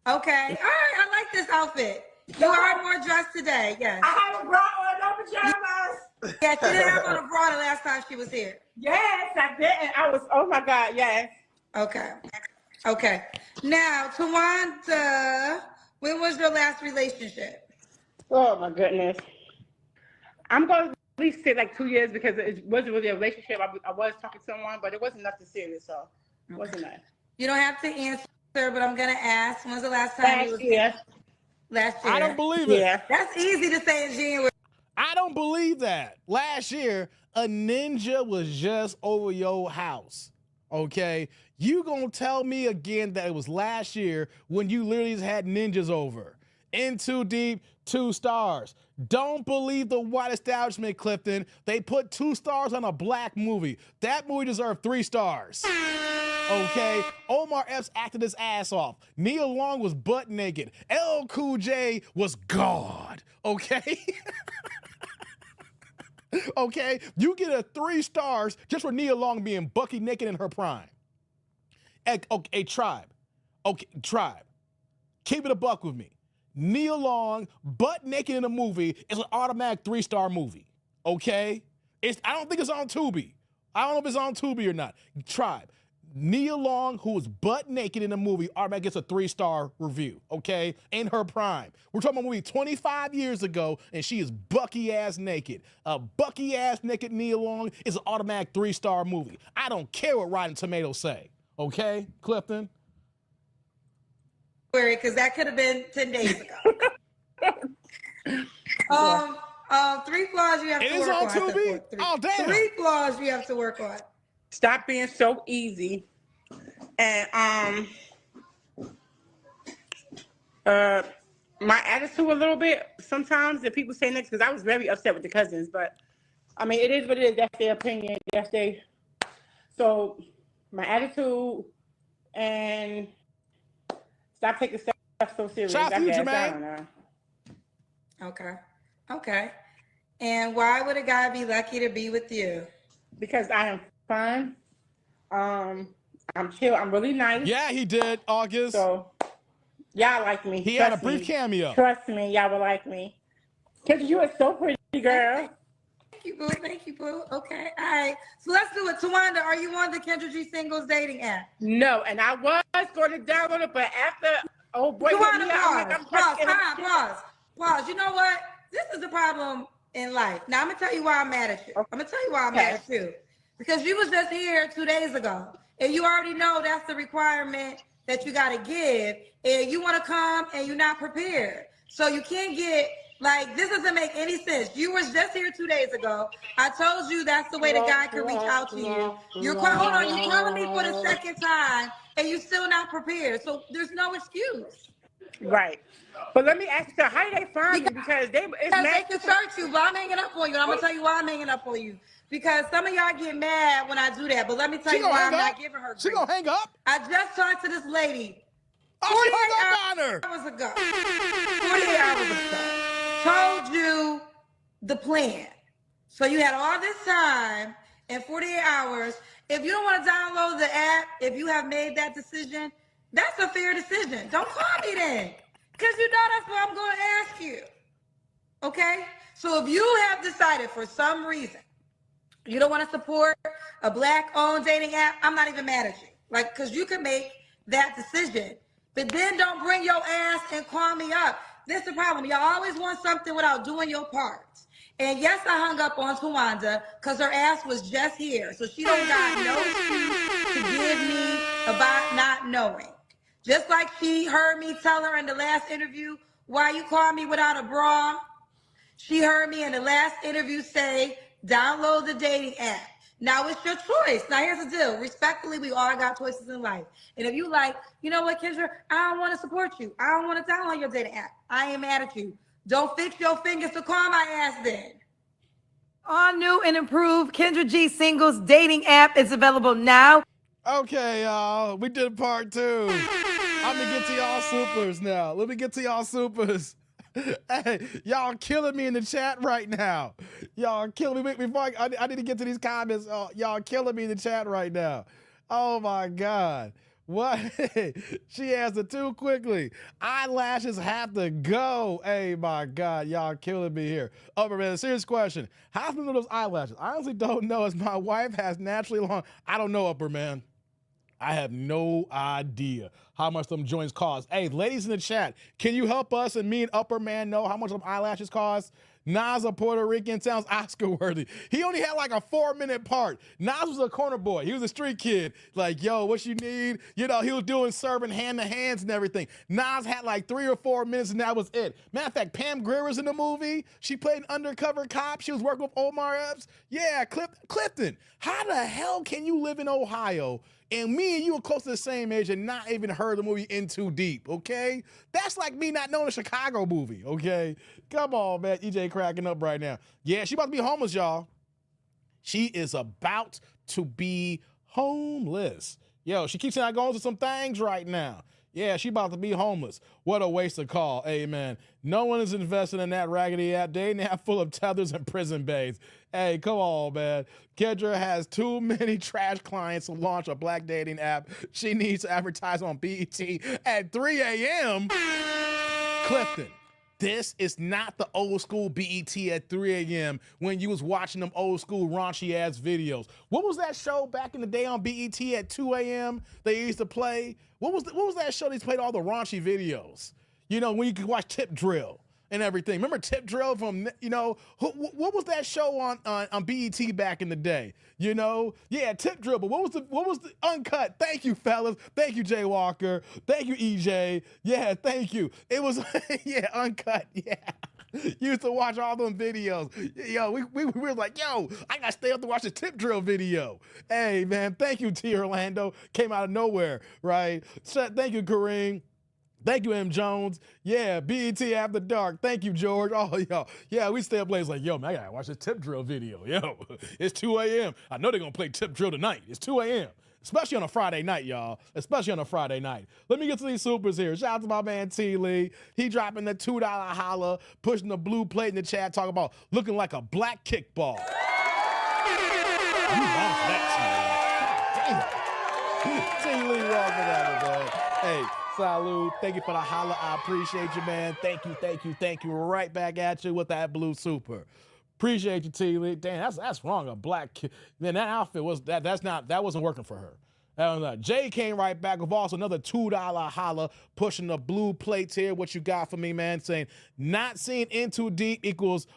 Okay. All right. I like this outfit. You are more dressed today. Yes. I have a bra on, no pajamas. Yeah, she didn't have on a bra the last time she was here. Yes, I didn't. I was, oh my God, yes. Okay. Now, Toana, when was your last relationship? Oh my goodness. I'm going to at least say like 2 years because it wasn't really a relationship. I was talking to someone, but it wasn't nothing serious, so it wasn't that. You don't have to answer, but I'm going to ask. When was the last time Last year. Last year. I don't believe it. Yeah. That's easy to say in January. I don't believe that. Last year, a ninja was just over your house. Okay? You gonna tell me again that it was last year when you literally just had ninjas over. In Too Deep, 2 stars. Don't believe the white establishment, Clifton. They put 2 stars on a black movie. That movie deserved 3 stars. Okay, Omar Epps acted his ass off. Nia Long was butt naked. LL Cool J was God. Okay? Okay, you get a 3 stars just for Nia Long being bucky naked in her prime. Okay, Tribe. Okay, Tribe. Keep it a buck with me. Nia Long, butt naked in a movie is an automatic 3-star movie. Okay? I don't think it's on Tubi. I don't know if it's on Tubi or not. Tribe. Nia Long, who was butt naked in a movie, automatically gets a 3-star review, okay? In her prime. We're talking about a movie 25 years ago, and she is bucky-ass naked. A bucky-ass naked Nia Long is an automatic 3-star movie. I don't care what Rotten Tomatoes say, okay, Clifton? Because that could have been 10 days ago. 3 flaws you have to work on. It is on Tubi? Oh, damn. 3 flaws you have to work on. Stop being so easy. And my attitude a little bit sometimes that people say next, because I was very upset with the cousins, but I mean, it is what it is. That's their opinion. So my attitude and stop taking stuff so serious. Shout out to you, Jermaine. I don't know. Okay. And why would a guy be lucky to be with you? Because I am fun. I'm chill. I'm really nice. Yeah, he did, August. So y'all like me. He had a brief cameo. Trust me, y'all will like me. Because you are so pretty, girl. Thank you, boo. Okay, all right. So let's do it. Tawanda, are you on the Kendra G Singles dating app? No, and I was going to download it, but after, oh boy, Tawanda, pause. You know what? This is the problem in life. Now, I'm going to tell you why I'm mad at you. I'm going to tell you why I'm mad at you. Because you was just here 2 days ago, and you already know that's the requirement that you got to give, and you want to come and you're not prepared. So you can't get, like, this doesn't make any sense. You was just here 2 days ago. I told you that's the way the guy can reach out to you. You're calling me for the second time, and you're still not prepared. So there's no excuse. Right. But let me ask you, how did they find you? Because they can search you, but I'm hanging up on you. I'm going to tell you why I'm hanging up on you. Because some of y'all get mad when I do that, but let me tell you why I'm not giving her grief. She gonna hang up? I just talked to this lady 48 hours ago. 48 hours ago. Told you the plan. So you had all this time and 48 hours. If you don't want to download the app, if you have made that decision, that's a fair decision. Don't call me then. Because you know that's what I'm going to ask you. Okay? So if you have decided for some reason you don't want to support a Black-owned dating app, I'm not even mad at you. Like, because you can make that decision. But then don't bring your ass and call me up. This is the problem. Y'all always want something without doing your part. And yes, I hung up on Tawanda because her ass was just here. So she don't got no excuse to give me about not knowing. Just like she heard me tell her in the last interview, why you call me without a bra? She heard me in the last interview say, download the dating app. Now it's your choice. Now here's the deal. Respectfully, we all got choices in life. And if you like, you know what, Kendra, I don't want to support you. I don't want to download your dating app. I ain't mad at you. Don't fix your fingers to call my ass then. All new and improved Kendra G Singles dating app is available now. Okay, y'all. We did part 2. I'm gonna get to y'all supers now. Let me get to y'all supers. Hey, y'all killing me in the chat right now. Y'all killing me. Before I need to get to these comments. Oh, y'all killing me in the chat right now. Oh my God. What? She answered too quickly. Eyelashes have to go. Hey, my God. Y'all killing me here. Upper man, serious question. How do you know those eyelashes? I honestly don't know, as my wife has naturally long. I don't know, Upper man. I have no idea how much them joints cost. Hey, ladies in the chat, can you help us and me and Upper Man know how much them eyelashes cost? Nas, a Puerto Rican, sounds Oscar worthy. He only had like a 4-minute part. Nas was a corner boy. He was a street kid. Like, yo, what you need? You know, he was doing serving hand to hands and everything. Nas had like 3 or 4 minutes and that was it. Matter of fact, Pam Grier was in the movie. She played an undercover cop. She was working with Omar Epps. Yeah, Clifton. How the hell can you live in Ohio and me and you are close to the same age and not even heard the movie In Too Deep, okay? That's like me not knowing a Chicago movie, okay? Come on, man. EJ cracking up right now. Yeah, she about to be homeless, y'all. She is about to be homeless. Yo, she keeps saying I go to some things right now. Yeah, she about to be homeless. What a waste of call. Hey, man, no one is investing in that raggedy app. They now full of tethers and prison bays. Hey, come on, man. Kendra has too many trash clients to launch a black dating app. She needs to advertise on BET at 3 a.m. Clifton, this is not the old school BET at 3 a.m. when you was watching them old school raunchy ass videos. What was that show back in the day on BET at 2 a.m. they used to play? What was that show they played all the raunchy videos? You know, when you could watch Tip Drill and everything. Remember Tip Drill from, you know, what was that show on BET back in the day? You know? Yeah, Tip Drill, but what was the Uncut? Thank you, fellas. Thank you, Jay Walker. Thank you, EJ. Yeah, thank you. It was, yeah, Uncut, yeah. Used to watch all them videos. Yo, we were like, yo, I gotta stay up to watch the Tip Drill video. Hey, man, thank you, T. Orlando. Came out of nowhere, right? So, thank you, Kareem. Thank you, M. Jones. Yeah, BET After Dark. Thank you, George. Oh, yo. Yeah, we stay up late. It's like, yo, man, I gotta watch this Tip Drill video. Yo, it's 2 a.m. I know they're gonna play Tip Drill tonight. It's 2 a.m. Especially on a Friday night, y'all. Especially on a Friday night. Let me get to these supers here. Shout out to my man T. Lee. He dropping the $2 holla, pushing the blue plate in the chat, talking about looking like a black kickball. You wrong for that, T. Lee. T. Lee wrong for that, man. Hey, salute. Thank you for the holla. I appreciate you, man. Thank you. Right back at you with that blue super. Appreciate you, T. Lee. Damn, that's wrong. A black kid. Man, that outfit was that wasn't working for her. Jay came right back with also another $2 holla, pushing the blue plates here. What you got for me, man? Saying not seeing In Too Deep equals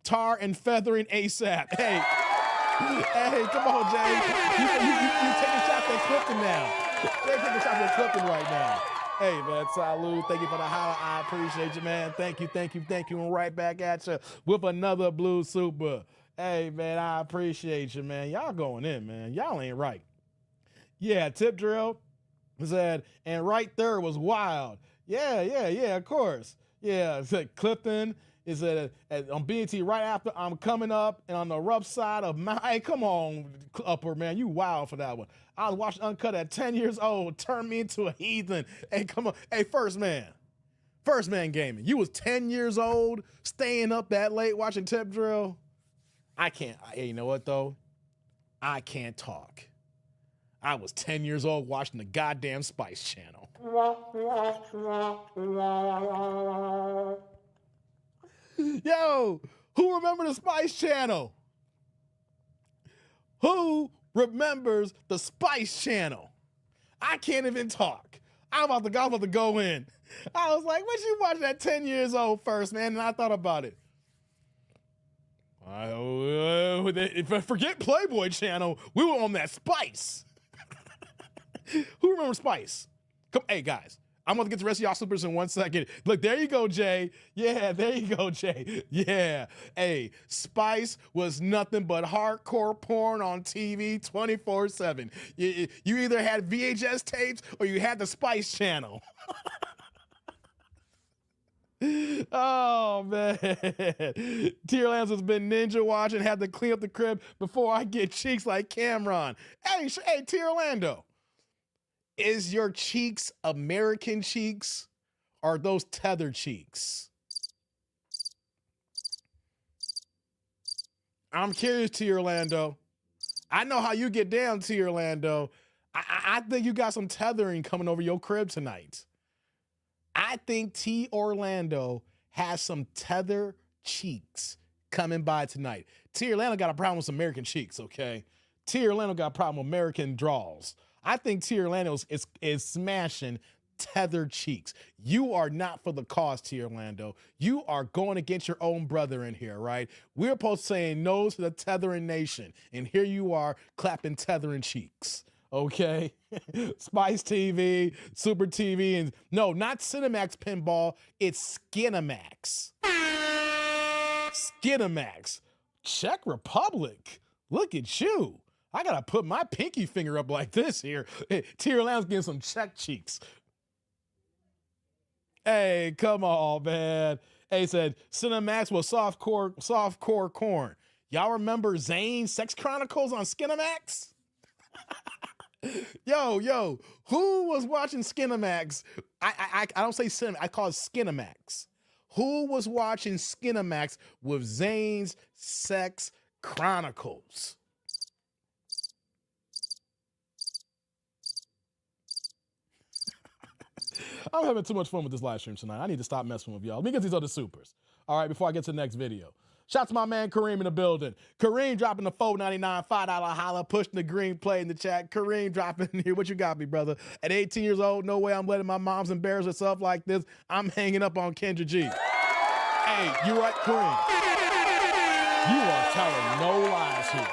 tar and feathering ASAP. Hey, come on, Jay. You taking shots at Clifton now. Jay taking shots at Clifton right now. Hey, man, salute. Thank you for the holla. I appreciate you, man. Thank you. And right back at you with another blue super. Hey, man, I appreciate you, man. Y'all going in, man. Y'all ain't right. Yeah, Tip Drill said, and right there was wild. Yeah, of course. Yeah, said Clifton is on BET right after I'm coming up and on the rough side of my. Hey, come on, Upper man, you wild for that one. I was watching Uncut at 10 years old, turned me into a heathen. Hey, come on. Hey, First Man Gaming. You was 10 years old, staying up that late watching Tip Drill. I can't. Hey, you know what, though? I can't talk. I was 10 years old watching the goddamn Spice Channel. Yo, who remember the Spice Channel? Who remembers the Spice Channel? I can't even talk. I'm about to go in. I was like, what you watching at 10 years old, First Man? And I thought about it. If I forget Playboy Channel, we were on that Spice. Who remembers Spice? Come, hey guys, I'm going to get the rest of y'all supers in 1 second. Look, there you go, Jay. Yeah, there you go, Jay. Yeah. Hey, Spice was nothing but hardcore porn on TV 24/7. You either had VHS tapes or you had the Spice channel. Oh, man. Tearlands has been ninja watching, had to clean up the crib before I get cheeks like Cameron. Hey, Tearlando. Is your cheeks American cheeks or those tether cheeks? I'm curious, T. Orlando. I know how you get down, T. Orlando. I think you got some tethering coming over your crib tonight. I think T. Orlando has some tether cheeks coming by tonight. T. Orlando got a problem with American cheeks, okay? T. Orlando got a problem with American draws. I think T. Orlando is smashing tethered cheeks. You are not for the cause, T. Orlando. You are going against your own brother in here, right? We're supposed to say no to the tethering nation, and here you are clapping tethering cheeks. Okay, Spice TV, Super TV, and no, not Cinemax Pinball. It's Skinamax. Skinamax. Czech Republic. Look at you. I gotta put my pinky finger up like this here. T. Orlando's getting some Czech cheeks. Hey, come on, man. Hey, said Cinemax was softcore corn. Y'all remember Zane's Sex Chronicles on Skinamax? Yo, who was watching Skinamax? I don't say Cinemax, I call it Skinamax. Who was watching Skinamax with Zane's Sex Chronicles? I'm having too much fun with this live stream tonight. I need to stop messing with y'all. Let me get these other supers. All right, before I get to the next video. Shout out to my man Kareem in the building. Kareem dropping the $4.99, $5 holla, pushing the green play in the chat. Kareem dropping in here. What you got me, brother? At 18 years old, no way I'm letting my mom's embarrass herself like this. I'm hanging up on Kendra G. Hey, you right, Kareem? You are telling no lies here.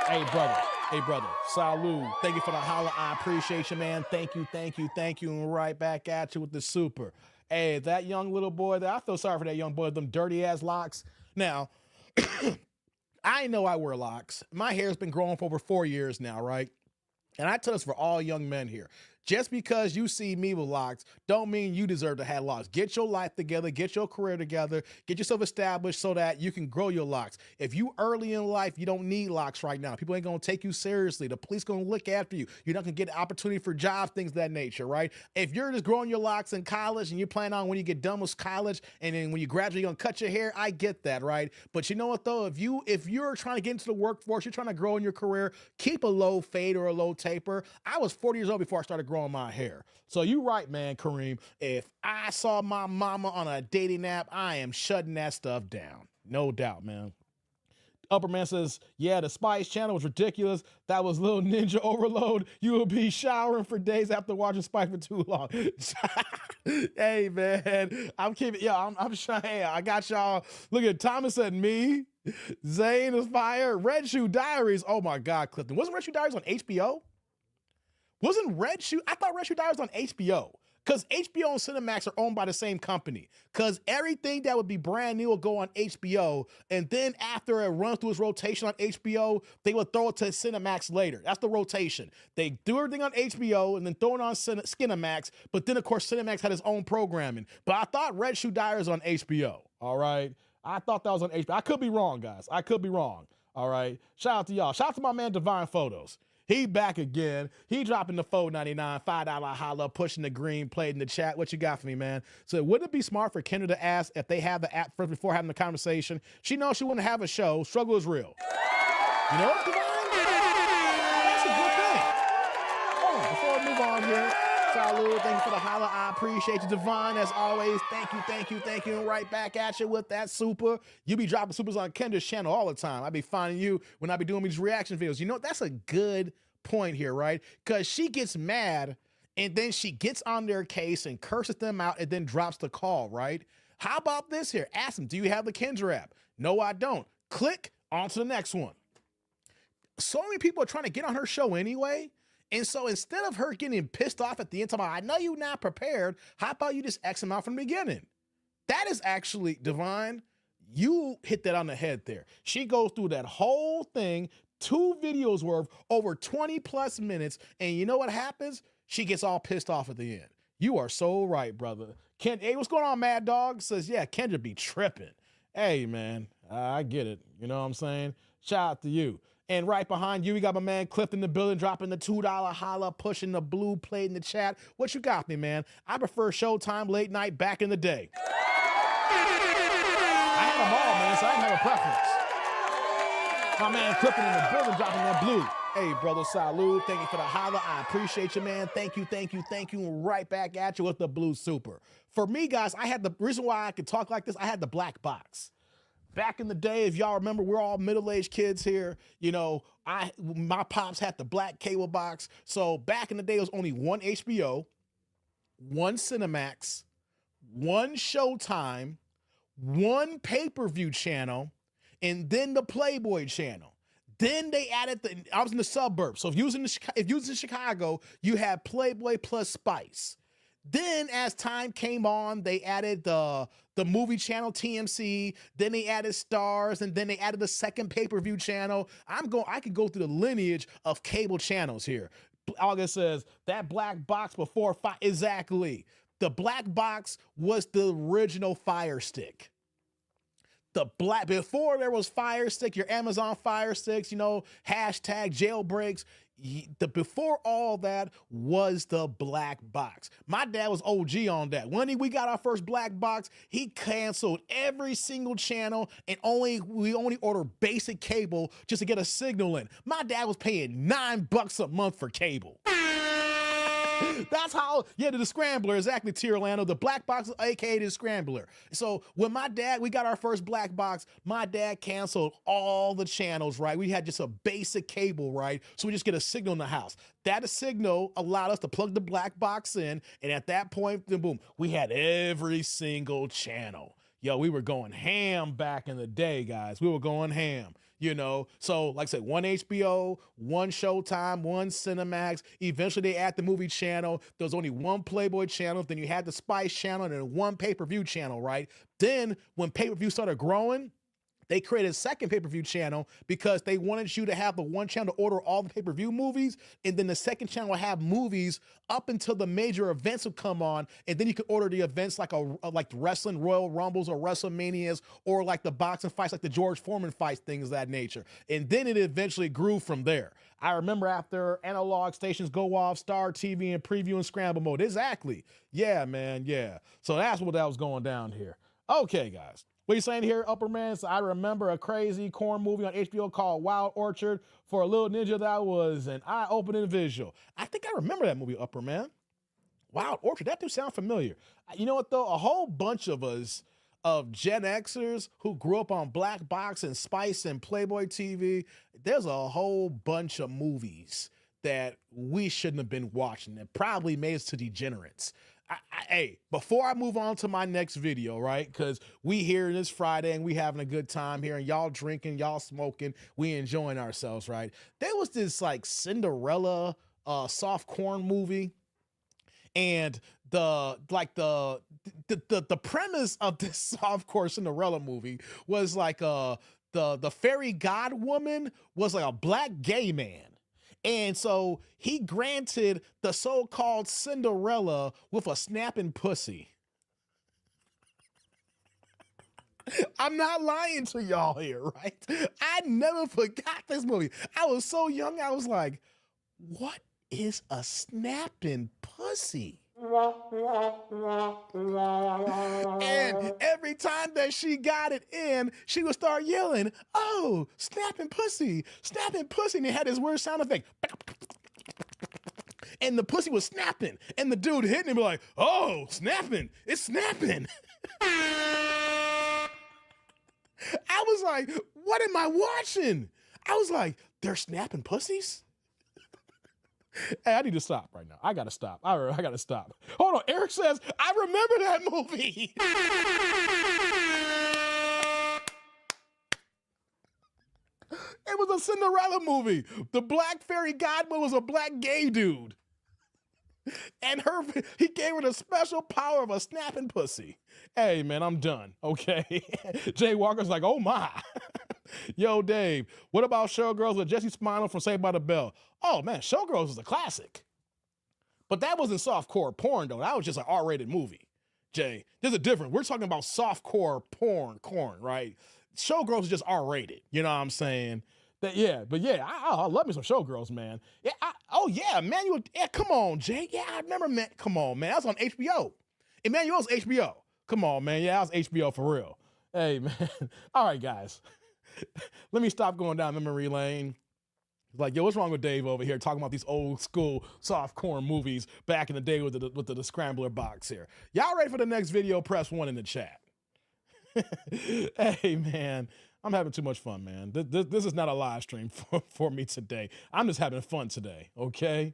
Hey, brother. Salud. Thank you for the holla. I appreciate you, man. Thank you. And right back at you with the super. Hey, that young little boy there, I feel sorry for that young boy, them dirty ass locks. Now, I know I wear locks. My hair's been growing for over 4 years now, right? And I tell this for all young men here. Just because you see me with locks don't mean you deserve to have locks. Get your life together, get your career together, get yourself established so that you can grow your locks. If you early in life, you don't need locks right now. People ain't gonna take you seriously. The police gonna look after you. You're not gonna get an opportunity for jobs, things of that nature, right? If you're just growing your locks in college and you plan on when you get done with college and then when you graduate, you're gonna cut your hair, I get that, right? But you know what though? If you're trying to get into the workforce, you're trying to grow in your career, keep a low fade or a low taper. I was 40 years old before I started growing my hair. So you right, man, Kareem. If I saw my mama on a dating app, I am shutting that stuff down. No doubt, man. Upperman says, yeah, the Spice channel was ridiculous. That was little ninja overload. You will be showering for days after watching Spice for too long. Hey, man, I'm keeping, I'm shy. Hey, I got y'all. Look at Thomas said me. Zane is fire. Red Shoe Diaries. Oh my God, Clifton. Wasn't Red Shoe Diaries on HBO? Wasn't Red Shoe? I thought Red Shoe Diaries was on HBO. Because HBO and Cinemax are owned by the same company. Because everything that would be brand new will go on HBO. And then after it runs through its rotation on HBO, they will throw it to Cinemax later. That's the rotation. They do everything on HBO and then throw it on Skinamax. But then, of course, Cinemax had its own programming. But I thought Red Shoe Diaries was on HBO. All right? I thought that was on HBO. I could be wrong, guys. I could be wrong. All right? Shout out to y'all. Shout out to my man Divine Photos. He back again. He dropping the $4.99, $5 holla, pushing the green plate in the chat. What you got for me, man? So wouldn't it be smart for Kendra to ask if they have the app first before having the conversation? She knows she wouldn't have a show. Struggle is real. You know what, Divine? That's a good thing. Oh, before we move on here, salud. Thank you for the holla. I appreciate you, Divine. As always, thank you. And right back at you with that super. You be dropping supers on Kendra's channel all the time. I be finding you when I be doing these reaction videos. You know, that's a good point here, right? Because she gets mad and then she gets on their case and curses them out and then drops the call, right? How about this here? Ask them, do you have the Kendra app? No, I don't. Click on to the next one. So many people are trying to get on her show anyway. And so instead of her getting pissed off at the end, talking about, I know you're not prepared, how about you just X him out from the beginning? That is actually, Divine, you hit that on the head there. She goes through that whole thing, 2 videos worth, over 20 plus minutes, and you know what happens? She gets all pissed off at the end. You are so right, brother. Hey, what's going on, Mad Dog? Says, yeah, Kendra be tripping. Hey, man, I get it. You know what I'm saying? Shout out to you. And right behind you, we got my man Cliff in the building, dropping the $2 holla, pushing the blue plate in the chat. What you got me, man? I prefer Showtime late night back in the day. I had them all, man, so I didn't have a preference. My man Cliff in the building, dropping that blue. Hey, brother, salute. Thank you for the holla. I appreciate you, man. Thank you. Right back at you with the blue super. For me, guys, I had the reason why I could talk like this, I had the black box. Back in the day, if y'all remember, we're all middle-aged kids here. You know, my pops had the black cable box. So back in the day, it was only one HBO, one Cinemax, one Showtime, one pay-per-view channel, and then the Playboy channel. Then they added I was in the suburbs. So if you was in Chicago, you had Playboy plus Spice. Then as time came on, they added the movie channel TMC, then they added Stars, and then they added the second pay-per-view channel. I could go through the lineage of cable channels here. August says that black box before exactly. The black box was the original Fire Stick. Before there was Fire Stick, your Amazon Fire Sticks, you know, hashtag jailbreaks. Before all that was the black box. My dad was OG on that. When we got our first black box, he canceled every single channel and we only ordered basic cable just to get a signal in. My dad was paying $9 a month for cable. That's how, the scrambler, exactly, T. Orlando. The black box, aka the scrambler. So when we got our first black box, my dad canceled all the channels, right? We had just a basic cable, right? So we just get a signal in the house. That signal allowed us to plug the black box in, and at that point, then boom, we had every single channel. Yo, we were going ham back in the day, guys. We were going ham. You know, so like I said, one HBO, one Showtime, one Cinemax. Eventually they add the movie channel. There was only one Playboy channel. Then you had the Spice channel and then one pay-per-view channel, right? Then when pay-per-view started growing, they created a second pay-per-view channel because they wanted you to have the one channel to order all the pay-per-view movies, and then the second channel will have movies up until the major events would come on, and then you could order the events like like wrestling Royal Rumbles or WrestleManias, or like the boxing fights, like the George Foreman fights, things of that nature. And then it eventually grew from there. I remember after analog stations go off, Star TV and Preview and Scramble mode. Exactly. Yeah, man. Yeah. So that's what that was going down here. Okay, guys. What are you saying here, Upper Man? So I remember a crazy corn movie on HBO called Wild Orchard. For a little ninja, that was an eye-opening visual. I think I remember that movie, Upper Man. Wild Orchard, that do sound familiar. You know what, though? A whole bunch of us, of Gen Xers who grew up on Black Box and Spice and Playboy TV, there's a whole bunch of movies that we shouldn't have been watching that probably made us to degenerates. Hey, before I move on to my next video, right? Because we here this Friday and we having a good time here, and y'all drinking, y'all smoking, we enjoying ourselves, right? There was this like Cinderella soft corn movie, and the premise of this softcore Cinderella movie was like the fairy god woman was like a black gay man. And so he granted the so-called Cinderella with a snapping pussy. I'm not lying to y'all here, right? I never forgot this movie. I was so young, I was like, what is a snapping pussy? And every time that she got it in, she would start yelling, oh, snapping pussy, and it had this weird sound effect. And the pussy was snapping, and the dude hitting him like, oh, snapping, it's snapping. I was like, what am I watching? I was like, they're snapping pussies? Hey, I need to stop right now. I gotta stop. I gotta stop. Hold on. Eric says, I remember that movie. It was a Cinderella movie. The black fairy godmother was a black gay dude. And he gave her the special power of a snapping pussy. Hey, man, I'm done. Okay. Jay Walker's like, oh my. Yo, Dave, what about Showgirls with Jesse Spinell from Saved by the Bell? Oh, man, Showgirls is a classic. But that wasn't softcore porn, though. That was just an R-rated movie. Jay, there's a difference. We're talking about softcore porn, right? Showgirls is just R-rated. You know what I'm saying? I love me some Showgirls, man. Yeah, Emmanuel. Yeah, come on, Jay. Yeah, I remember, man. Come on, man. That was on HBO. Emmanuel's HBO. Come on, man. Yeah, that was HBO for real. Hey, man. All right, guys. Let me stop going down memory lane. Like, yo, what's wrong with Dave over here talking about these old school softcore movies back in the day with the scrambler box here? Y'all ready for the next video? Press 1 in the chat. Hey, man. I'm having too much fun, man. This is not a live stream for me today. I'm just having fun today, okay?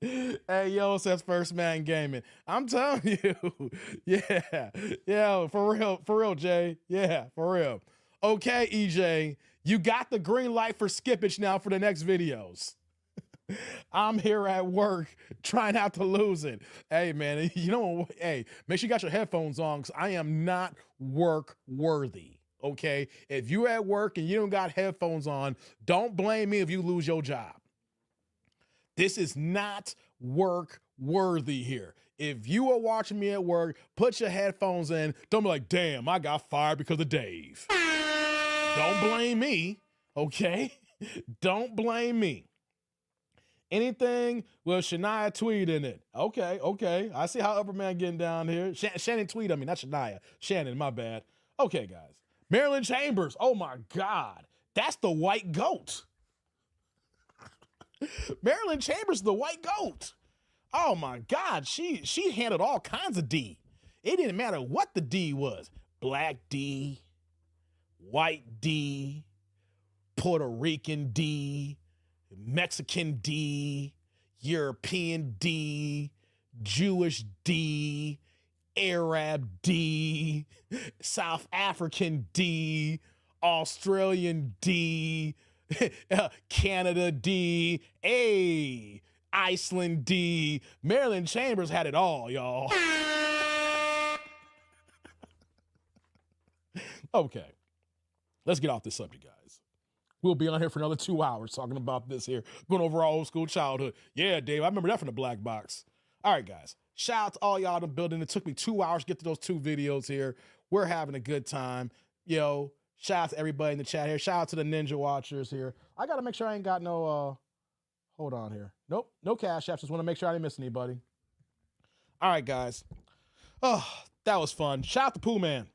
Hey, yo, says First Man Gaming. I'm telling you. Yeah, for real, Jay. Yeah, for real. Okay, EJ, you got the green light for skippage now for the next videos. I'm here at work trying not to lose it. Hey, man, you know, hey, make sure you got your headphones on because I am not work worthy. Okay, if you're at work and you don't got headphones on, don't blame me if you lose your job. This is not work worthy here. If you are watching me at work, put your headphones in. Don't be like, damn, I got fired because of Dave. Don't blame me, okay? Don't blame me. Anything with Shania Tweed in it. Okay. I see how Upperman getting down here. Shannon Tweed, not Shania. Shannon, my bad. Okay, guys. Marilyn Chambers, oh my God, that's the white goat. Marilyn Chambers, the white goat. Oh my God, she handled all kinds of D. It didn't matter what the D was. Black D, white D, Puerto Rican D, Mexican D, European D, Jewish D, Arab D, South African D, Australian D, Canada D, Iceland D. Marilyn Chambers had it all, y'all. Okay, let's get off this subject, guys. We'll be on here for another 2 hours talking about this here, going over our old school childhood. Yeah, Dave, I remember that from the black box. All right, guys. Shout out to all y'all in the building. It took me 2 hours to get to those 2 videos here. We're having a good time. Yo, shout out to everybody in the chat here. Shout out to the Ninja Watchers here. I got to make sure I ain't got no, hold on here. Nope, no cash apps. Just want to make sure I didn't miss anybody. All right, guys. Oh, that was fun. Shout out to Pooh Man.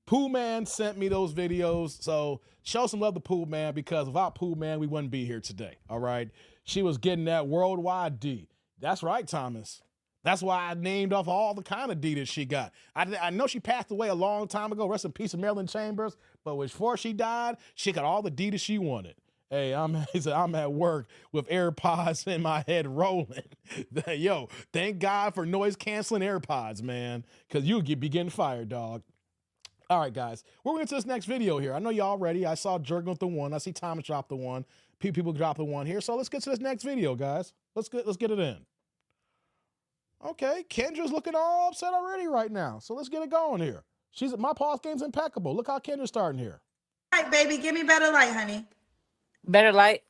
Pooh Man sent me those videos. So show some love to Pooh Man because without Pooh Man, we wouldn't be here today. All right. She was getting that worldwide D. That's right, Thomas. That's why I named off all the kind of D that she got. I know she passed away a long time ago. Rest in peace, Marilyn Chambers. But before she died, she got all the D that she wanted. Hey, I'm at work with AirPods in my head rolling. Yo, thank God for noise canceling AirPods, man. Because you'll be getting fired, dog. All right, guys. We're going to this next video here. I know y'all ready. I saw Jurgen with the 1. I see Thomas drop the 1. People drop the 1 here. So let's get to this next video, guys. Let's get it in. Okay, Kendra's looking all upset already right now. So let's get it going here. My pause game's impeccable. Look how Kendra's starting here. All right, baby, give me better light, honey. Better light?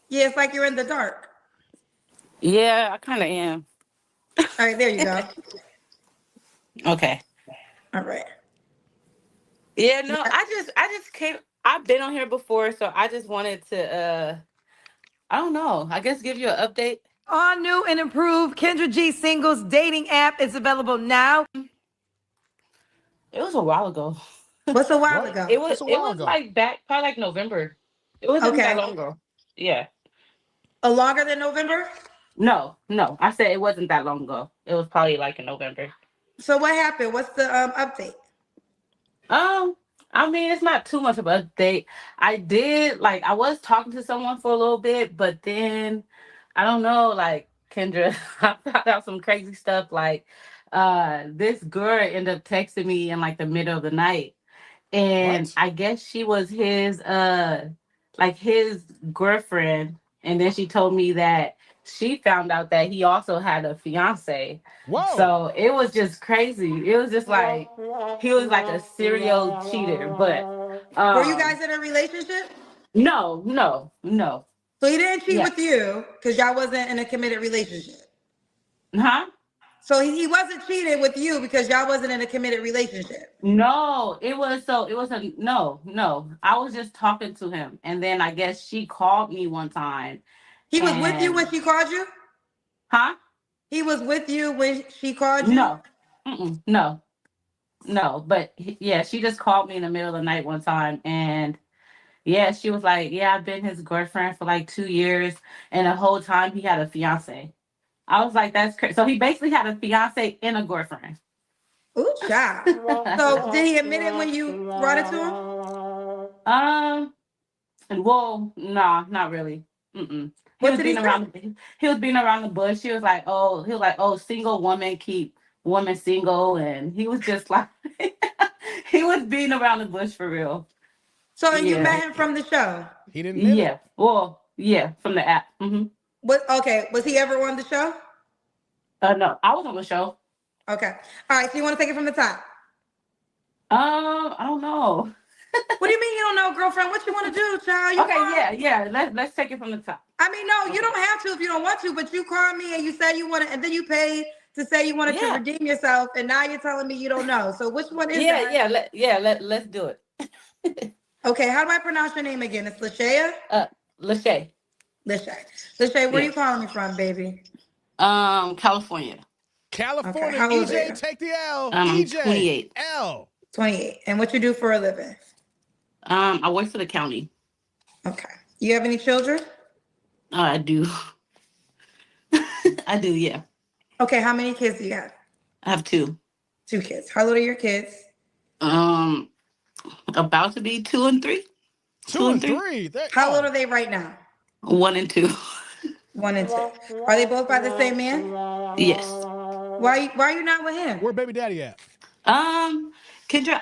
Yeah, it's like you're in the dark. Yeah, I kind of am. All right, there you go. Okay. All right. Yeah, no, I just came. I've been on here before, so I just wanted to, I don't know, I guess give you an update. All new and improved Kendra G Singles dating app is available now. It was a while ago. What's a while ago? It was like back probably like November. It wasn't that long ago. Yeah. Longer than November? No. I said it wasn't that long ago. It was probably like in November. So what happened? What's the update? I mean, it's not too much of an update. I was talking to someone for a little bit, but then I don't know, like Kendra, I found out some crazy stuff. Like, this girl ended up texting me in like the middle of the night, And What? I guess she was his like his girlfriend. And then she told me that she found out that he also had a fiance. Whoa. So it was just crazy. It was just like he was like a serial cheater. But Were you guys in a relationship? no. So he didn't cheat Yeah. with you because y'all wasn't in a committed relationship. Huh? So he wasn't cheating with you because y'all wasn't in a committed relationship. No, it was a no. I was just talking to him, and then I guess she called me one time, He was with you when and she called you? huh? He was with you when she called you? No, no. But yeah, she just called me in the middle of the night one time, and yeah, she was like, "Yeah, I've been his girlfriend for like 2 years, and the whole time he had a fiance." I was like, "That's crazy." So he basically had a fiance and a girlfriend. Ooh, child. So did he admit it when you brought it to him? um, And well, nah, not really. Mm-mm. He What was did he being say? around. He was being around the bush. He was like, oh, single woman keep women single, and he was just like, he was being around the bush for real. So and you Yeah, met him from the show. He didn't admit it. yeah. Well, yeah, from the app. What okay, was he ever on the show? No, I was on the show. Okay. All right, so you want to take it from the top? I don't know. What do you mean you don't know, girlfriend? What you want to do, child? You Okay, call. yeah. Let's take it from the top. I mean, no, you Okay. don't have to if you don't want to, but you called me and you said you wanted, and then you paid to say you wanted to Yeah, redeem yourself, and now you're telling me you don't know. So which one is yeah, it? yeah. Let's do it. Okay, how do I pronounce your name again? It's Lashaya? Lachey. Lachey. Lachey, where are Yeah. you calling me from, baby? California. Okay, California. how old are EJ, you? take the L. I'm EJ, 28. L. 28. And what you do for a living? I work for the county. Okay. You have any children? I do. I do, yeah. Okay, how many kids do you have? I have two. 2 kids. How old are your kids? Um, about to be 2 and 3. Two Two and and three. three. There, How old oh, are they right now? 1 and 2. 1 and 2. Are they both by the same man? Yes. Why are you not with him? where baby daddy at? Kendra,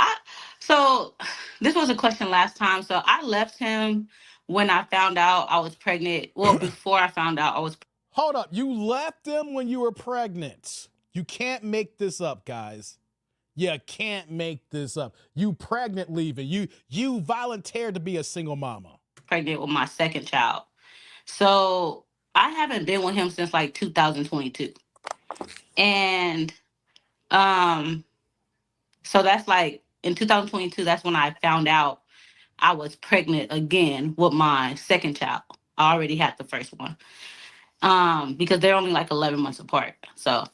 so this was a question last time. So I left him when I found out I was pregnant. Well, before I found out I was Hold up. You left him when you were pregnant. You can't make this up, guys. You can't make this up. You pregnant leaving. You volunteered to be a single mama. pregnant with my second child. So I haven't been with him since like 2022. And um so that's like in 2022, that's when I found out I was pregnant again with my second child. I already had the first one. Because they're only like 11 months apart. So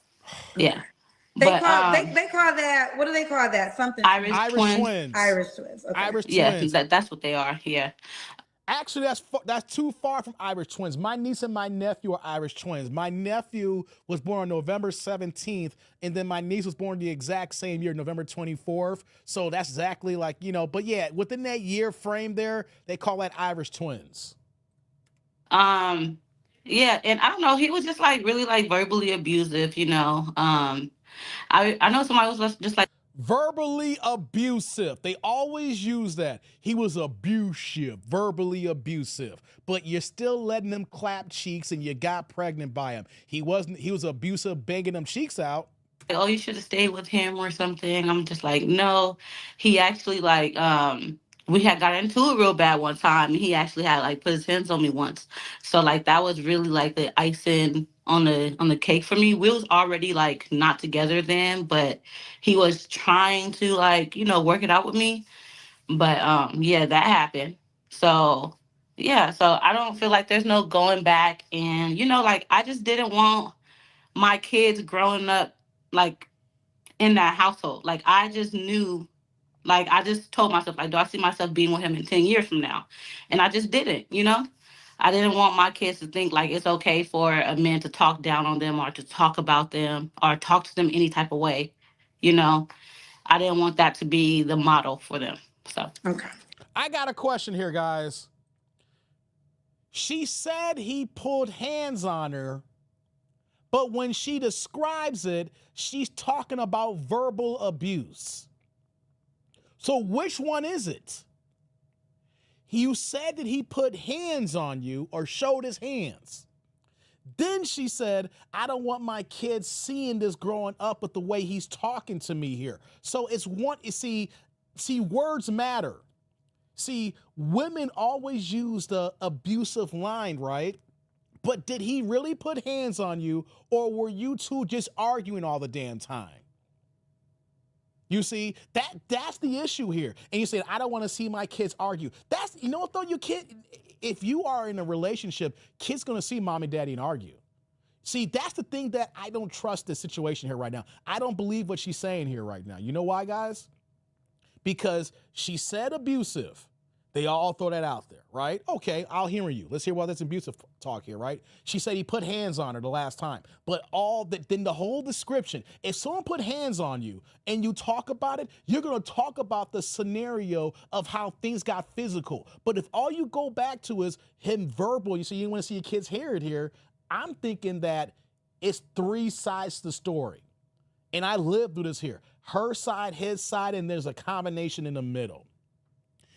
yeah. They But call they call that, what do they call that? Something Irish twins. Irish twins. twins. Irish twins. Okay. Irish Yeah, twins. that's what they are. Yeah. Actually, that's too far from Irish twins. My niece and my nephew are Irish twins. My nephew was born on November 17th, and then my niece was born the exact same year, November 24th. So that's exactly like, but yeah, within that year frame there, they call that Irish twins. Yeah, and I don't know, he was just like really like verbally abusive. I know somebody was just like Verbally abusive. They always use that. He was abusive, verbally abusive. But you're still letting him clap cheeks and you got pregnant by him. He was abusive, banging them cheeks out. oh, you should have stayed with him or something. I'm just like, no. He actually like we had got into it real bad one time, and he actually had like put his hands on me once. So like that was really like the icing on the cake for me. We was already like not together then, but he was trying to like, work it out with me. But yeah, that happened. So yeah, so I don't feel like there's no going back, and like I just didn't want my kids growing up like in that household. Like I just knew, like I just told myself, like, do I see myself being with him in 10 years from now? And I just didn't. I didn't want my kids to think like it's okay for a man to talk down on them or to talk about them or talk to them any type of way. You know, I didn't want that to be the model for them. So Okay. I got a question here, guys. She said he pulled hands on her, but when she describes it, she's talking about verbal abuse. So which one is it? You said that he put hands on you or showed his hands. Then she said, I don't want my kids seeing this growing up with the way he's talking to me here. So it's one, see, words matter. See, women always use the abusive line, right? But did he really put hands on you, or were you two just arguing all the damn time? You see, that's the issue here. And you say, I don't want to see my kids argue. That's, you know what though, you kid, if you are in a relationship, kids gonna see mom and daddy and argue. See, that's the thing that I don't trust this situation here right now. I don't believe what she's saying here right now. You know why, guys? Because she said abusive. They all throw that out there, right? Okay, I'll hear you. Let's hear what this abusive talk here, right? She said he put hands on her the last time. But then the whole description, if someone put hands on you and you talk about it, you're going to talk about the scenario of how things got physical. But if all you go back to is him verbal, you say you want to see your kids hear it here, I'm thinking that it's three sides to the story. And I lived through this here. Her side, his side, and there's a combination in the middle.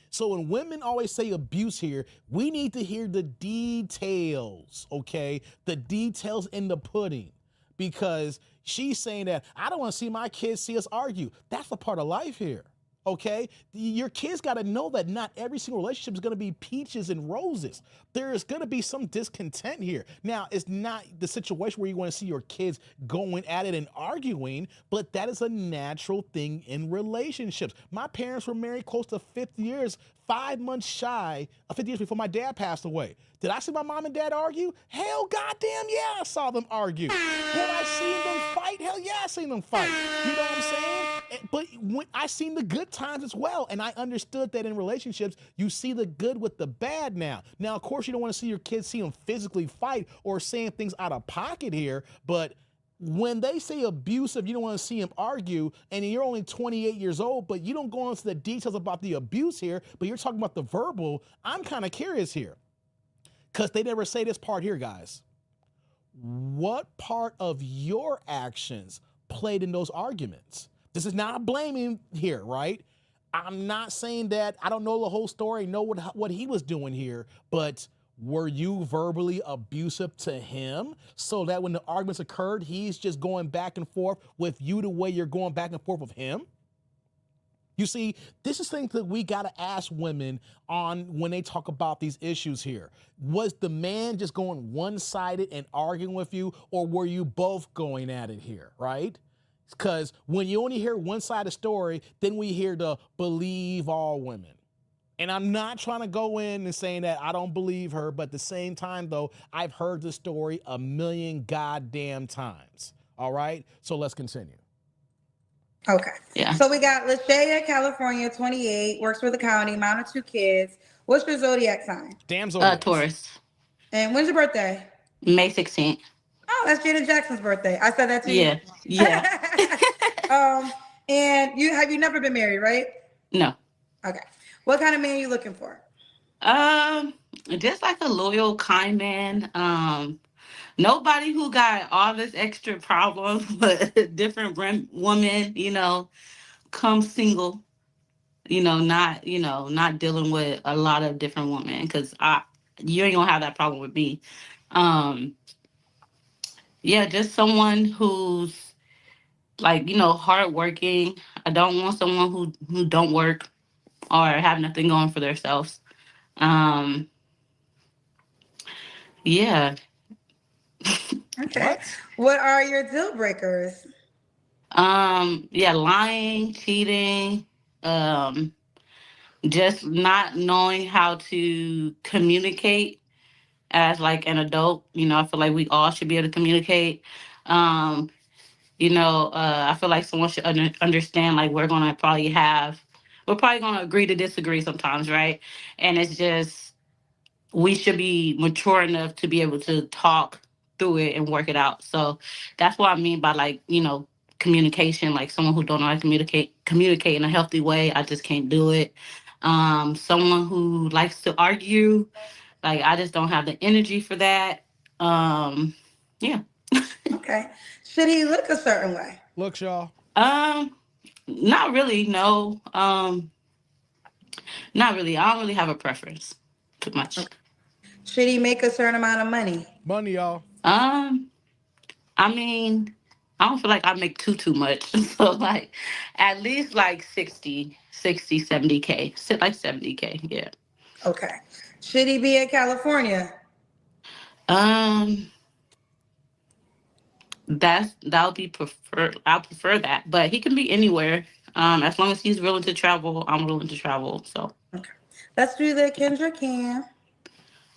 So when women always say abuse here, we need to hear the details, okay? The details in the pudding. Because she's saying that, I don't want to see my kids see us argue. That's a part of life here, okay? Your kids got to know that not every single relationship is going to be peaches and roses. There is going to be some discontent here. Now, it's not the situation where you want to see your kids going at it and arguing, but that is a natural thing in relationships. My parents were married close to 50 years, 5 months shy of 50 years before my dad passed away. Did I see my mom and dad argue? Hell goddamn yeah, I saw them argue. Have I seen them fight? Hell yeah, I seen them fight. You know what I'm saying? But when I seen the good times as well, and I understood that in relationships, you see the good with the bad now. Now, of course, you don't want to see your kids see them physically fight or saying things out of pocket here, but when they say abusive, you don't want to see them argue, and you're only 28 years old, but you don't go into the details about the abuse here, but you're talking about the verbal. I'm kind of curious here, because they never say this part here, guys. What part of your actions played in those arguments? This is not blaming here, right? I'm not saying that I don't know the whole story, know what he was doing here, but were you verbally abusive to him so that when the arguments occurred, he's just going back and forth with you the way you're going back and forth with him? You see, this is things that we got to ask women on when they talk about these issues here. Was the man just going one-sided and arguing with you, or were you both going at it here, right? Because when you only hear one side of the story, then we hear the believe all women. And I'm not trying to go in and saying that I don't believe her, but at the same time, though, I've heard the story a million goddamn times. All right? So let's continue. Okay. Yeah. So we got Lashaya, California, 28, works for the county, mom of 2 kids. What's your zodiac sign? Damn zodiac. Taurus. And when's your birthday? May 16th. Oh, that's Janet Jackson's birthday. I said that to you. Yeah. And have you never been married, right? No. Okay. What kind of man are you looking for? Just like a loyal, kind man. Nobody who got all this extra problems with different women, come single, not dealing with a lot of different women, because you ain't gonna have that problem with me. Yeah, just someone who's like, hardworking. I don't want someone who don't work or have nothing going for themselves. Yeah. Okay. What are your deal breakers? Yeah, lying, cheating, just not knowing how to communicate as like an adult. I feel like we all should be able to communicate. I feel like someone should understand, like, we're probably gonna agree to disagree sometimes, right? And it's just, we should be mature enough to be able to talk through it and work it out. So that's what I mean by, like, communication. Like, someone who don't know how to communicate in a healthy way, I just can't do it. Someone who likes to argue, like, I just don't have the energy for that. Yeah. Okay. Should he look a certain way? Look, y'all. Not really, no. Not really. I don't really have a preference too much. Okay. Should he make a certain amount of money? Money, y'all. Um, I mean, I don't feel like I make too much. So like at least like 70K. Sit like 70K, yeah. Okay. Should he be in California? Um, that would be prefer. I prefer that, but he can be anywhere. As long as he's willing to travel, I'm willing to travel. So Okay. Let's do the Kendra Cam.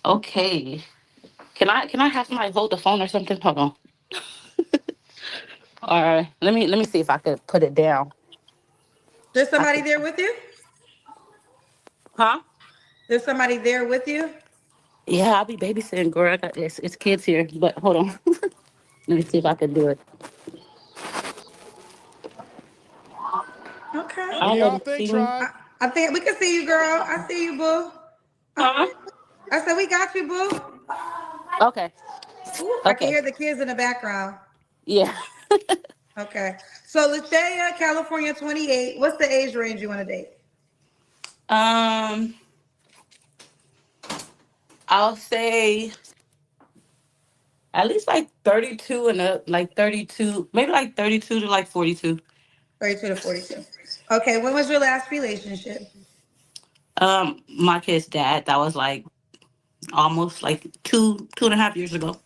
okay, can I have somebody hold the phone or something? Hold on. All right, let me see if I could put it down. There's I somebody think, there with you? huh? There's somebody there with you? Yeah, I'll be babysitting, girl. I got it's kids here, but hold on. Let me see if I can do it. Okay. What do I'll let y'all it think, see. I, Tribe? I think we can see you, girl. I see you, boo. Huh? I said, we got you, boo. Okay. Ooh, I can Okay. hear the kids in the background. Yeah. Okay. So, Lashaya, California, 28. What's the age range you want to date? um, I'll say at least like 32 and up, like 32, maybe like 32 to like 42. 32 to 42. Okay. When was your last relationship? My kid's dad, that was like almost like 2.5 years ago.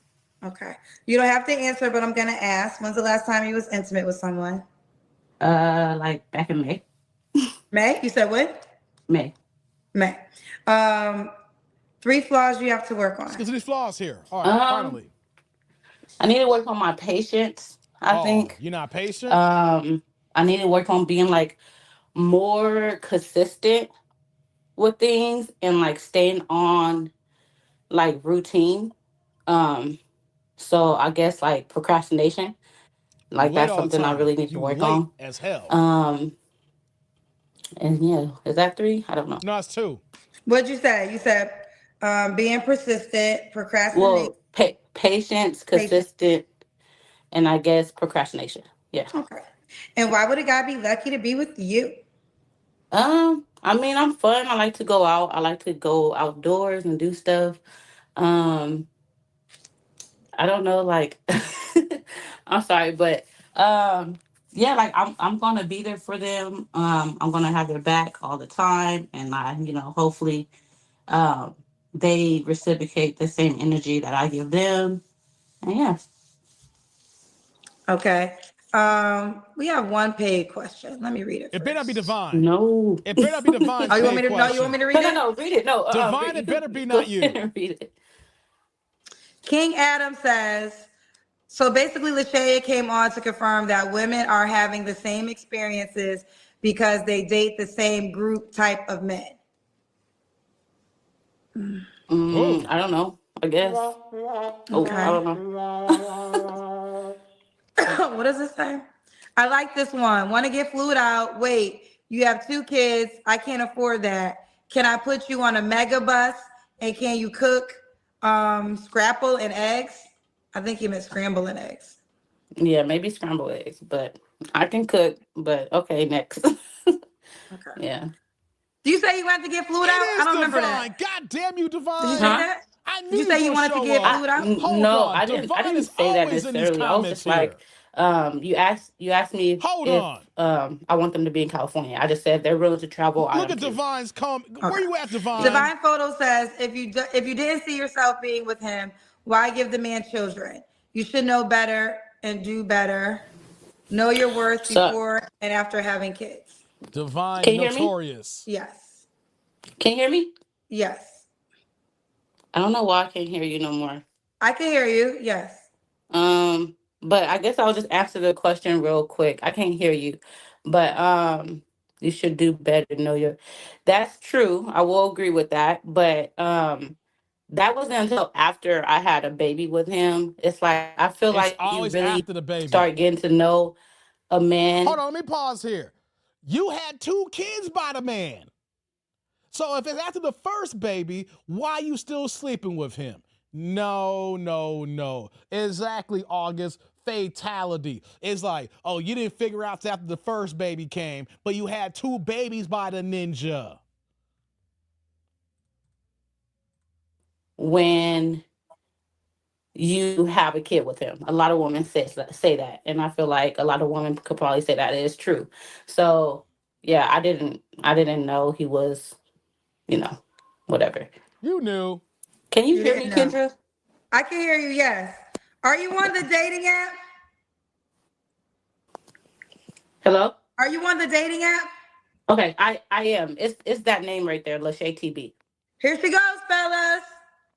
Okay. You don't have to answer, but I'm going to ask. When's the last time you was intimate with someone? Like back in May. May? You said what? May. May. Um, 3 flaws you have to work Let's on. get to these flaws here. All right, Um, finally. I need to work on my patience, I Oh, think. you're not patient? Um, I need to work on being like more consistent with things and like staying on like routine. Um, so I guess like procrastination, You like late that's all the something I time. really need to You work late on. as hell. Um, and yeah, is that three? I don't know. No, it's two. What'd you say? You said being persistent, procrastinate, Well, patience, patient. consistent, and I guess procrastination. Yeah. Okay. And why would a guy be lucky to be with you? I mean, I'm fun. I like to go out. I like to go outdoors and do stuff. Um, I don't know, like I'm sorry, but yeah, like I'm gonna be there for them. I'm gonna have their back all the time, and hopefully um they reciprocate the same energy that I give them. And yeah. Okay. We have one paid question. Let me read it It better not be first. divine. No. It better not be divine's Oh, you want paid me to? No, you want me question. to No, read no, it? no. Read it. No, Divine, it better be go not ahead you. and read it. King Adam says. So basically, Lashaya came on to confirm that women are having the same experiences because they date the same group type of men. Oh, I don't know. I guess. Oh, I Okay. don't know. What does it say? I like this one. Want to get flued out? Wait, you have 2 kids. I can't afford that. Can I put you on a mega bus? And can you cook scrapple and eggs? I think he meant scramble and eggs. Yeah, maybe scrambled eggs, but I can cook. But okay, next. Okay. Yeah. Do you say you wanted to get flued it out? I is don't remember that. divine. God damn you, Did you say divine. Huh? that? I knew Did you you was say you gonna wanted to show get up. flued out? Hold No, on. I Divine didn't is say that always in these necessarily. I was comments just here. like, you asked me Hold if on. I want them to be in California. I just said they're willing to travel. I Look am at too. Divine's Okay. Where you at, Divine? Divine Photo says if you didn't see yourself being with him, why give the man children? You should know better and do better. Know your worth So, before and after having kids. Divine can you hear me? notorious. Yes. Can you hear me? Yes. I don't know why I can't hear you no more. I can hear you. Yes. But I guess I'll just answer the question real quick. I can't hear you, but you should do better. Know your. That's true. I will agree with that. But that wasn't until after I had a baby with him. It's like I feel It's like you always really after the baby. start getting to know a Hold man. on, let me pause here. You had 2 kids by the man. So if it's after the first baby, why you still sleeping with him? No, no, no. Exactly, August. fatality. It's like, oh, you didn't figure out after the first baby came, but you had 2 babies by the ninja. When you have a kid with him, a lot of women say that, and I feel like a lot of women could probably say that it is true. So yeah, I didn't know he was, whatever. You knew. Can you You hear me, didn't know. Kendra? I can hear you, yes. Are you on the dating app? Hello? Are you on the dating app? Okay, I am. It's that name right there, Lachey TB. Here she goes, fellas.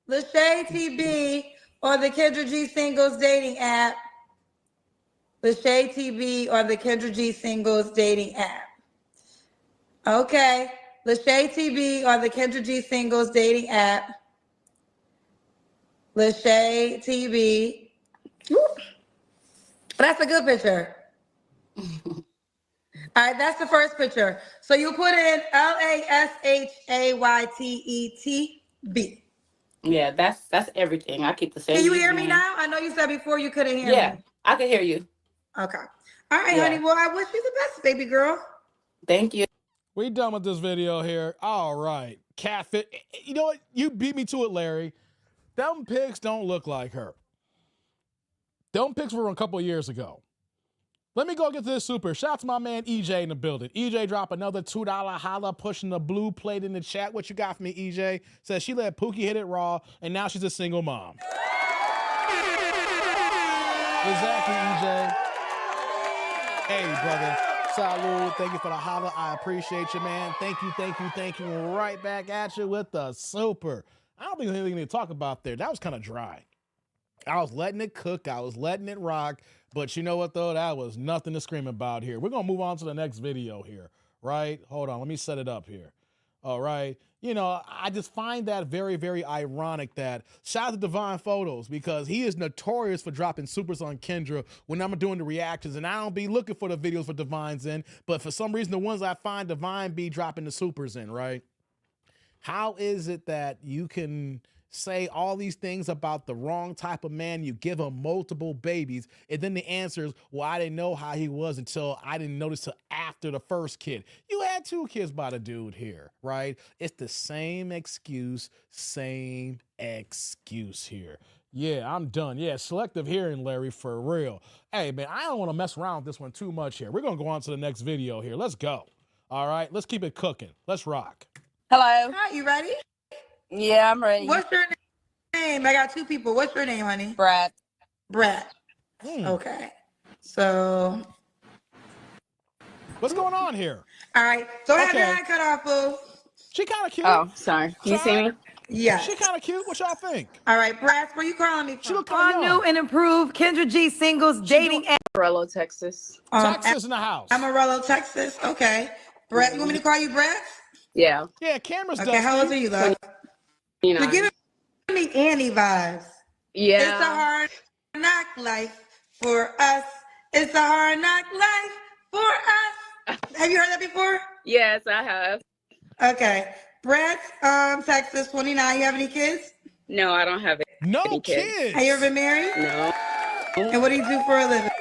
Lachey TB or the Kendra G Singles dating app. Lachey TB or the Kendra G Singles dating app. Okay. Lachey TB or the Kendra G Singles dating app. Lachey TB. That's a good picture. All right, that's the first picture. So you put in LASHAYTETB. Yeah, that's everything. I keep the same. Can you hear me username. now? I know you said before you couldn't hear Yeah, me. I can hear you. Okay. All right, Yeah. honey. Well, I wish you the best, baby girl. Thank you. We done with this video here. All right. Catfish. You know what? You beat me to it, Larry. Them pics don't look like her. Them pics were a couple of years ago. Let me go get to this super. Shout out to my man EJ in the building. EJ drop another $2 holla, pushing the blue plate in the chat. What you got for me, EJ? Says she let Pookie hit it raw, and now she's a single mom. Exactly, EJ. Hey, brother. Salud. Thank you for the holla. I appreciate you, man. Thank you. Right back at you with the super. I don't think there's anything to talk about there. That was kind of dry. I was letting it cook. I was letting it rock. But you know what, though? That was nothing to scream about here. We're going to move on to the next video here, right? Hold on. Let me set it up here. All right. I just find that very, very ironic that shout out to Divine Photos because he is notorious for dropping supers on Kendra when I'm doing the reactions. And I don't be looking for the videos for Divine's in. But for some reason, the ones I find Divine be dropping the supers in, right? How is it that you can say all these things about the wrong type of man, you give him multiple babies, and then the answer is, well, I didn't know how he was until I didn't notice till after the first kid. You had 2 kids by the dude here, right? It's the same excuse here. Yeah, I'm done. Yeah, selective hearing, Larry, for real. Hey, man, I don't want to mess around with this one too much here. We're going to go on to the next video here. Let's go. All right, let's keep it cooking. Let's rock. Hello. Hi, you ready? Yeah, I'm ready. What's your name? I got 2 people. What's your name, honey? Brad. Brad. Okay. So. What's going on here? All right. So have Okay. your hand cut off, boo. She kind of cute. Oh, sorry. Can you see me? Yeah. She kind of cute. What y'all think? All right, Brad, where you calling me from? She look All kind of new young. and improved Kendra G Singles dating app. Morello, Texas. Texas in the house. Amarillo, Texas. Okay. Brett, you want me to call you Brett? Yeah. Yeah, camera's Okay, how old are you, love? You know. You're giving me Annie vibes. Yeah. It's a hard knock life for us. It's a hard knock life for us. Have you heard that before? Yes, I have. Okay. Brett, Texas, 29. You have any kids? No, I don't have No any kids. Have you ever been married? No. And what do you do for a living?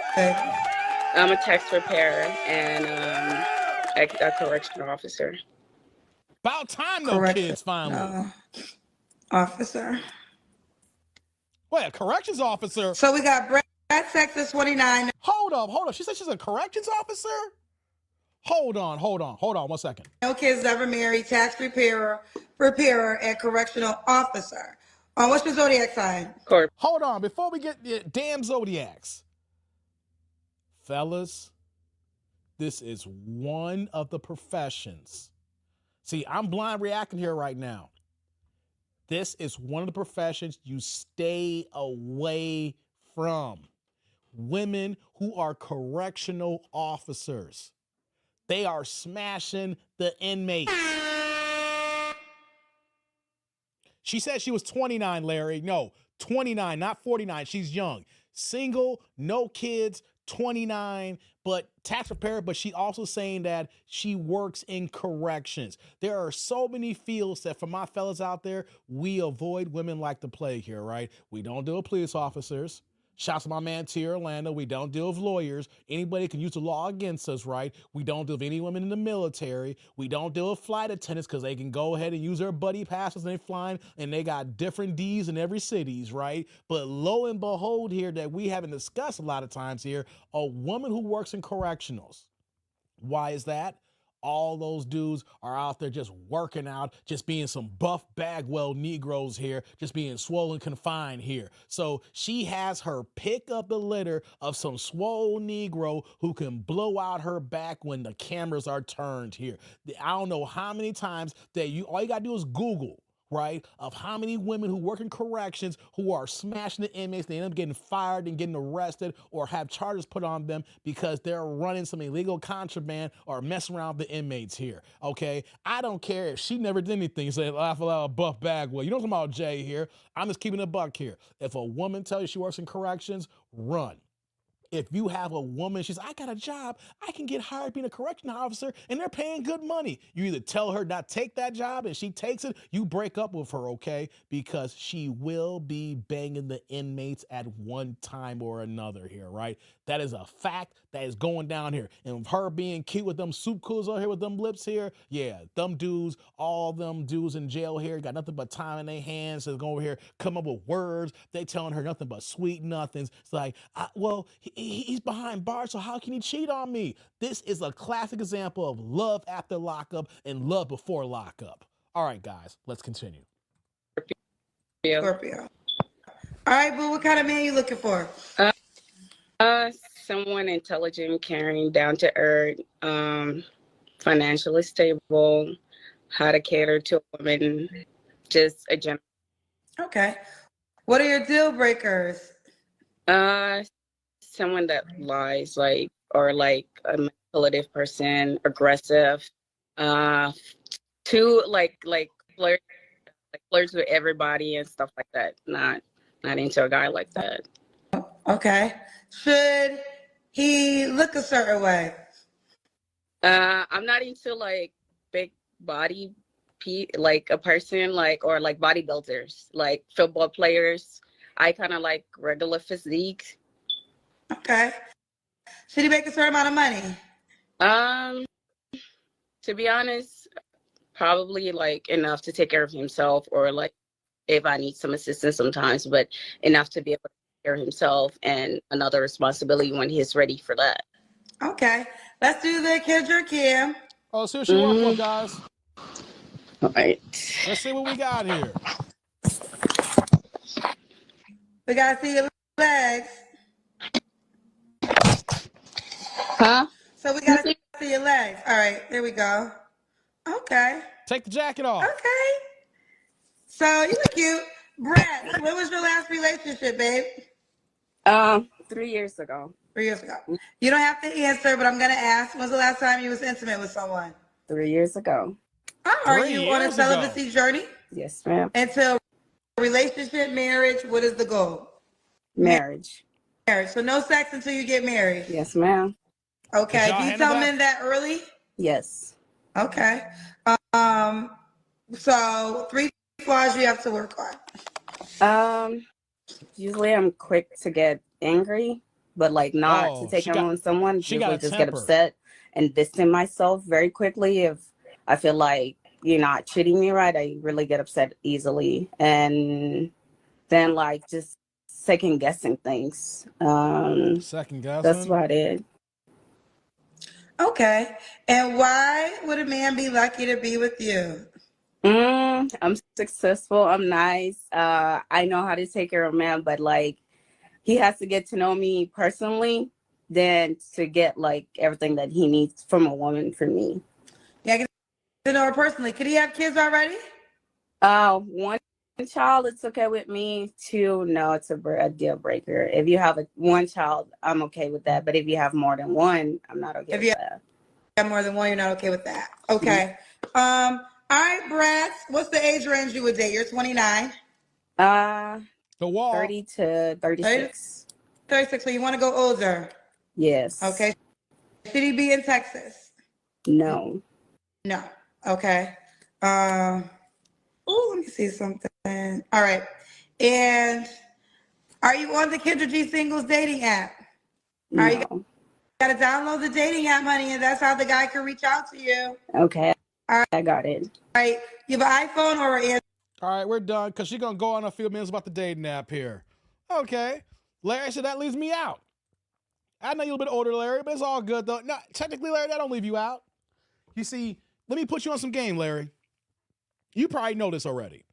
I'm a tax repairer and a correctional officer. About time no kids finally. Officer. Wait, a corrections officer? So we got Brett, Texas, 29. Hold up. She said she's a corrections officer? Hold on 1 second. No kids ever married, tax repairer, and correctional officer. What's your zodiac sign? Hold on, before we get the damn zodiacs. Fellas, this is one of the professions. See, I'm blind reacting here right now. This is one of the professions you stay away from. Women who are correctional officers. They are smashing the inmates. She said she was 29, Larry. No, 29, not 49. She's young. Single, no kids, 29, but tax preparer, but she also saying that she works in corrections. There are so many fields that for my fellas out there, we avoid women like the plague here, right? We don't deal with police officers. Shouts to my man T. Orlando. We don't deal with lawyers. Anybody can use the law against us, right? We don't deal with any women in the military. We don't deal with flight attendants because they can go ahead and use their buddy passes and they flying and they got different D's in every cities, right? But lo and behold here that we haven't discussed a lot of times here, a woman who works in correctionals. Why is that? All those dudes are out there just working out, just being some buff Bagwell Negroes here, just being swollen confined here. So she has her pick up the litter of some swole Negro who can blow out her back when the cameras are turned here. I don't know how many times that all you gotta do is Google, right, of how many women who work in corrections who are smashing the inmates, they end up getting fired and getting arrested or have charges put on them because they're running some illegal contraband or messing around with the inmates here, okay? I don't care if she never did anything, say, laugh a loud, buff Bagwell. You know what I'm talking about, Jay here. I'm just keeping a buck here. If a woman tells you she works in corrections, run. If you have a woman, she's, I got a job, I can get hired being a correctional officer and they're paying good money. You either tell her not take that job and she takes it, you break up with her, okay? Because she will be banging the inmates at one time or another here, right? That is a fact that is going down here. And with her being cute with them soup coolers out here with them lips here, yeah, them dudes, all them dudes in jail here got nothing but time in their hands. They're going over here, come up with words. They telling her nothing but sweet nothings. It's like, well, he's behind bars, so how can he cheat on me? This is a classic example of love after lockup and love before lockup. All right, guys, let's continue. Scorpio. All right, boo, what kind of man you looking for? Someone intelligent, caring, down to earth, financially stable, how to cater to a woman, just a general. Okay. What are your deal breakers? Someone that lies, or a manipulative person, aggressive, too flirts with everybody and stuff like that. Not into a guy like that. Okay. Should he look a certain way? I'm not into big body, like a person or bodybuilders, like football players. I kind of like regular physique. Okay. Should he make a certain amount of money? To be honest, probably enough to take care of himself, or if I need some assistance sometimes, but enough to be able to take care of himself and another responsibility when he's ready for that. Okay. Let's do the Kendra Kim. Oh, let's see what she works with, guys. All right. Let's see what we got here. We gotta see your legs. Huh? So we gotta see your legs. All right, there we go. Okay. Take the jacket off. Okay. So you look cute. Brett, when was your last relationship, babe? 3 years ago. 3 years ago. You don't have to answer, but I'm gonna ask. When's the last time you was intimate with someone? 3 years ago. Are you on a celibacy journey? Yes, ma'am. Until relationship, marriage, what is the goal? Marriage. Marriage. So no sex until you get married? Yes, ma'am. Okay. Do you tell men that early? Yes. Okay. So 3 flaws you have to work on. Usually I'm quick to get angry, but not to take it on someone. Usually just get upset and distance myself very quickly. If I feel like you're not treating me right, I really get upset easily. And then just second guessing things. Second guessing? That's about it. Okay. And why would a man be lucky to be with you? I'm successful. I'm nice. I know how to take care of a man, but he has to get to know me personally than to get everything that he needs from a woman for me. Yeah, get to know her personally. Could he have kids already? One child, it's okay with me. 2, no, it's a deal breaker. If you have one child, I'm okay with that. But if you have more than one, I'm not okay with that. If you have more than one, you're not okay with that. Okay. Mm-hmm. All right, Brad, what's the age range you would date? You're 29. The wall. 30 to 36. 36, so you want to go older? Yes. Okay. Should he be in Texas? No. No. Okay. Let me see something. All right. And Are you on the Kendra G Singles dating app? No. You gotta download the dating app, honey, and that's how the guy can reach out to you. Okay. All right. I got it. All right. You have an iPhone or an Android? All right, we're done because she's going to go on a few minutes about the dating app here. Okay. Larry said that leaves me out. I know you're a little bit older, Larry, but it's all good, though. No, technically, Larry, that don't leave you out. You see, let me put you on some game, Larry. You probably know this already.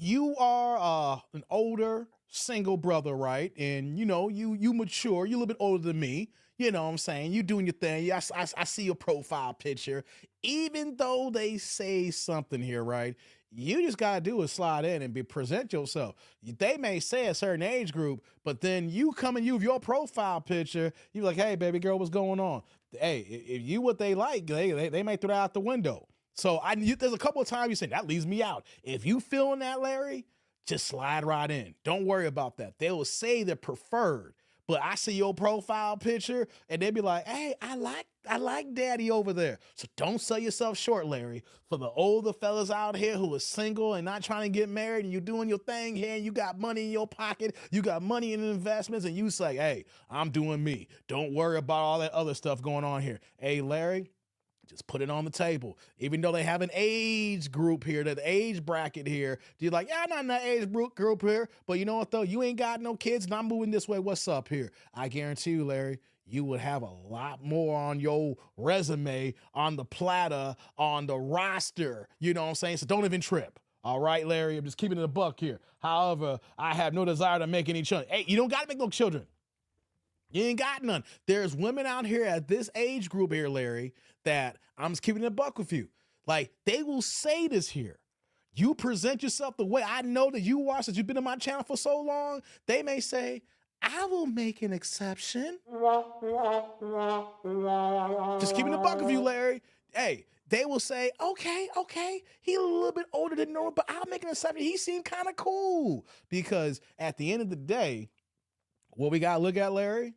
You are an older single brother, right? And, you know, you mature. You're a little bit older than me. You know what I'm saying? You doing your thing. I see your profile picture. Even though they say something here, right? You just got to do is slide in and present yourself. They may say a certain age group, but then you come and you with your profile picture, you're like, hey, baby girl, what's going on? Hey, if you what they like, they may throw that out the window. So there's a couple of times you say, that leaves me out. If you feeling that, Larry, just slide right in. Don't worry about that. They will say they're preferred. But I see your profile picture and they'll be like, hey, I like daddy over there. So don't sell yourself short, Larry. For the older fellas out here who are single and not trying to get married and you're doing your thing here and you got money in your pocket, you got money in investments and you say, hey, I'm doing me. Don't worry about all that other stuff going on here. Hey, Larry, just put it on the table. Even though they have an age group here, that age bracket here, you're like, yeah, I'm not in that age group here. But you know what, though? You ain't got no kids, and I'm moving this way. What's up here? I guarantee you, Larry, you would have a lot more on your resume, on the platter, on the roster. You know what I'm saying? So don't even trip. All right, Larry, I'm just keeping it a buck here. However, I have no desire to make any children. Hey, you don't got to make no children. You ain't got none. There's women out here at this age group here, Larry, that I'm just keeping it a buck with you. Like, they will say this here. You present yourself the way I know that you watch, that you've been on my channel for so long. They may say, I will make an exception. Just keeping it a buck with you, Larry. Hey, they will say, okay, he's a little bit older than normal, but I'll make an exception. He seemed kind of cool. Because at the end of the day, what we got to look at, Larry,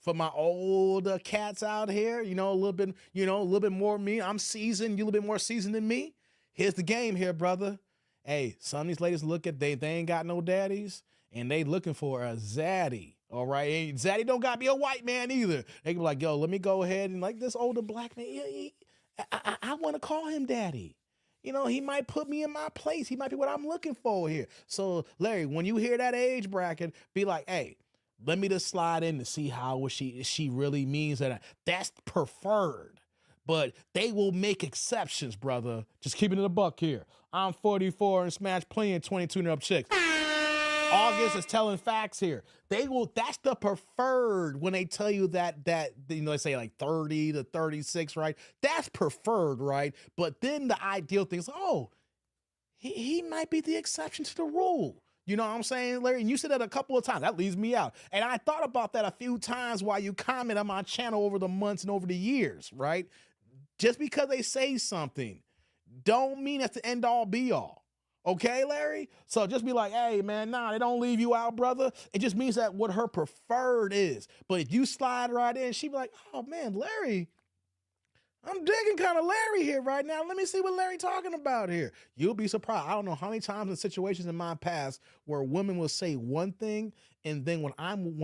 for my older cats out here, a little bit more me. I'm seasoned, you a little bit more seasoned than me. Here's the game here, brother. Hey, some of these ladies look at, they ain't got no daddies, and they looking for a zaddy, all right? And zaddy don't got to be a white man either. They can be like, yo, let me go ahead and like this older black man, I want to call him daddy. He might put me in my place. He might be what I'm looking for here. So, Larry, when you hear that age bracket, be like, hey, let me just slide in to see how she really means that. That's preferred. But they will make exceptions, brother. Just keeping it a buck here. I'm 44 and smash plenty of 22 and up chicks. August is telling facts here. That's the preferred when they tell you that they say like 30 to 36, right? That's preferred, right? But then the ideal thing is, oh, he might be the exception to the rule. You know what I'm saying, Larry? And you said that a couple of times. That leaves me out. And I thought about that a few times while you comment on my channel over the months and over the years, right? Just because they say something don't mean that's the end all be all. Okay, Larry? So just be like, hey, man, nah, they don't leave you out, brother. It just means that what her preferred is. But if you slide right in, she be like, oh, man, Larry, I'm digging kind of Larry here right now. Let me see what Larry talking about here. You'll be surprised. I don't know how many times in situations in my past where women will say one thing, and then when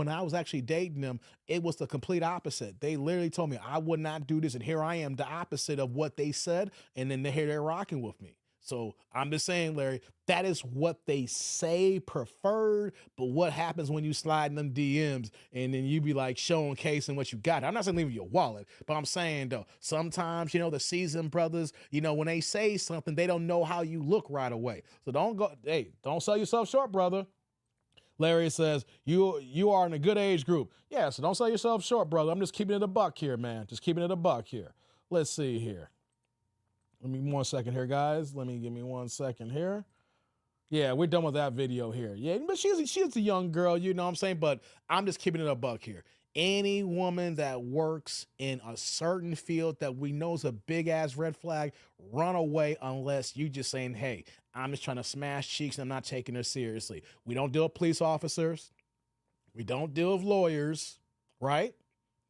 I was actually dating them, it was the complete opposite. They literally told me I would not do this, and here I am, the opposite of what they said, and then here they're rocking with me. So I'm just saying, Larry, that is what they say preferred, but what happens when you slide in them DMs and then you be like showing case and what you got? I'm not saying leave your wallet, but I'm saying though, sometimes, the seasoned brothers, when they say something, they don't know how you look right away. So don't sell yourself short, brother. Larry says, you are in a good age group. Yeah, so don't sell yourself short, brother. I'm just keeping it a buck here, man. Just keeping it a buck here. Let's see here. Let me 1 second here, guys. Give me 1 second here. Yeah, we're done with that video here. Yeah, but she's a young girl, you know what I'm saying? But I'm just keeping it a buck here. Any woman that works in a certain field that we know is a big-ass red flag, run away unless you just saying, hey, I'm just trying to smash cheeks and I'm not taking her seriously. We don't deal with police officers. We don't deal with lawyers, right?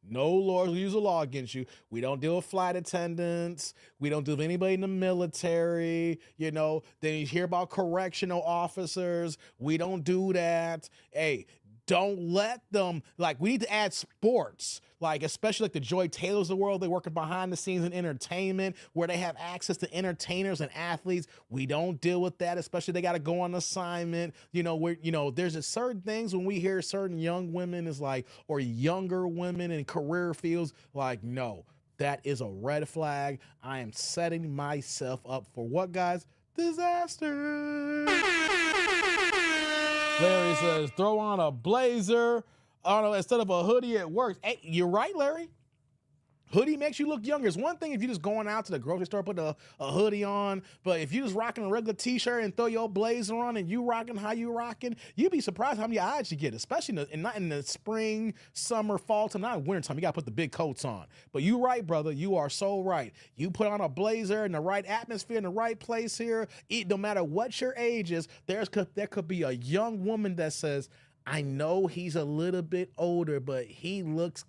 No laws will use the law against you. We don't deal with flight attendants. We don't deal with anybody in the military. You know, then you hear about correctional officers. We don't do that. Hey, don't let them, like, we need to add sports, like, especially like the Joy Taylors of the world. They're working behind the scenes in entertainment where they have access to entertainers and athletes. We don't deal with that, especially they got to go on assignment. You know, where, you know, there's a certain things when we hear certain young women is like, or younger women in career fields, like, no, that is a red flag. I am setting myself up for what, guys? Disaster. Larry says, throw on a blazer instead of a hoodie. It works. Hey, you're right, Larry. Hoodie makes you look younger. It's one thing if you're just going out to the grocery store, putting a hoodie on, but if you're just rocking a regular t-shirt and throw your blazer on and you rocking how you rocking, you'd be surprised how many eyes you get, especially not in the spring, summer, fall time, not in winter time. You got to put the big coats on. But you right, brother. You are so right. You put on a blazer in the right atmosphere, in the right place here, no matter what your age is, there could be a young woman that says, I know he's a little bit older, but he looks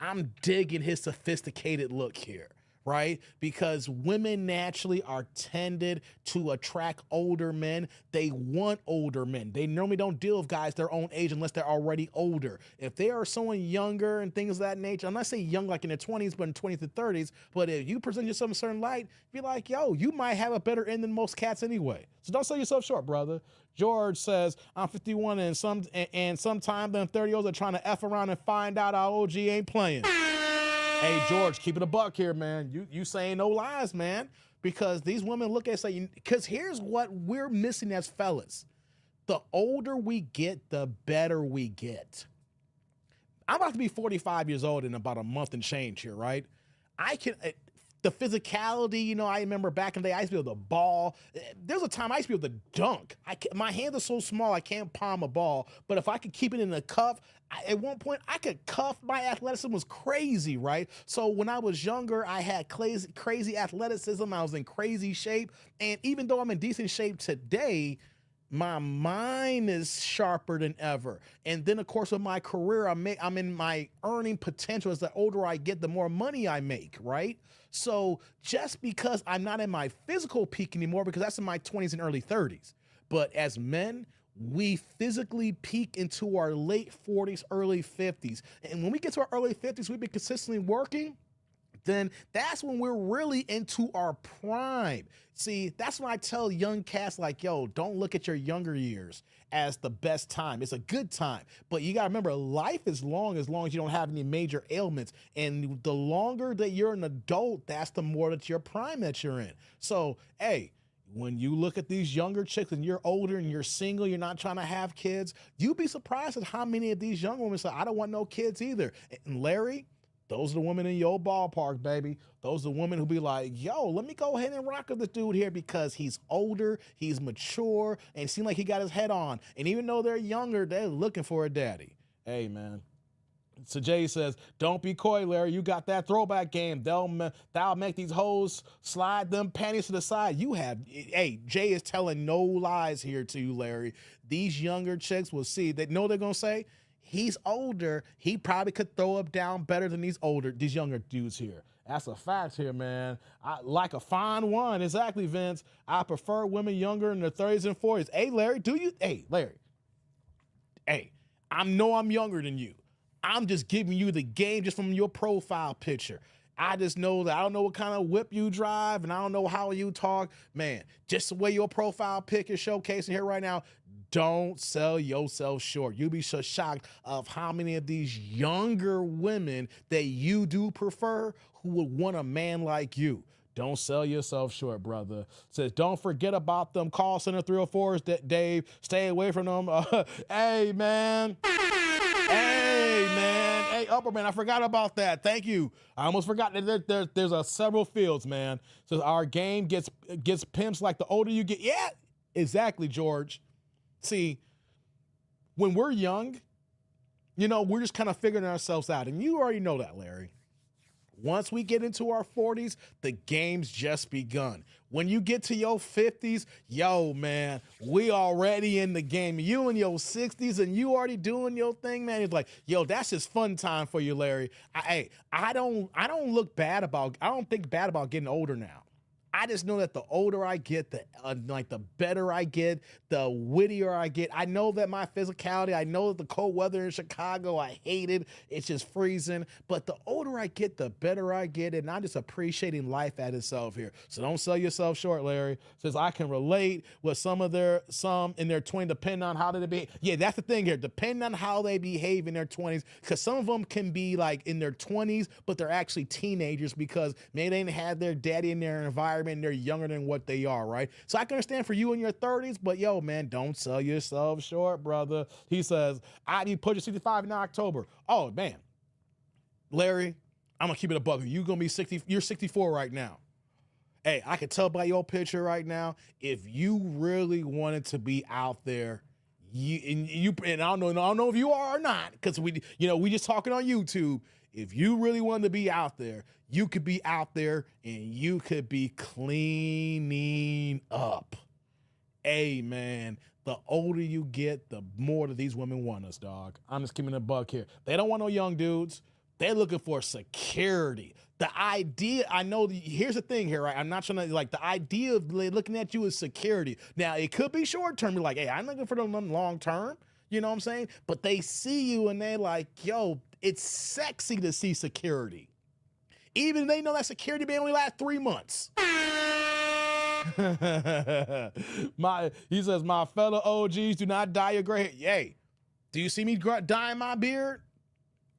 I'm digging his sophisticated look here, right? Because women naturally are tended to attract older men. They want older men. They normally don't deal with guys their own age unless they're already older. If they are someone younger and things of that nature, I'm not saying young like in their 20s, but in 20s to 30s, but if you present yourself in a certain light, be like, yo, you might have a better end than most cats anyway. So don't sell yourself short, brother. George says, I'm 51 and sometimes them 30-year-olds are trying to F around and find out our OG ain't playing. Hey, George, keep it a buck here, man. You saying no lies, man. Because these women look at say, because here's what we're missing as fellas. The older we get, the better we get. I'm about to be 45 years old in about a month and change here, right? The physicality, you know, I remember back in the day, I used to be able to ball. There's a time I used to be able to dunk. My hands are so small, I can't palm a ball. But if I could keep it in the cuff, at one point, I could cuff. My athleticism was crazy, right? So when I was younger, I had crazy athleticism. I was in crazy shape. And even though I'm in decent shape today, my mind is sharper than ever. And then, of course, with my career, I'm in my earning potential. As the older I get, the more money I make, right? So just because I'm not in my physical peak anymore, because that's in my 20s and early 30s. But as men, we physically peak into our late 40s, early 50s. And when we get to our early 50s, we've been consistently working, then that's when we're really into our prime. See, that's when I tell young cats like, yo, don't look at your younger years as the best time. It's a good time. But you got to remember, life is long as you don't have any major ailments. And the longer that you're an adult, that's the more that your prime that you're in. So, hey, when you look at these younger chicks and you're older and you're single, you're not trying to have kids, you'd be surprised at how many of these young women say, I don't want no kids either. And Larry, those are the women in your ballpark, baby. Those are the women who be like, yo, let me go ahead and rock with this dude here because he's older, he's mature, and it seems like he got his head on. And even though they're younger, they're looking for a daddy. Hey, man. So Jay says, don't be coy, Larry. You got that throwback game. That'll make these hoes slide them panties to the side. Hey, Jay is telling no lies here to you, Larry. These younger chicks will see. They know they're going to say, he's older. He probably could throw up down better than these younger dudes here. That's a fact here, man. I like a fine wine. Exactly, Vince. I prefer women younger in their 30s and 40s. Hey, Larry, do you? Hey, Larry. Hey, I know I'm younger than you. I'm just giving you the game just from your profile picture. I just know that I don't know what kind of whip you drive and I don't know how you talk. Man, just the way your profile pic is showcasing here right now, don't sell yourself short. You'll be so shocked of how many of these younger women that you do prefer who would want a man like you. Don't sell yourself short, brother. Says, don't forget about them call center 304s, Dave. Stay away from them. Hey, man. Hey, man. Hey, Upper Man, I forgot about that. Thank you. I almost forgot that there's several fields, man. So our game gets pimps like the older you get. Yeah, exactly, George. See, when we're young, you know, we're just kind of figuring ourselves out. And you already know that, Larry. Once we get into our 40s, the game's just begun. When you get to your 50s, yo, man, we already in the game. You in your 60s and you already doing your thing, man. It's like, yo, that's just fun time for you, Larry. I don't think bad about getting older now. I just know that the older I get, the better I get, the wittier I get. I know that my physicality, I know that the cold weather in Chicago, I hate it. It's just freezing. But the older I get, the better I get, and I'm just appreciating life at itself here. So don't sell yourself short, Larry. Says I can relate with some in their 20s, depending on how they behave. Yeah, that's the thing here. Depending on how they behave in their 20s, because some of them can be like in their 20s, but they're actually teenagers because maybe they didn't have their daddy in their environment. They're younger than what they are, right? So I can understand for you in your 30s, but yo, man, don't sell yourself short, brother. He says, I need put you 65 in October. Oh, man. Larry, I'm going to keep it a buck. You're going to be 60. You're 64 right now. Hey, I can tell by your picture right now, if you really wanted to be out there, and I don't know if you are or not, because we just talking on YouTube. If you really wanted to be out there, you could be out there and you could be cleaning up. Hey, man, the older you get, the more that these women want us, dog. I'm just keeping it a buck here. They don't want no young dudes. They're looking for security. The idea, here's the thing here, right? I'm not trying to, the idea of looking at you as security. Now, it could be short term. You're like, hey, I'm looking for them long term. You know what I'm saying? But they see you and they're like, yo, it's sexy to see security. Even if they know that security may only last 3 months. He says, my fellow OGs, do not dye your gray hair. Yay. Do you see me dyeing my beard?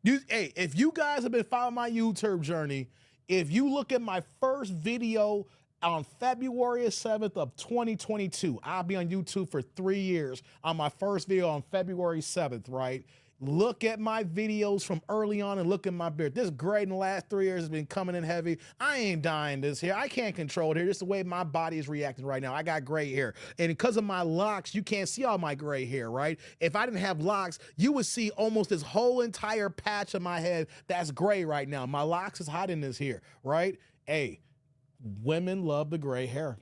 If you guys have been following my YouTube journey, if you look at my first video on February 7th of 2022, I'll be on YouTube for 3 years on my first video on February 7th, right? Look at my videos from early on and look at my beard. This gray in the last 3 years has been coming in heavy. I ain't dying this here. I can't control it here. This is the way my body is reacting right now. I got gray hair. And because of my locks, you can't see all my gray hair, right? If I didn't have locks, you would see almost this whole entire patch of my head that's gray right now. My locks is hiding this here, right? Hey, women love the gray hair.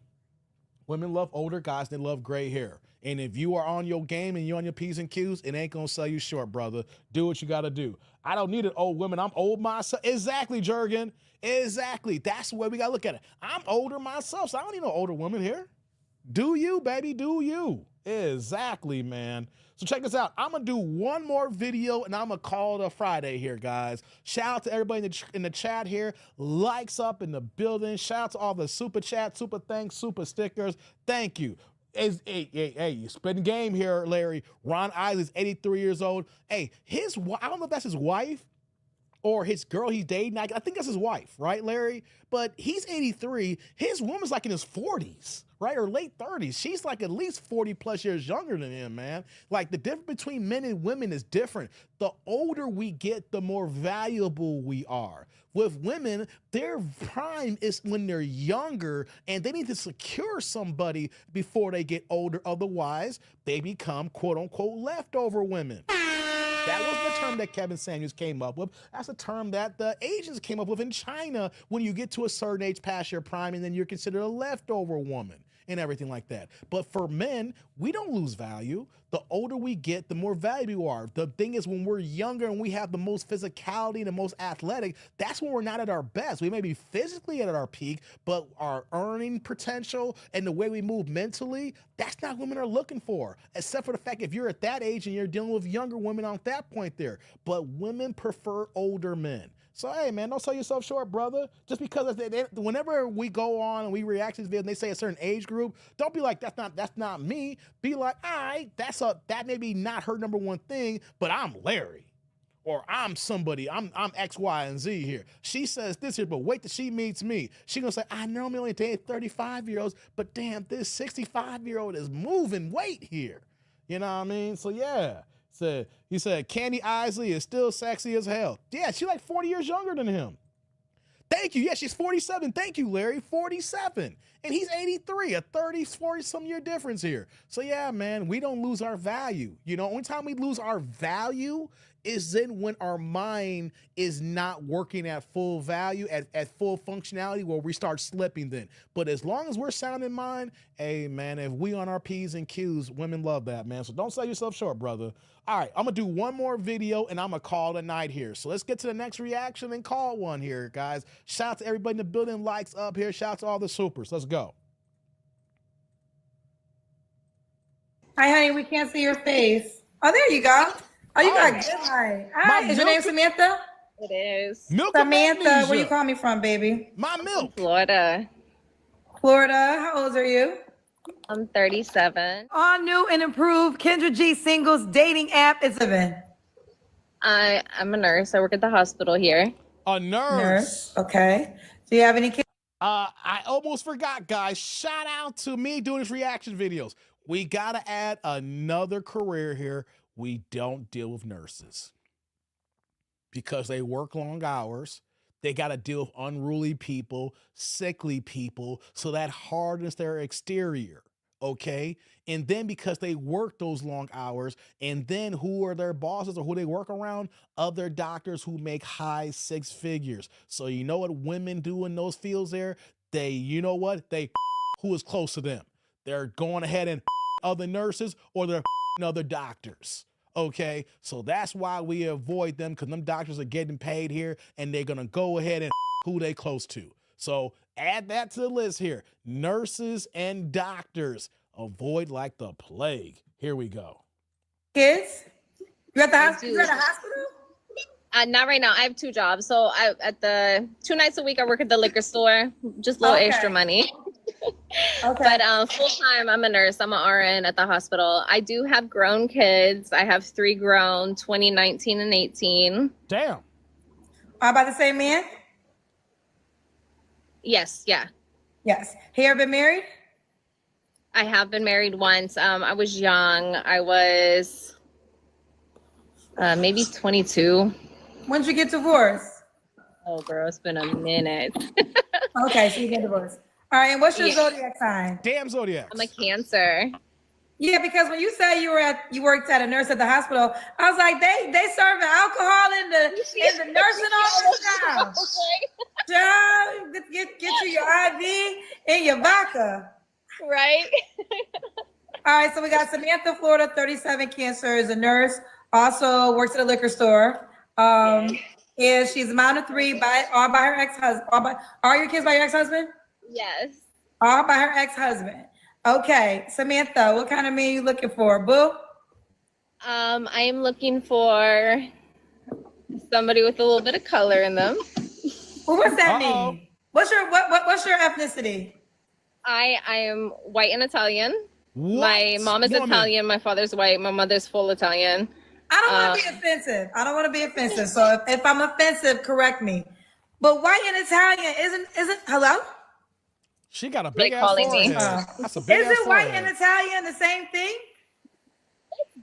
Women love older guys. They love gray hair. And if you are on your game and you're on your P's and Q's, it ain't going to sell you short, brother. Do what you got to do. I don't need an old woman. I'm old myself. Exactly, Jurgen. Exactly. That's the way we got to look at it. I'm older myself, so I don't need no older woman here. Do you, baby? Do you? Exactly, man. So check this out. I'm going to do one more video, and I'm going to call it a Friday here, guys. Shout out to everybody in the chat here. Likes up in the building. Shout out to all the super chat, super thanks, super stickers. Thank you. Hey, you spitting game here, Larry. Ron Isley's 83 years old. Hey, I don't know if that's his wife or his girl he's dating. I think that's his wife, right, Larry? But he's 83. His woman's like in his 40s, right? Or late 30s. She's like at least 40 plus years younger than him, man. Like the difference between men and women is different. The older we get, the more valuable we are. With women, their prime is when they're younger and they need to secure somebody before they get older. Otherwise, they become quote unquote leftover women. That was the term that Kevin Samuels came up with. That's a term that the Asians came up with in China when you get to a certain age past your prime and then you're considered a leftover woman and everything like that. But for men, we don't lose value. The older we get, the more valuable we are. The thing is, when we're younger and we have the most physicality and the most athletic, that's when we're not at our best. We may be physically at our peak, but our earning potential and the way we move mentally, that's not what women are looking for. Except for the fact if you're at that age and you're dealing with younger women on that point there. But women prefer older men. So, hey, man, don't sell yourself short, brother. Just because whenever we go on and we react to this video and they say a certain age group, don't be like, that's not me. Be like, all right, that may be not her number one thing, but I'm Larry. Or I'm somebody, I'm X, Y, and Z here. She says this here, but wait till she meets me. She gonna say, I normally only date 35-year-olds, but damn, this 65-year-old is moving weight here. You know what I mean? So, yeah. He said, Candy Isley is still sexy as hell. Yeah, she's like 40 years younger than him. Thank you. Yeah, she's 47. Thank you, Larry. 47. And he's 83, a 30, 40-some year difference here. So, yeah, man, we don't lose our value. You know, only time we lose our value is then when our mind is not working at full value, at full functionality, where we start slipping then. But as long as we're sound in mind, hey man, if we on our P's and Q's, women love that, man. So don't sell yourself short, brother. All right, I'm gonna do one more video and I'm gonna call it a night here. So let's get to the next reaction and call one here, guys. Shout out to everybody in the building, likes up here. Shout out to all the supers. Let's go. Hi, honey, we can't see your face. Oh, there you go. Oh, you got good light. Hi, is your name Samantha? It is. Milk Samantha, where you call me from, baby? My milk. Florida. Florida. How old are you? I'm 37. All new and improved Kendra G singles dating app is living. I'm a nurse. I work at the hospital here. A nurse. Okay. Do you have any kids? I almost forgot, guys. Shout out to me doing these reaction videos. We gotta add another career here. We don't deal with nurses because they work long hours. They got to deal with unruly people, sickly people, so that hardens their exterior, okay? And then because they work those long hours, and then who are their bosses or who they work around? Other doctors who make high six figures. So you know what women do in those fields there? You know what? They who is close to them. They're going ahead and other nurses, or they're other doctors. Okay, so that's why we avoid them, because them doctors are getting paid here and they're gonna go ahead and who they close to. So add that to the list here. Nurses and doctors, avoid like the plague. Here we go. Kids? You at the hospital? You at the hospital? Not right now. I have 2 jobs. So at the 2 nights a week, I work at the liquor store, just a little extra money. Okay. But full time, I'm a nurse. I'm an RN at the hospital. I do have grown kids. I have 3 grown, 20, 19, and 18. Damn. By the same man? Yes. Yeah. Yes. He ever been married? I have been married once. I was young. I was maybe 22. When did you get divorced? Oh, girl, it's been a minute. Okay, so you get divorced. All right, and what's your zodiac sign? Damn zodiac. I'm a Cancer. Yeah, because when you say you worked at a nurse at the hospital, I was like, they serving alcohol in the nursing office now. Child, get you your IV and your vodka. Right. All right, so we got Samantha, Florida, 37, Cancer, is a nurse, also works at a liquor store. And she's a mom of 3 all by her ex-husband. Are your kids by your ex-husband? Yes. All by her ex-husband. Okay, Samantha, what kind of man you looking for, boo? I am looking for somebody with a little bit of color in them. Well, what's that mean? What's your ethnicity? I am white and Italian. What? My mom is Italian. My father's white. My mother's full Italian. I don't want to be offensive. So if I'm offensive, correct me. But white and Italian isn't hello? She got a big ass forehead. That's a big ass Isn't white forehead. and Italian the same thing?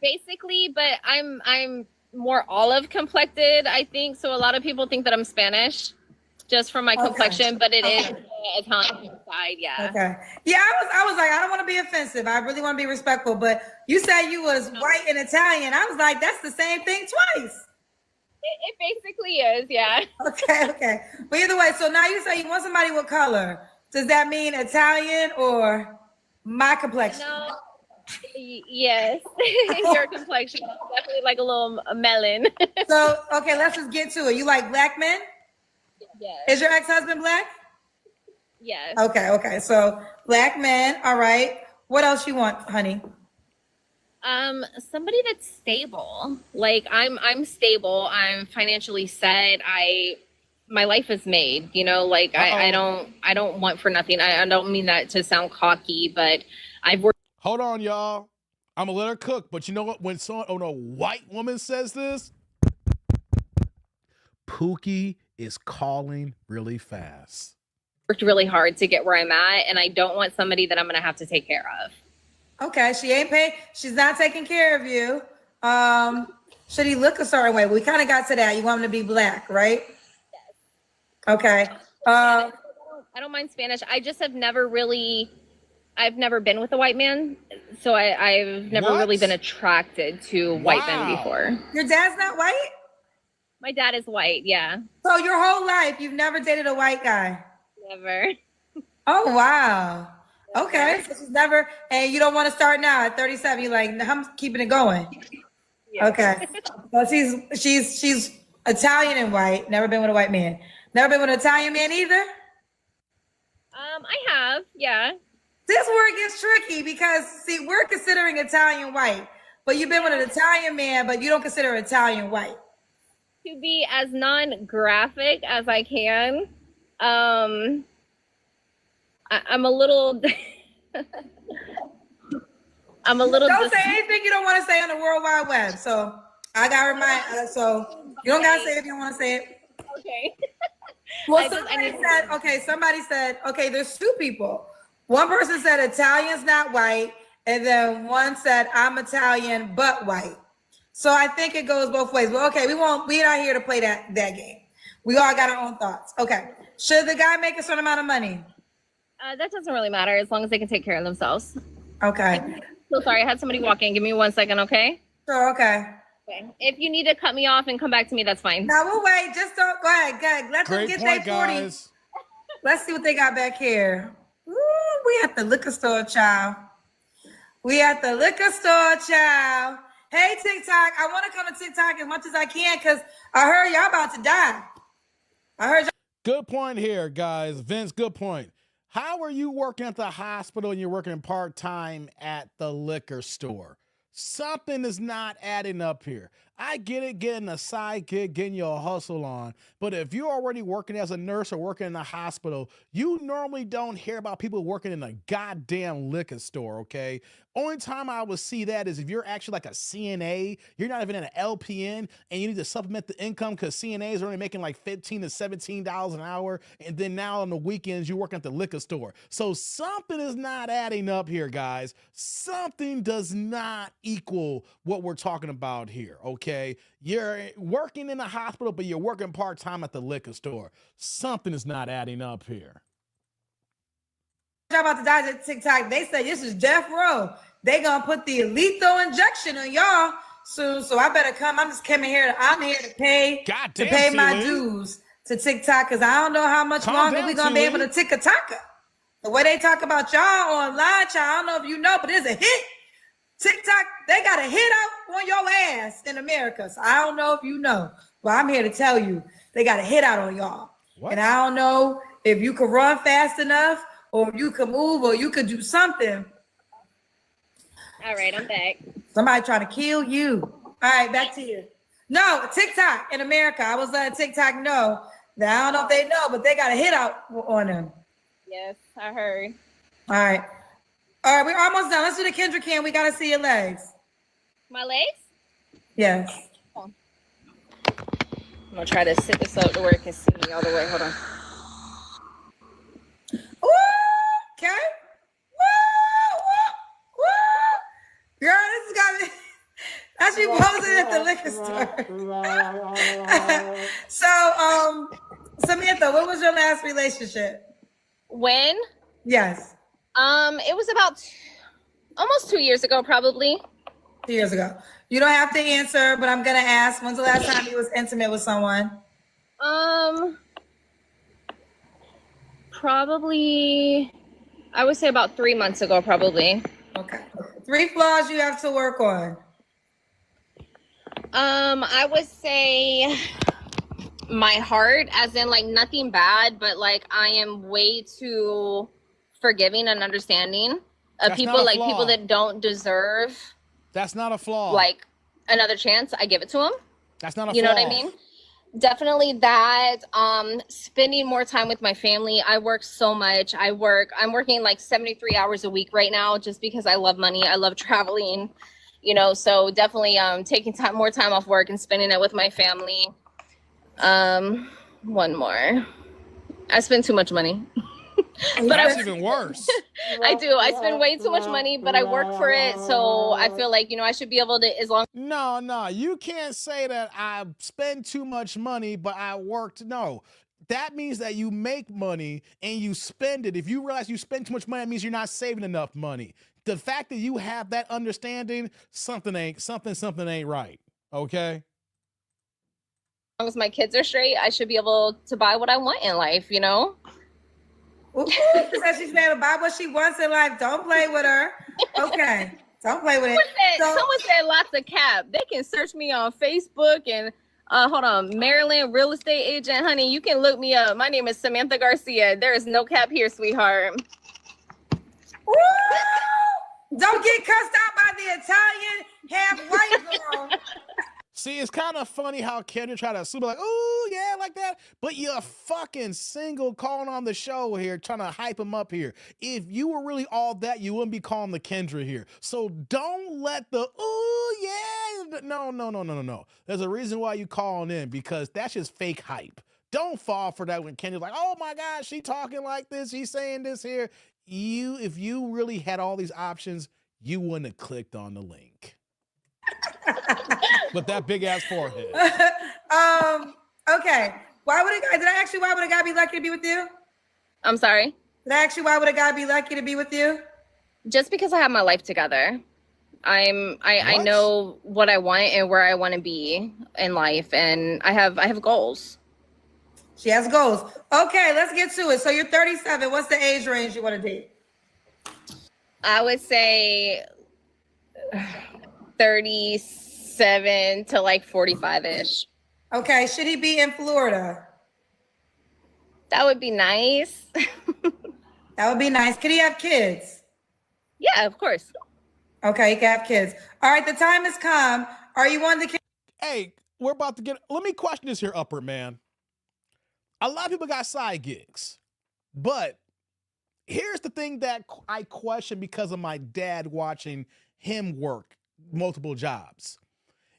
Basically, but I'm more olive complected, I think. So a lot of people think that I'm Spanish just from my complexion, but it is Italian side, yeah. Okay. Yeah, I was like, I don't want to be offensive. I really want to be respectful. But you said you was white and Italian. I was like, that's the same thing twice. It basically is, yeah. Okay. But either way, so now you say you want somebody with color. Does that mean Italian or my complexion? No. Yes. Your complexion is definitely like a little melon. So, okay, let's just get to it. You like black men? Yes. Is your ex-husband black? Yes. Okay. So black men. All right. What else you want, honey? Somebody that's stable. Like I'm stable. I'm financially set. My life is made, like I don't want for nothing. I don't mean that to sound cocky, but I've worked. Hold on, y'all. I'm gonna let her cook, but you know what? When a white woman says this, Pookie is calling really fast. Worked really hard to get where I'm at, and I don't want somebody that I'm gonna have to take care of. Okay, she ain't paid. She's not taking care of you. Should he look a certain way? We kind of got to that. You want him to be black, right? Yes. Okay. I don't mind Spanish. I just have never really I've never been with a white man, so I've never really been attracted to white men before. Your dad's not white? My dad is white, yeah. So your whole life, you've never dated a white guy? Never. Oh, wow. Okay. So she's never, and you don't want to start now at 37. You're like, I'm keeping it going. Yeah. Okay. So she's Italian and white, never been with a white man. Never been with an Italian man either? I have, yeah. This word gets tricky because, see, we're considering Italian white, but you've been with an Italian man, but you don't consider Italian white. To be as non-graphic as I can, I'm a little... Don't say anything you don't want to say on the World Wide Web. So I got to remind, so you don't got to say it if you don't want to say it. Okay. Well, somebody said, okay, there's two people. One person said Italian's not white, and then one said I'm Italian but white. So I think it goes both ways. But okay, we're not here to play that game. We all got our own thoughts. Okay. Should the guy make a certain amount of money? That doesn't really matter as long as they can take care of themselves. Okay. So sorry, I had somebody walk in. Give me 1 second, okay? Sure, okay. Okay. If you need to cut me off and come back to me, that's fine. No, we'll wait. Just don't go ahead. Let them get their 40. Guys. Let's see what they got back here. Ooh, we at the liquor store, child. We at the liquor store, child. Hey, TikTok. I want to come to TikTok as much as I can because I heard y'all about to die. Good point here, guys. Vince, good point. How are you working at the hospital and you're working part-time at the liquor store? Something is not adding up here. I get it, getting a side gig, getting your hustle on. But if you're already working as a nurse or working in a hospital, you normally don't hear about people working in a goddamn liquor store, okay? Only time I would see that is if you're actually like a CNA, you're not even an LPN, and you need to supplement the income because CNAs are only making like $15 to $17 an hour, and then now on the weekends, you're working at the liquor store. So something is not adding up here, guys. Something does not equal what we're talking about here, okay? You're working in the hospital, but you're working part-time at the liquor store. Something is not adding up here. Y'all about to die to TikTok. They say this is death row. They gonna put the lethal injection on y'all soon. So I better come. I'm just coming here. I'm here to pay my dues to TikTok because I don't know how much longer we're gonna be able to tick-a-taka. The way they talk about y'all online, child, I don't know if you know, but it's a hit. TikTok, they got a hit out on your ass in America. So I don't know if you know. Well, I'm here to tell you they got a hit out on y'all. What? And I don't know if you can run fast enough or if you can move or you could do something. All right, I'm back. Somebody trying to kill you. All right, back to you. No, TikTok in America. I was letting TikTok know that I don't know if they know, but they got a hit out on them. Yes, I heard. All right. All right, we're almost done. Let's do the Kendra can. We got to see your legs. My legs? Yes. I'm going to try to sit this up to where it can see me all the way. Hold on. Ooh, okay. Woo. Girl, this is got me. That's you posing at the liquor store. So, Samantha, what was your last relationship? When? Yes. It was about almost 2 years ago, probably. 2 years ago. You don't have to answer, but I'm gonna ask. When's the last time you was intimate with someone? Probably, I would say about 3 months ago, probably. Okay. 3 flaws you have to work on. I would say my heart, as in like nothing bad, but like I am way too forgiving and understanding of people, like people that don't deserve. That's not a flaw. Like another chance, I give it to them. That's not a flaw. You know what I mean? Definitely that. Spending more time with my family. I work so much. I'm working like 73 hours a week right now just because I love money. I love traveling, you know, so definitely taking more time off work and spending it with my family. One more. I spend too much money. But that's even worse. I do. I spend way too much money, but I work for it. So I feel like, you know, I should be able to, as long. No, you can't say that I spend too much money, but I worked. No, that means that you make money and you spend it. If you realize you spend too much money, that means you're not saving enough money. The fact that you have that understanding, something ain't right. Okay? As long as my kids are straight, I should be able to buy what I want in life, you know? Ooh, she said she's able to buy what she wants in life. Don't play with her. Okay. Don't play with it. Someone said lots of cap. They can search me on Facebook and hold on, Maryland real estate agent, honey. You can look me up. My name is Samantha Garcia. There is no cap here, sweetheart. Woo! Don't get cussed out by the Italian half-white girl. See, it's kind of funny how Kendra tried to assume like, oh yeah, like that. But you're fucking single calling on the show here, trying to hype him up here. If you were really all that, you wouldn't be calling the Kendra here. So don't let the, oh yeah, no. There's a reason why you calling in, because that's just fake hype. Don't fall for that when Kendra's like, oh my God, she talking like this, she's saying this here. If you really had all these options, you wouldn't have clicked on the link. With that big ass forehead. Okay. Why would a guy be lucky to be with you? I'm sorry? Did I ask you why would a guy be lucky to be with you? Just because I have my life together. I know what I want and where I want to be in life, and I have goals. She has goals. Okay, let's get to it. So you're 37. What's the age range you want to date? I would say 37 to like 45-ish. Okay, should he be in Florida? That would be nice. That would be nice. Could he have kids? Yeah, of course. Okay, he can have kids. All right, the time has come. Are you on the kids? Hey, we're about to let me question this here, Upper Man. A lot of people got side gigs, but here's the thing that I question because of my dad watching him work multiple jobs.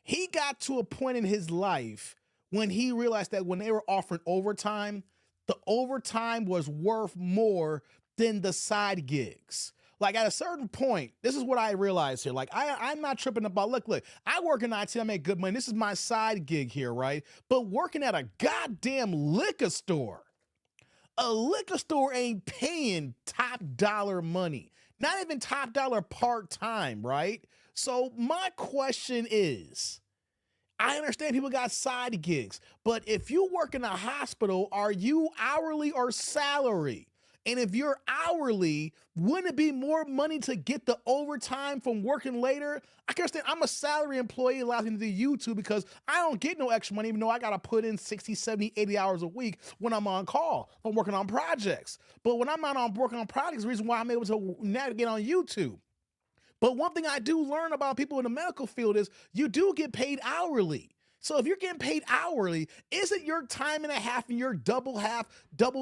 He got to a point in his life when he realized that when they were offering overtime, the overtime was worth more than the side gigs. Like at a certain point, this is what I realized here. Like I'm not tripping about, look, I work in IT, I make good money. This is my side gig here, right? But working at a goddamn liquor store, a liquor store ain't paying top dollar money. Not even top dollar part-time, right? So my question is, I understand people got side gigs, but if you work in a hospital, are you hourly or salary? And if you're hourly, wouldn't it be more money to get the overtime from working later? I can understand I'm a salary employee, allows me to do YouTube because I don't get no extra money, even though I got to put in 60, 70, 80 hours a week when I'm on call, if I'm working on projects. But when I'm not working on projects, the reason why I'm able to navigate on YouTube. But one thing I do learn about people in the medical field is you do get paid hourly. So if you're getting paid hourly, isn't your time and a half and your double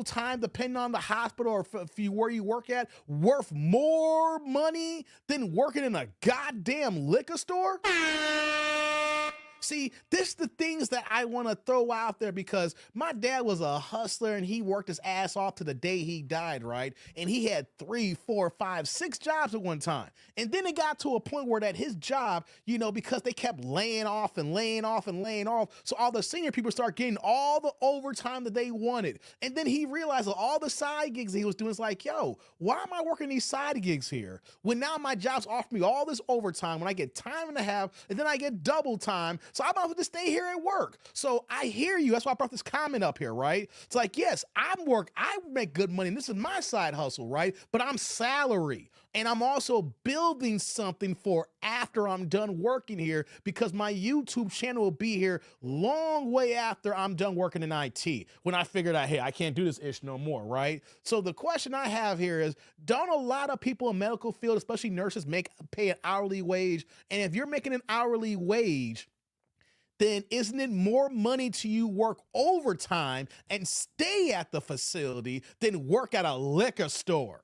time, depending on the hospital or where you work at, worth more money than working in a goddamn liquor store? See, this is the things that I want to throw out there because my dad was a hustler and he worked his ass off to the day he died, right? And he had 3, 4, 5, 6 jobs at one time. And then it got to a point where that his job, because they kept laying off, so all the senior people start getting all the overtime that they wanted. And then he realized that all the side gigs he was doing is like, yo, why am I working these side gigs here when now my job's offering me all this overtime when I get time and a half and then I get double time? So I'm about to stay here at work. So I hear you. That's why I brought this comment up here, right? It's like, yes, I make good money. And this is my side hustle, right? But I'm salary. And I'm also building something for after I'm done working here because my YouTube channel will be here long way after I'm done working in IT. When I figured out, hey, I can't do this ish no more, right? So the question I have here is, don't a lot of people in medical field, especially nurses, pay an hourly wage? And if you're making an hourly wage, then isn't it more money to you work overtime and stay at the facility than work at a liquor store?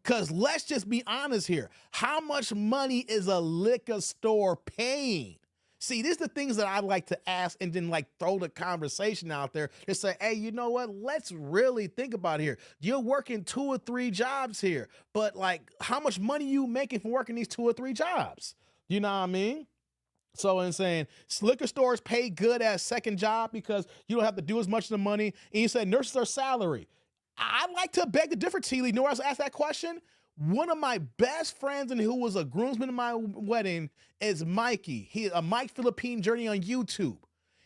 Because let's just be honest here. How much money is a liquor store paying? See, these are the things that I like to ask and then throw the conversation out there and say, hey, you know what? Let's really think about it here. You're working 2 or 3 jobs here, but how much money you making from working these 2 or 3 jobs? You know what I mean? So I'm saying liquor stores pay good as second job because you don't have to do as much of the money. And you said nurses are salary. I'd like to beg the difference, T. Lee. You know where I was asked that question? One of my best friends and who was a groomsman in my wedding is Mikey. He a Mike Philippine Journey on YouTube.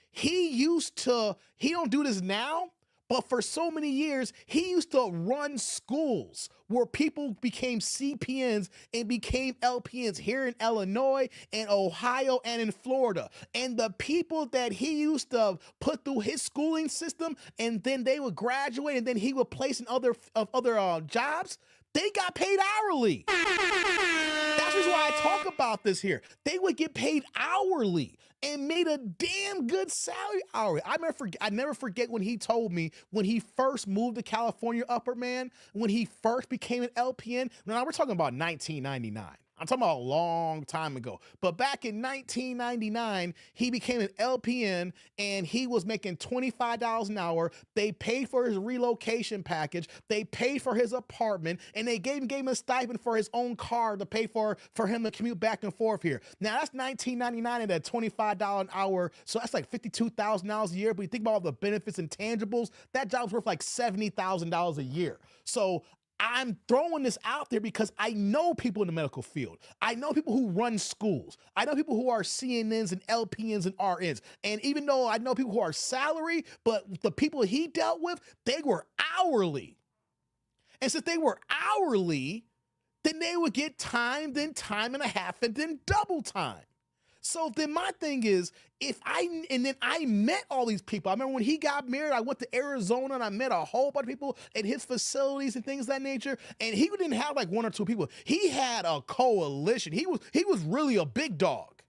He don't do this now, but for so many years, he used to run schools where people became CPNs and became LPNs here in Illinois and Ohio and in Florida. And the people that he used to put through his schooling system and then they would graduate and then he would place in other jobs, they got paid hourly. That's the reason why I talk about this here. They would get paid hourly and made a damn good salary hourly. I never forget when he told me when he first moved to California, Upper Man, when he first became an LPN. Now we're talking about 1999. I'm talking about a long time ago. But back in 1999, he became an LPN and he was making $25 an hour. They paid for his relocation package. They paid for his apartment and they gave him a stipend for his own car to pay for him to commute back and forth here. Now that's 1999 and at $25 an hour. So that's like $52,000 a year. But you think about all the benefits and tangibles, that job's worth like $70,000 a year. So I'm throwing this out there because I know people in the medical field. I know people who run schools. I know people who are CNNs and LPNs and RNs. And even though I know people who are salary, but the people he dealt with, they were hourly. And since they were hourly, then they would get time, then time and a half, and then double time. So then my thing is, then I met all these people. I remember when he got married, I went to Arizona and I met a whole bunch of people at his facilities and things of that nature. And he didn't have like one or two people. He had a coalition. He was really a big dog.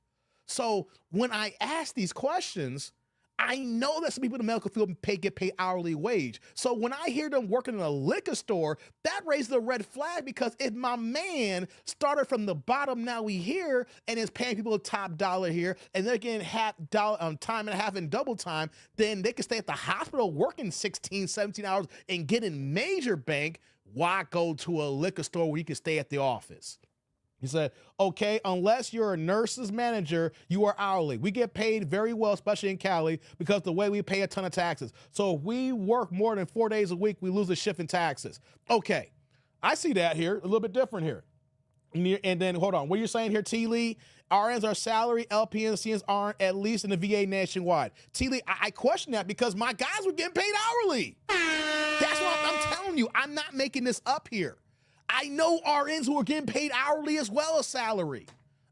So when I ask these questions, I know that some people in the medical field get paid hourly wage. So when I hear them working in a liquor store, that raises a red flag because if my man started from the bottom, now we here and is paying people top dollar here and they're getting time and a half and double time, then they can stay at the hospital working 16, 17 hours and getting major bank. Why go to a liquor store where you can stay at the office? He said, okay, unless you're a nurse's manager, you are hourly. We get paid very well, especially in Cali, because the way we pay a ton of taxes. So if we work more than 4 days a week, we lose a shift in taxes. Okay, I see that here, a little bit different here. And then, hold on, what you're saying here, T. Lee, RNs are salary, LPNs, CNs aren't, at least in the VA nationwide. T. Lee, I question that because my guys were getting paid hourly. That's what I'm telling you. I'm not making this up here. I know RNs who are getting paid hourly as well as salary.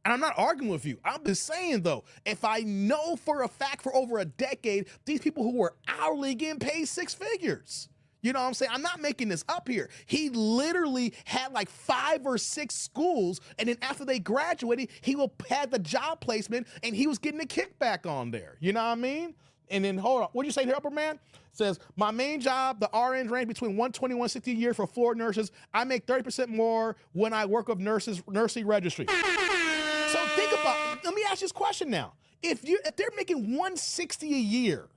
And I'm not arguing with you. I'm just saying, though, if I know for a fact for over a decade, these people who were hourly getting paid six figures. You know what I'm saying? I'm not making this up here. He literally had like 5 or 6 schools, and then after they graduated, he had the job placement, and he was getting a kickback on there. You know what I mean? And then, hold on, what'd you say here, Upper Man? Says, my main job, the RNs range between $120 and $160 a year for floor nurses. I make 30% more when I work with nursing registry. So think about, let me ask you this question now. If they're making $160 a year,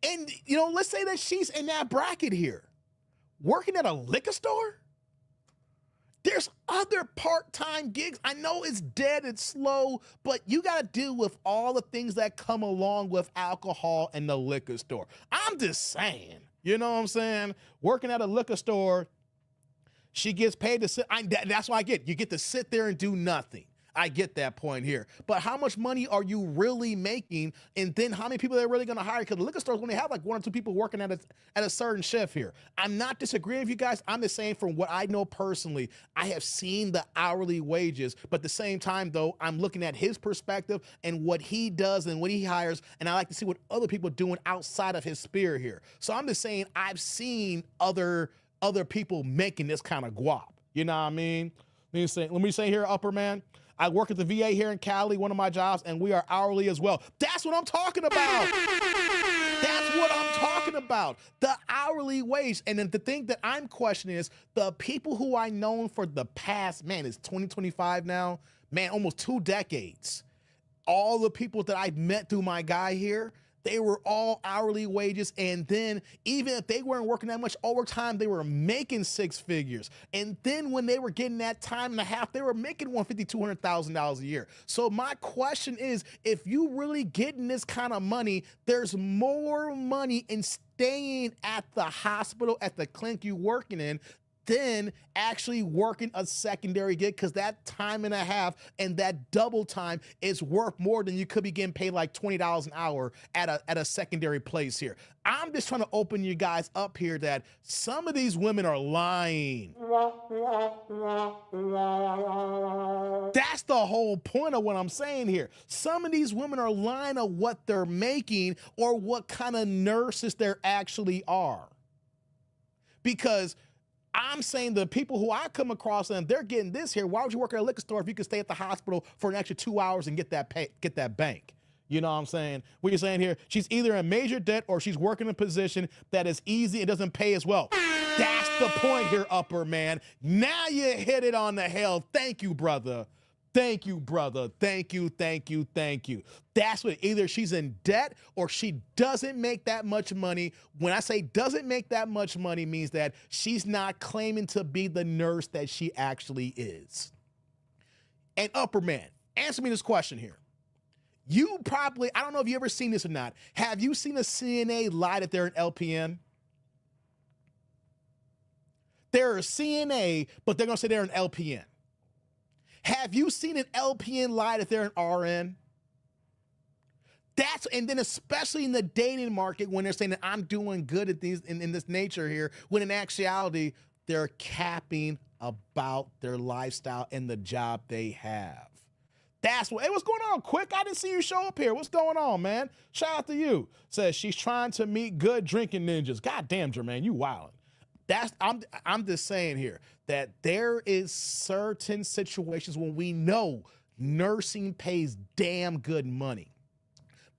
and let's say that she's in that bracket here, working at a liquor store, there's other part-time gigs. I know it's dead, it's slow, but you got to deal with all the things that come along with alcohol and the liquor store. I'm just saying, you know what I'm saying? Working at a liquor store, she gets paid to sit. That's what I get. You get to sit there and do nothing. I get that point here. But how much money are you really making? And then how many people they're really going to hire? Because the liquor stores only have like 1 or 2 people working at a certain shift here. I'm not disagreeing with you guys. I'm just saying from what I know personally, I have seen the hourly wages. But at the same time, though, I'm looking at his perspective and what he does and what he hires. And I like to see what other people are doing outside of his sphere here. So I'm just saying I've seen other people making this kind of guap. You know what I mean? Let me say here, Upper Man. I work at the VA here in Cali, one of my jobs, and we are hourly as well. That's what I'm talking about. That's what I'm talking about. The hourly wage. And then the thing that I'm questioning is the people who I known for the past, man, it's 2025 now, man, almost 2 decades. All the people that I've met through my guy here, They were all hourly wages. And then even if they weren't working that much overtime, they were making six figures. And then when they were getting that time and a half, they were making $150,000, $200,000 a year. So my question is, if you really getting this kind of money, there's more money in staying at the hospital, at the clinic you working in, than actually working a secondary gig, because that time and a half and that double time is worth more than you could be getting paid like $20 an hour at a secondary place here. I'm just trying to open you guys up here that some of these women are lying. That's the whole point of what I'm saying here. Some of these women are lying of what they're making or what kind of nurses they actually are. Because I'm saying the people who I come across and they're getting this here. Why would you work at a liquor store if you could stay at the hospital for an extra 2 hours and get that bank? You know what I'm saying? What you're saying here, she's either in major debt or she's working in a position that is easy and doesn't pay as well. That's the point here, Upper Man. Now you hit it on the head. Thank you, brother. Thank you, brother. Thank you, thank you, thank you. That's what, either she's in debt or she doesn't make that much money. When I say doesn't make that much money, means that she's not claiming to be the nurse that she actually is. And Upper Man, answer me this question here. You probably, I don't know if you ever seen this or not. Have you seen a CNA lie that they're an LPN? They're a CNA, but they're going to say they're an LPN. Have you seen an LPN lie that they're an RN? And then especially in the dating market when they're saying that I'm doing good at these in this nature here, when in actuality, they're capping about their lifestyle and the job they have. That's what, hey, what's going on, Quick? I didn't see you show up here. What's going on, man? Shout out to you. Says she's trying to meet good drinking ninjas. God damn, Jermaine, you wildin'. I'm just saying here that there is certain situations when we know nursing pays damn good money,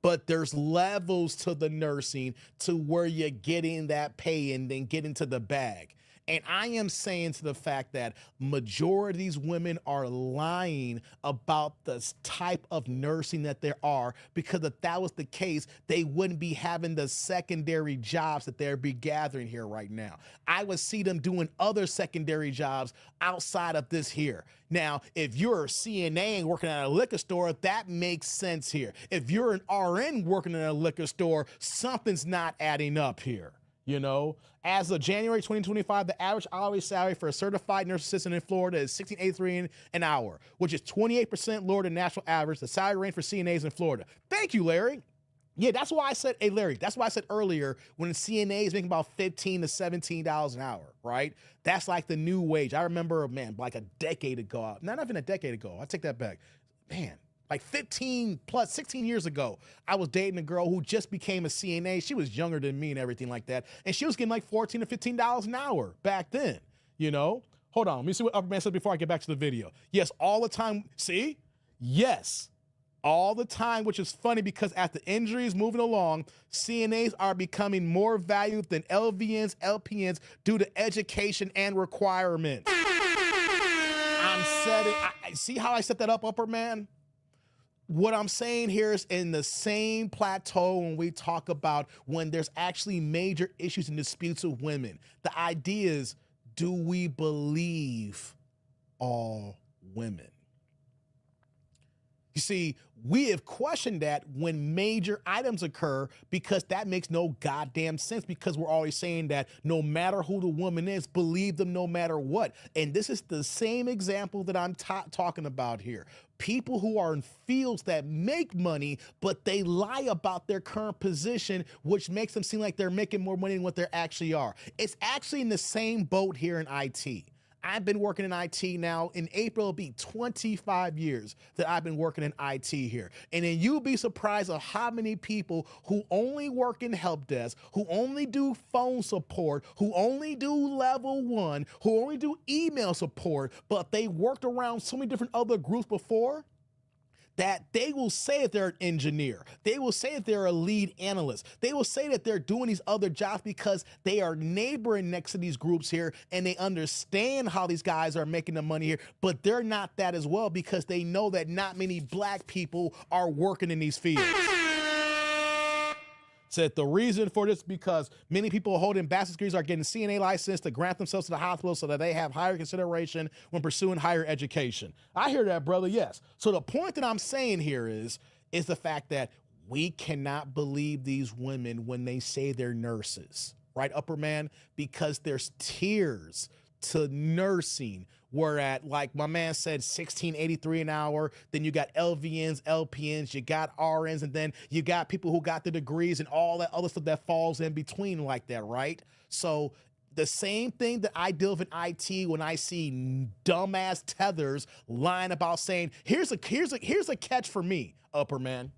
but there's levels to the nursing to where you're getting that pay and then get into the bag. And I am saying to the fact that majority of these women are lying about the type of nursing that there are, because if that was the case, they wouldn't be having the secondary jobs that they'd be gathering here right now. I would see them doing other secondary jobs outside of this here. Now, if you're a CNA and working at a liquor store, that makes sense here. If you're an RN working in a liquor store, something's not adding up here. You know, as of January 2025, the average hourly salary for a certified nurse assistant in Florida is $16.83 an hour, which is 28% lower than national average, the salary range for CNAs in Florida. Thank you, Larry. Yeah, that's why I said, hey, Larry, that's why I said earlier when CNA is making about $15 to $17 an hour, right? That's like the new wage. I remember, man, like a decade ago, not even a decade ago, I take that back. Man, like 16 years ago, I was dating a girl who just became a CNA. She was younger than me and everything like that. And she was getting like $14 to $15 an hour back then, you know? Hold on, let me see what Upper Man said before I get back to the video. Yes, all the time, see? Yes, all the time, which is funny because as the injury is moving along, CNAs are becoming more valued than LVNs, LPNs due to education and requirements. See how I set that up, Upper Man? What I'm saying here is in the same plateau when we talk about when there's actually major issues and disputes with women. The idea is, do we believe all women? You see, we have questioned that when major items occur because that makes no goddamn sense, because we're always saying that no matter who the woman is, believe them no matter what. And this is the same example that I'm talking about here. People who are in fields that make money, but they lie about their current position, which makes them seem like they're making more money than what they actually are. It's actually in the same boat here in IT. I've been working in IT now. In April, it'll be 25 years that I've been working in IT here. And then you'll be surprised at how many people who only work in help desk, who only do phone support, who only do level 1, who only do email support, but they worked around so many different other groups before, that they will say that they're an engineer. They will say that they're a lead analyst. They will say that they're doing these other jobs because they are neighboring next to these groups here and they understand how these guys are making the money here, but they're not that as well because they know that not many black people are working in these fields. Said the reason for this because many people holding bachelor's degrees are getting CNA license to grant themselves to the hospital so that they have higher consideration when pursuing higher education. I hear that, brother, yes. So the point that I'm saying here is the fact that we cannot believe these women when they say they're nurses, right, upper man? Because there's tiers to nursing. We're at, like my man said, $16.83 an hour. Then you got LVNs, LPNs, you got RNs, and then you got people who got the degrees and all that other stuff that falls in between like that, right? So the same thing that I deal with in IT when I see dumbass tethers lying about saying, here's a catch for me, upper man.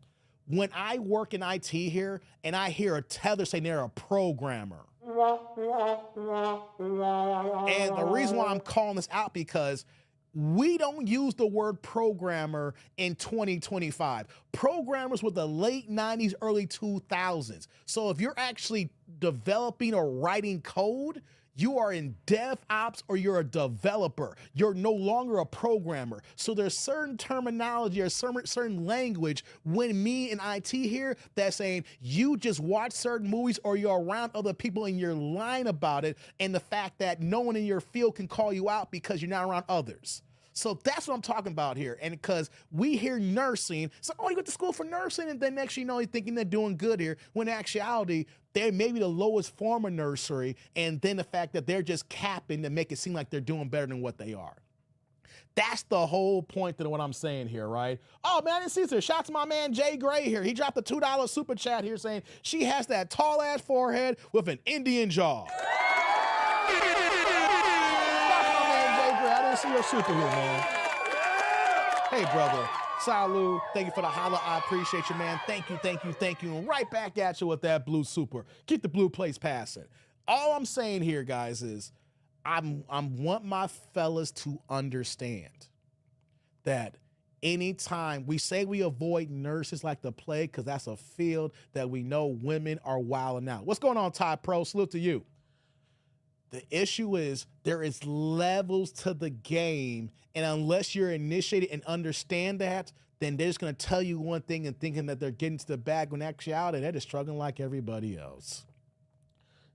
When I work in IT here and I hear a tether saying they're a programmer. And the reason why I'm calling this out because we don't use the word programmer in 2025. Programmers were the late 90s, early 2000s. So if you're actually developing or writing code, you are in DevOps or you're a developer. You're no longer a programmer. So there's certain terminology or certain language when me in IT here that's saying you just watch certain movies or you're around other people and you're lying about it, and the fact that no one in your field can call you out because you're not around others. So that's what I'm talking about here. And because we hear nursing, so, oh, you went to school for nursing, and then next you know, you're thinking they're doing good here, when in actuality, they may be the lowest form of nursery, and then the fact that they're just capping to make it seem like they're doing better than what they are. That's the whole point of what I'm saying here, right? Oh, man, I didn't see this. Shout out to my man Jay Gray here. He dropped a $2 super chat here saying she has that tall-ass forehead with an Indian jaw. I didn't see your super here, man. Hey, brother. Salud. Thank you for the holla. I appreciate you, man. Thank you, thank you, thank you. And right back at you with that blue super. Keep the blue plates passing. All I'm saying here, guys, is I want my fellas to understand that anytime we say we avoid nurses like the plague, because that's a field that we know women are wilding out. What's going on, Ty Pro? Salute to you. The issue is there is levels to the game, and unless you're initiated and understand that, then they're just going to tell you one thing and thinking that they're getting to the bag when actually they're just struggling like everybody else.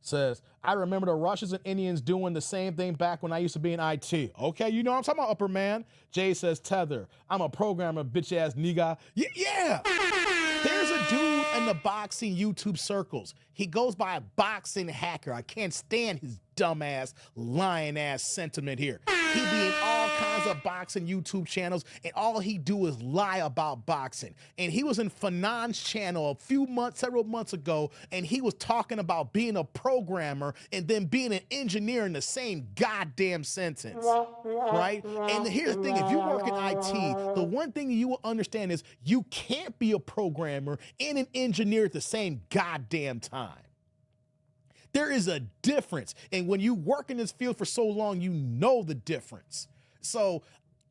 Says, I remember the Russians and Indians doing the same thing back when I used to be in IT. Okay, you know what I'm talking about, upper man. Jay says, tether. I'm a programmer, bitch-ass nigga. Yeah. There's a dude in the boxing YouTube circles. He goes by a boxing hacker. I can't stand his dumbass, lying-ass sentiment here. He be in all kinds of boxing YouTube channels, and all he do is lie about boxing. And he was in Fanon's channel several months ago, and he was talking about being a programmer and then being an engineer in the same goddamn sentence, right? And here's the thing, if you work in IT, the one thing you will understand is you can't be a programmer and an engineer at the same goddamn time. There is a difference. And when you work in this field for so long, you know the difference. So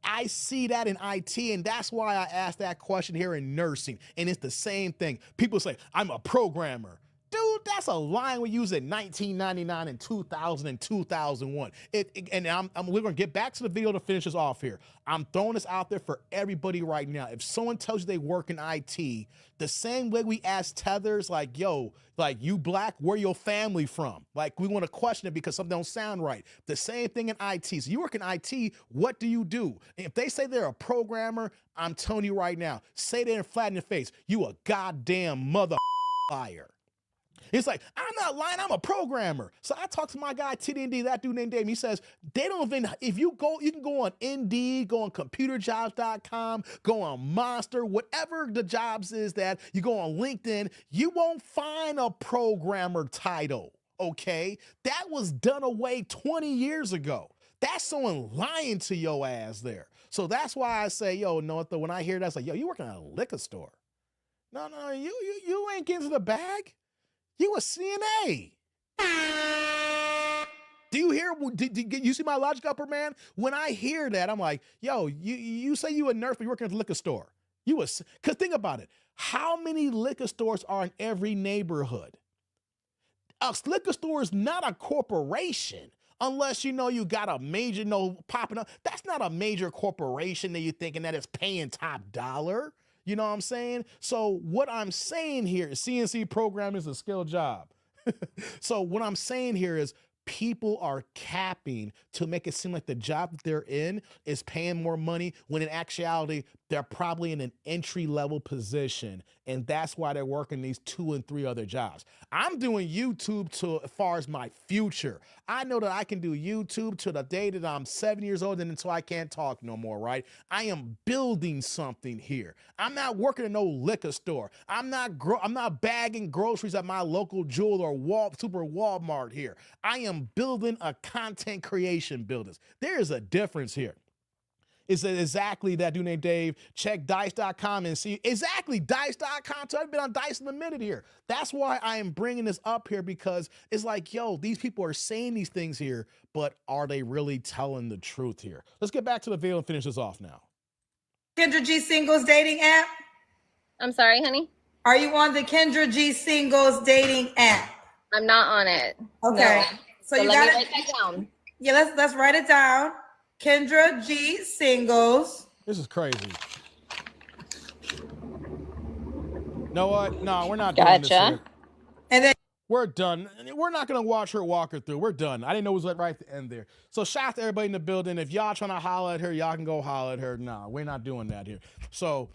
I see that in IT, and that's why I asked that question here in nursing. And it's the same thing. People say, I'm a programmer. Dude, that's a line we used in 1999 and 2000 and 2001. We're going to get back to the video to finish this off here. I'm throwing this out there for everybody right now. If someone tells you they work in IT, the same way we ask tethers, like, yo, like, you black, where your family from? Like, we want to question it because something don't sound right. The same thing in IT. So you work in IT, what do you do? And if they say they're a programmer, I'm telling you right now, say that and flat in the face. You a goddamn mother liar. It's like, I'm not lying, I'm a programmer. So I talked to my guy, TDND, that dude named Dave. He says, they don't even, if you go, you can go on Indeed, go on computerjobs.com, go on Monster, whatever the jobs is that, you go on LinkedIn, you won't find a programmer title, okay? That was done away 20 years ago. That's someone lying to your ass there. So that's why I say, yo, Northa, when I hear that, it's like, yo, you working at a liquor store. No, you ain't getting to the bag. You a CNA. Do you hear? Did you see my logic, upper man? When I hear that, I'm like, yo, you say you a nurse, but you're working at the liquor store. Because think about it. How many liquor stores are in every neighborhood? A liquor store is not a corporation. Unless you got a major popping up. That's not a major corporation that you're thinking that is paying top dollar. You know what I'm saying? So what I'm saying here is CNC programming is a skill job. So what I'm saying here is people are capping to make it seem like the job that they're in is paying more money when in actuality, they're probably in an entry level position. And that's why they're working these 2 and 3 other jobs. I'm doing YouTube to as far as my future. I know that I can do YouTube to the day that I'm 7 years old and until I can't talk no more, right? I am building something here. I'm not working in no liquor store. I'm not bagging groceries at my local Jewel or Super Walmart here. I am building a content creation business. There is a difference here. It's exactly that dude named Dave. Check dice.com and see exactly dice.com. So I've been on Dice in a minute here. That's why I am bringing this up here, because it's like, yo, these people are saying these things here, but are they really telling the truth here? Let's get back to the video and finish this off now. Kendra G Singles dating app? I'm sorry, honey? Are you on the Kendra G Singles dating app? I'm not on it. Okay. No. So you let got me write that down. Yeah, let's write it down. Kendra G Singles. This is crazy. Know what? No, we're not doing this here. And then we're done. We're not going to watch her walk her through. We're done. I didn't know it was right at the end there. So shout out to everybody in the building. If y'all trying to holler at her, y'all can go holler at her. No, we're not doing that here. So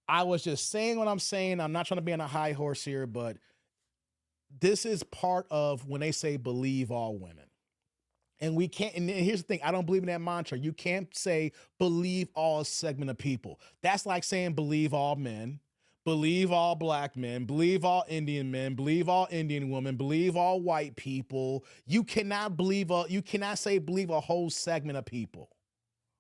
I was just saying what I'm saying. I'm not trying to be on a high horse here, but this is part of when they say believe all women. And we can't, and here's the thing, I don't believe in that mantra. You can't say believe all segment of people. That's like saying believe all men, believe all black men, believe all Indian men, believe all Indian women, believe all white people. You cannot say believe a whole segment of people,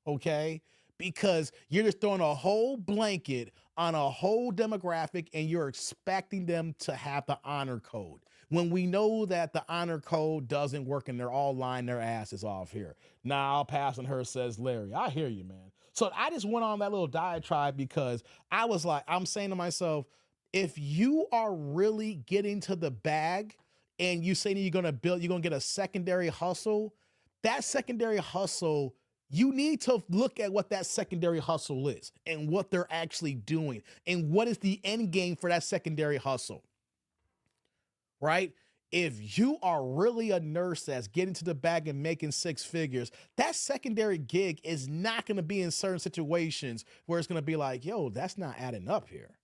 okay? Because you're just throwing a whole blanket on a whole demographic and you're expecting them to have the honor code, when we know that the honor code doesn't work and they're all lying their asses off here. Now I'll pass on her, says Larry. I hear you, man. So I just went on that little diatribe because I was like, I'm saying to myself, if you are really getting to the bag and you say you're going to get a secondary hustle, that secondary hustle, you need to look at what that secondary hustle is and what they're actually doing and what is the end game for that secondary hustle. Right? If you are really a nurse that's getting to the bag and making 6 figures, that secondary gig is not going to be in certain situations where it's going to be like, yo, that's not adding up here.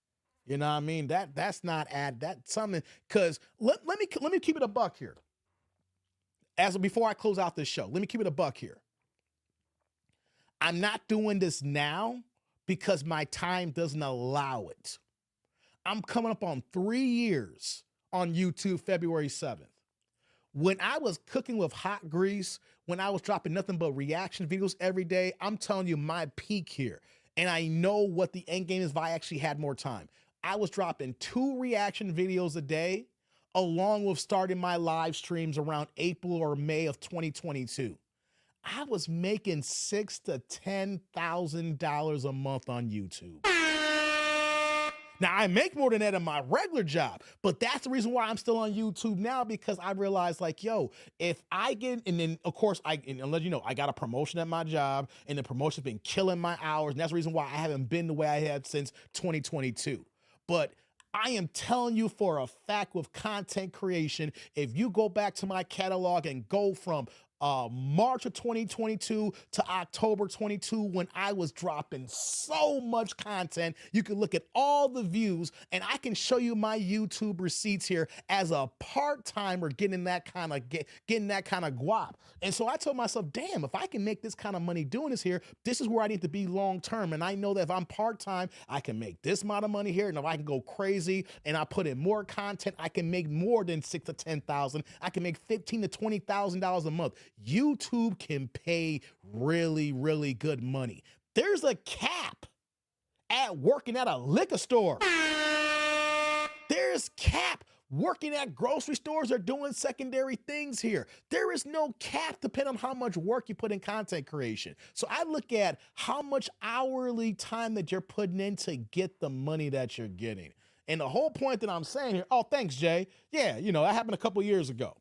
You know what I mean? That's not that's something, because let me keep it a buck here. Before I close out this show, let me keep it a buck here. I'm not doing this now because my time doesn't allow it. I'm coming up on 3 years on YouTube, February 7th. When I was cooking with hot grease, when I was dropping nothing but reaction videos every day, I'm telling you my peak here. And I know what the end game is if I actually had more time. I was dropping 2 reaction videos a day, along with starting my live streams around April or May of 2022. I was making $6,000 to $10,000 a month on YouTube. Now, I make more than that in my regular job, but that's the reason why I'm still on YouTube now, because I realized, like, yo, if I get, and then, of course, and let you know, I got a promotion at my job, and the promotion's been killing my hours, and that's the reason why I haven't been the way I have since 2022. But I am telling you for a fact, with content creation, if you go back to my catalog and go from March of 2022 to October 22, when I was dropping so much content, you can look at all the views, and I can show you my YouTube receipts here as a part-timer getting that kind of guap. And so I told myself, damn, if I can make this kind of money doing this here, this is where I need to be long-term. And I know that if I'm part-time, I can make this amount of money here. And if I can go crazy and I put in more content, I can make more than $6,000 to $10,000. I can make $15,000 to $20,000 a month. YouTube can pay really, really good money. There's a cap at working at a liquor store. There's cap working at grocery stores or doing secondary things here. There is no cap depending on how much work you put in content creation. So I look at how much hourly time that you're putting in to get the money that you're getting. And the whole point that I'm saying here, oh, thanks, Jay. Yeah, that happened a couple years ago.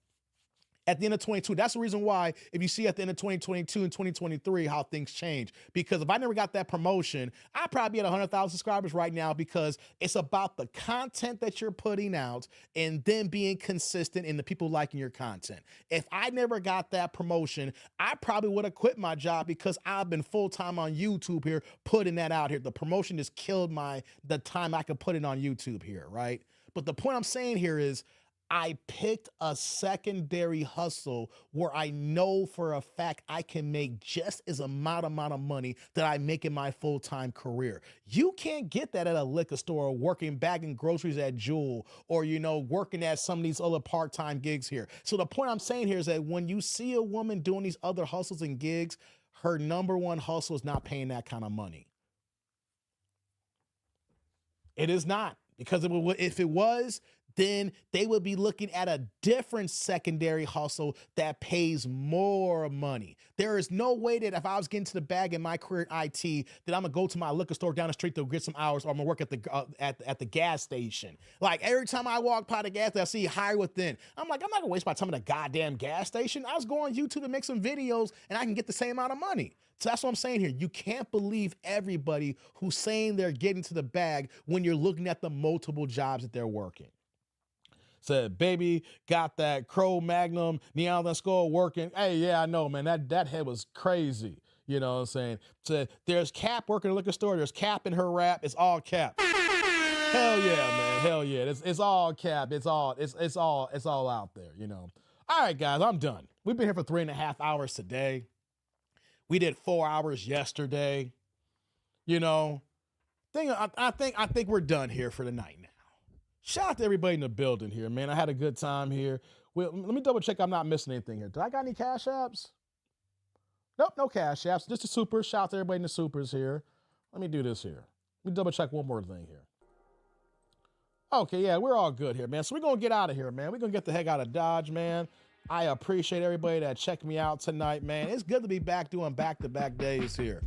At the end of 22, that's the reason why if you see at the end of 2022 and 2023 how things change. Because if I never got that promotion, I'd probably be at 100,000 subscribers right now, because it's about the content that you're putting out and then being consistent in the people liking your content. If I never got that promotion, I probably would have quit my job, because I've been full-time on YouTube here putting that out here. The promotion just killed the time I could put it on YouTube here, right? But the point I'm saying here is, I picked a secondary hustle where I know for a fact I can make just as amount of money that I make in my full-time career. You can't get that at a liquor store, or working bagging groceries at Jewel, or, working at some of these other part-time gigs here. So the point I'm saying here is that when you see a woman doing these other hustles and gigs, her number one hustle is not paying that kind of money. It is not, because if it was, then they would be looking at a different secondary hustle that pays more money. There is no way that if I was getting to the bag in my career in IT, that I'm gonna go to my liquor store down the street to get some hours, or I'm gonna work at the gas station. Like, every time I walk by the gas station, I see hire within. I'm like, I'm not gonna waste my time at a goddamn gas station. I was going on YouTube to make some videos and I can get the same amount of money. So that's what I'm saying here. You can't believe everybody who's saying they're getting to the bag when you're looking at the multiple jobs that they're working. Said, baby, got that Crow Magnum Neon Skull working. Hey, yeah, I know, man. That head was crazy. You know what I'm saying? Said, there's Cap working at a liquor store. There's Cap in her rap. It's all Cap. Hell yeah, man. Hell yeah. It's all Cap. It's all out there, All right, guys, I'm done. We've been here for 3.5 hours today. We did 4 hours yesterday. I think we're done here for the night now. Shout out to everybody in the building here, man. I had a good time here. Well, let me double check I'm not missing anything here. Do I got any cash apps? Nope, no cash apps. Just the supers. Shout out to everybody in the supers here. Let me do this here. Let me double check one more thing here. Okay, yeah, we're all good here, man. So we're going to get out of here, man. We're going to get the heck out of Dodge, man. I appreciate everybody that checked me out tonight, man. It's good to be back doing back-to-back days here.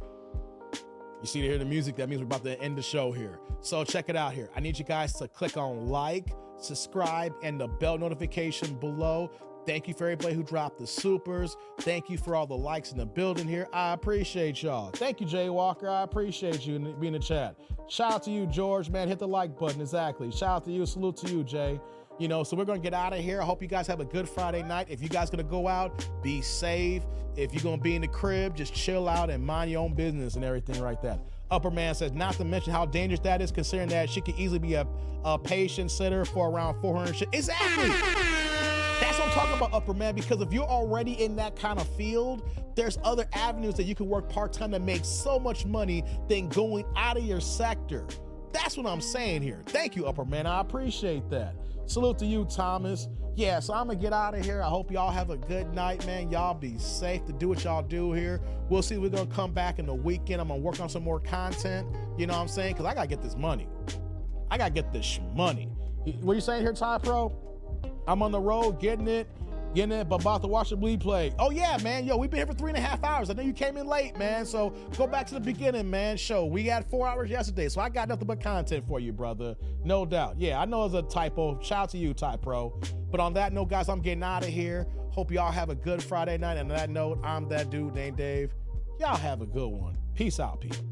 You see to hear the music, that means we're about to end the show here. So check it out here. I need you guys to click on like, subscribe, and the bell notification below. Thank you for everybody who dropped the supers. Thank you for all the likes in the building here. I appreciate y'all. Thank you, Jay Walker. I appreciate you being in the chat. Shout out to you, George, man. Hit the like button. Exactly. Shout out to you. Salute to you, Jay. So we're going to get out of here. I hope you guys have a good Friday night. If you guys going to go out, be safe. If you're going to be in the crib, just chill out and mind your own business and everything like that. Upper Man says, not to mention how dangerous that is, considering that she could easily be a patient sitter for around 400 shit. Exactly. That's what I'm talking about, Upper Man, because if you're already in that kind of field, there's other avenues that you can work part-time to make so much money than going out of your sector. That's what I'm saying here. Thank you, Upper Man. I appreciate that. Salute to you, Thomas. Yeah, so I'm going to get out of here. I hope y'all have a good night, man. Y'all be safe to do what y'all do here. We'll see if we're going to come back in the weekend. I'm going to work on some more content. You know what I'm saying? Because I got to get this money. I got to get this money. What you saying here, Ty Pro? I'm on the road getting it, but about to watch the bleed play. Oh, yeah, man. Yo, we've been here for 3.5 hours. I know you came in late, man. So go back to the beginning, man. We had 4 hours yesterday, so I got nothing but content for you, brother. No doubt. Yeah, I know it's a typo. Shout out to you, Ty Pro. But on that note, guys, I'm getting out of here. Hope y'all have a good Friday night. And on that note, I'm that dude named Dave. Y'all have a good one. Peace out, people.